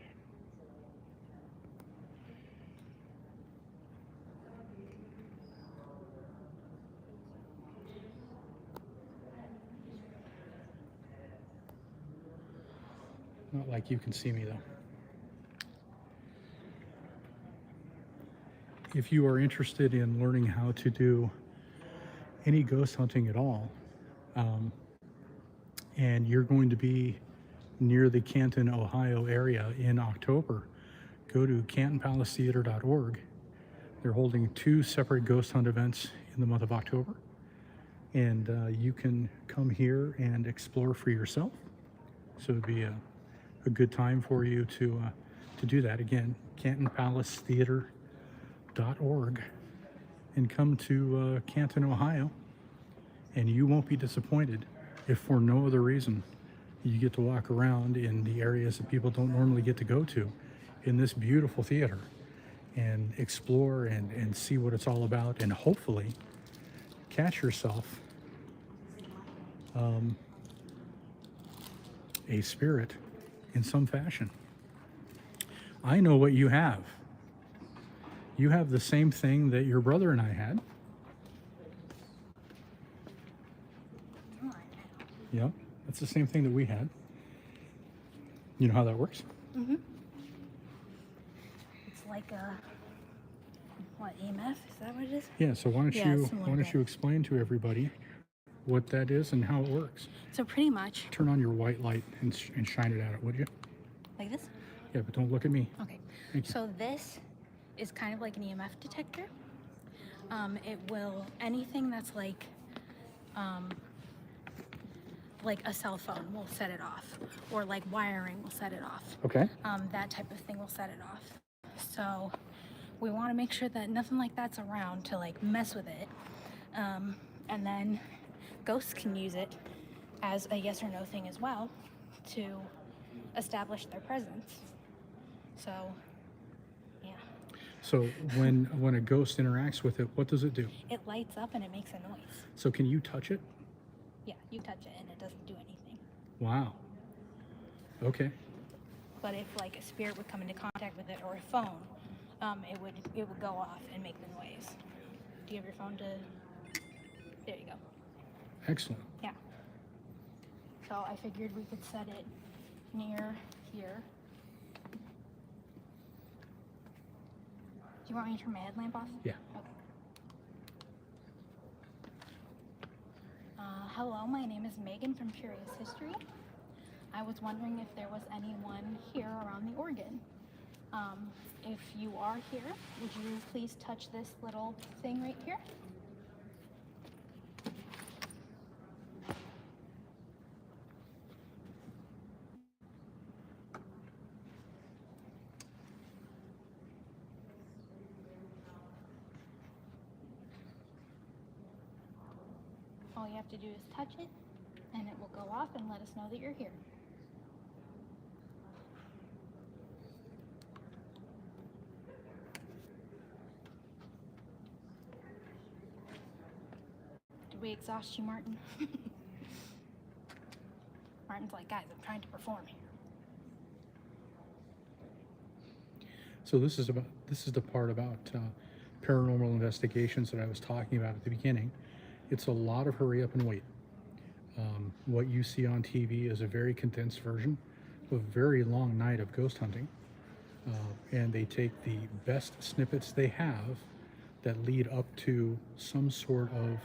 Not like you can see me, though. If you are interested in learning how to do any ghost hunting at all, and you're going to be near the Canton, Ohio area in October, go to cantonpalacetheater.org. They're holding 2 separate ghost hunt events in the month of October, and you can come here and explore for yourself. So it'd be a good time for you to do that. Again, cantonpalacetheater.org, and come to Canton, Ohio, and you won't be disappointed if for no other reason you get to walk around in the areas that people don't normally get to go to in this beautiful theater and explore and see what it's all about, and hopefully catch yourself a spirit in some fashion. I know what you have. You have the same thing that your brother and I had. Yep, that's the same thing that we had. You know how that works? Mm-hmm. It's like a, what, EMF? Is that what it is? Yeah, so why Yeah, don't you explain to everybody what that is and how it works? So pretty much, Turn on your white light and shine it at it, would you? like this? Yeah, but don't look at me. Okay. Thank you. So this is kind of like an EMF detector. It will, anything that's like a cell phone will set it off, or like wiring will set it off. Okay. That type of thing will set it off. So we want to make sure that nothing like that's around to like mess with it. And then ghosts can use it as a yes or no thing as well to establish their presence. So, yeah. So when a ghost interacts with it, what does it do? It lights up and it makes a noise. So can you touch it? Yeah, you touch it and it doesn't do anything. Wow. Okay. But if like a spirit would come into contact with it, or a phone, it would go off and make the noise. Do you have your phone to? There you go. Excellent. Yeah. So I figured we could set it near here. Do you want me to turn my headlamp off? Yeah. Okay. Hello, my name is Megan from Curious History. I was wondering if there was anyone here around the organ. If you are here, would you please touch this little thing right here? All you have to do is touch it, and it will go off and let us know that you're here. Did we exhaust you, Martin? Martin's like, guys, I'm trying to perform here. So this is the part about paranormal investigations that I was talking about at the beginning. It's a lot of hurry up and wait. What you see on TV is a very condensed version of a very long night of ghost hunting, and they take the best snippets they have that lead up to some sort of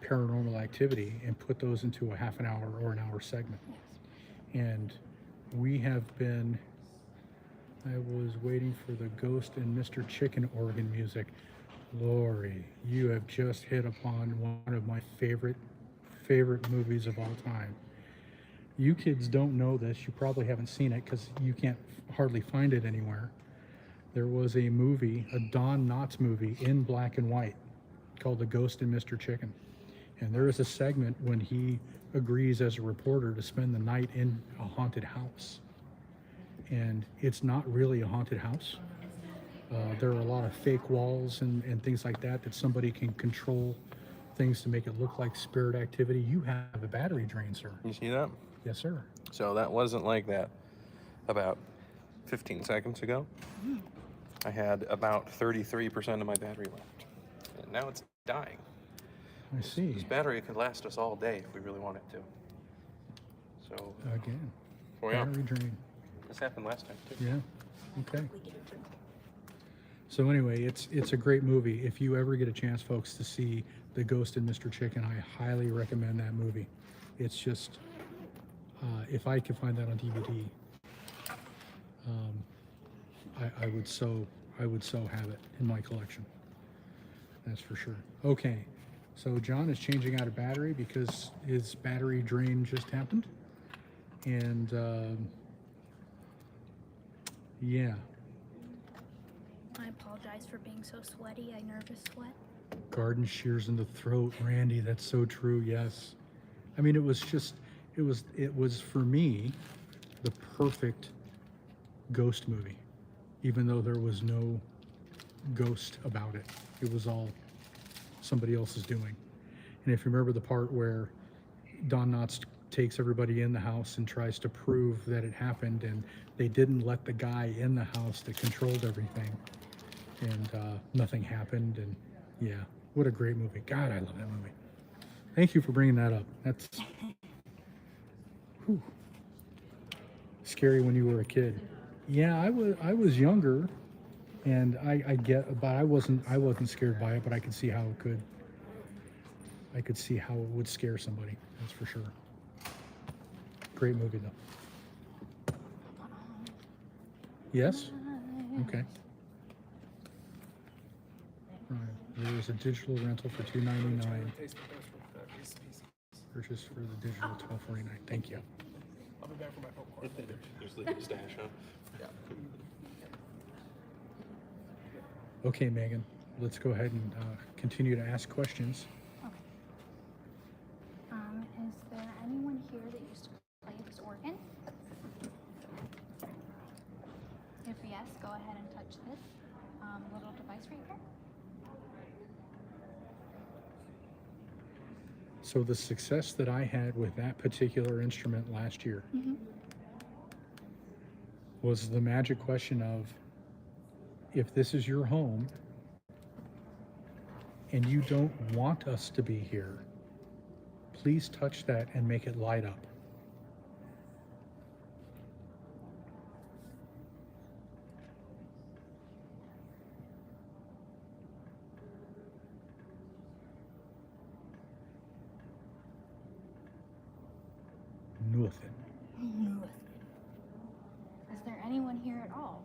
paranormal activity and put those into a half an hour or an hour segment. And we have been, I was waiting for the Ghost and Mr. Chicken organ music. Lori, you have just hit upon one of my favorite movies of all time. You kids don't know this, you probably haven't seen it because you can't hardly find it anywhere. There was a movie, a Don Knotts movie in black and white called The Ghost and Mr. Chicken. And there is a segment when he agrees as a reporter to spend the night in a haunted house. And it's not really a haunted house. There are a lot of fake walls and things like that somebody can control things to make it look like spirit activity. You have a battery drain, sir. You see that? Yes, sir. So that wasn't like that about 15 seconds ago. I had about 33% of my battery left. And now it's dying. I see. This battery could last us all day if we really wanted to. So, Again, well, yeah, battery drain. this happened last time too. Yeah, okay. So anyway, it's a great movie. If you ever get a chance, folks, to see The Ghost and Mr. Chicken, I highly recommend that movie. It's just, if I could find that on DVD, I would so have it in my collection. That's for sure. Okay, so John is changing out a battery because his battery drain just happened, and yeah. I apologize for being so sweaty. I nervous sweat. Garden shears in the throat, Randy. That's so true. Yes, I mean it was for me the perfect ghost movie, even though there was no ghost about it. It was all somebody else's doing. And if you remember the part where Don Knotts takes everybody in the house and tries to prove that it happened, and they didn't let the guy in the house that controlled everything, and nothing happened. And yeah, what a great movie. God, I love that movie. Thank you for bringing that up. That's whew, scary when you were a kid. Yeah, I was younger, and I get, but I wasn't scared by it, but I could see how it could. I could see how it would scare somebody. That's for sure. Great movie though. Yes? Okay. Right. There was a digital rental for $2.99. Purchase for the digital $12.49. Thank you. I'll be back for my popcorn. There's the stash, huh? Yeah. Okay, Megan. Let's go ahead and continue to ask questions. Is there anyone here that used to play this organ? If yes, go ahead and touch this little device right here. So the success that I had with that particular instrument last year was the magic question of, if this is your home and you don't want us to be here, please touch that and make it light up. Nothing. Nothing. Is there anyone here at all?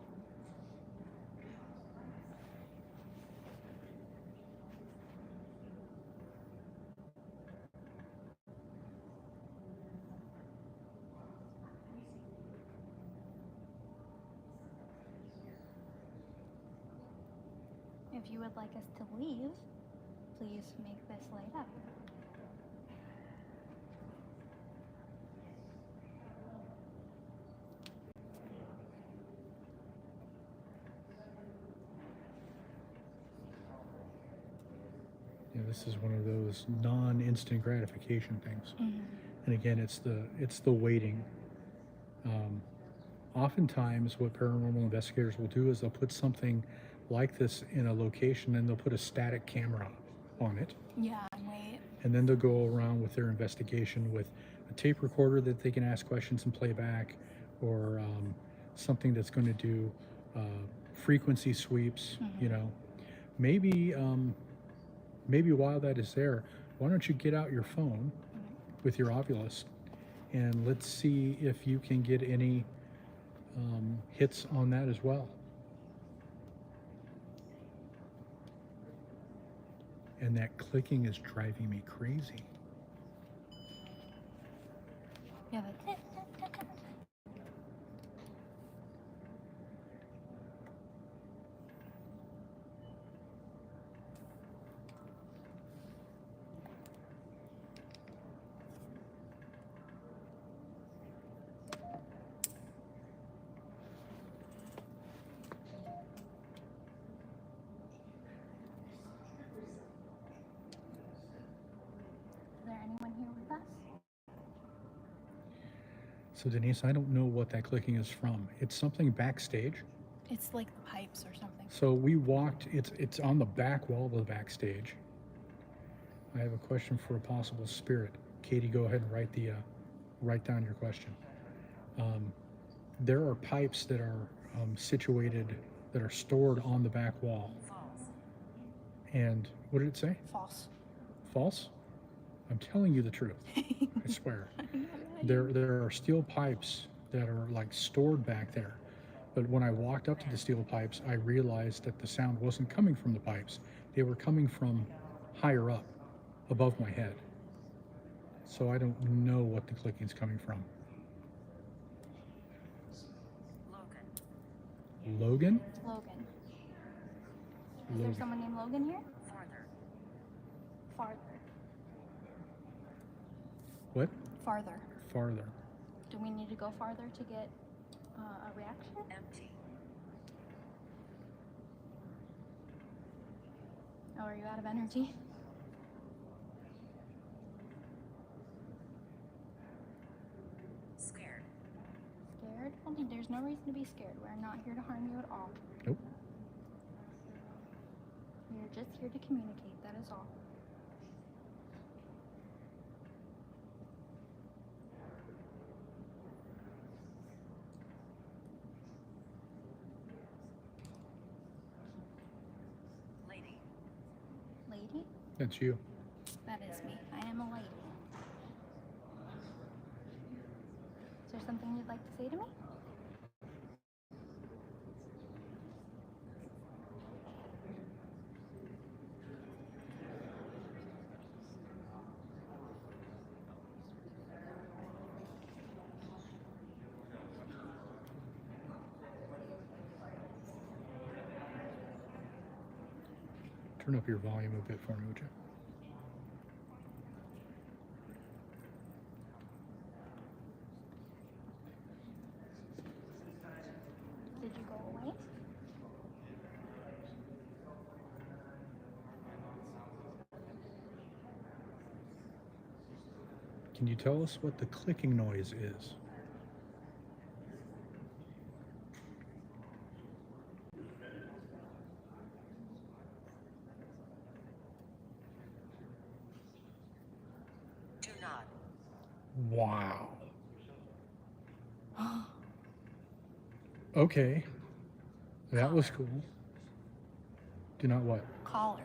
If you would like us to leave, please make this light up. Yeah, this is one of those non-instant gratification things. And again, it's the waiting. Oftentimes, what paranormal investigators will do is they'll put something like this in a location and they'll put a static camera on it. Yeah, wait. And then they'll go around with their investigation with a tape recorder that they can ask questions and play back, or something that's going to do frequency sweeps. You know, maybe while that is there, why don't you get out your phone with your Ovilus and let's see if you can get any hits on that as well. And that clicking is driving me crazy. Yeah, that's it. Is there anyone here with us? So Denise, I don't know what that clicking is from. It's something backstage. It's like the pipes or something. So we walked, it's on the back wall of the backstage. I have a question for a possible spirit. Katie, go ahead and write down your question. There are pipes that are situated, that are stored on the back wall. And what did it say? False. False? I'm telling you the truth. I swear. There are steel pipes that are like stored back there. But when I walked up to the steel pipes, I realized that the sound wasn't coming from the pipes. They were coming from higher up, above my head. So I don't know what the clicking's coming from. Logan? Logan. Is Logan. there someone named Logan here? Farther. What? Farther. Farther. Do we need to go farther to get a reaction? Empty. Oh, are you out of energy? Scared. Scared? Well, there's no reason to be scared. We're not here to harm you at all. Nope. We're just here to communicate, that is all. Lady? That's you. That is me. I am a lady. Is there something you'd like to say to me? Turn up your volume a bit for me, would you? Did you go away? Can you tell us what the clicking noise is? Wow. Okay. That was cool. Do not what? Collar.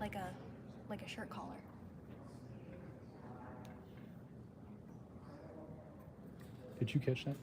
Like a shirt collar. Did you catch that?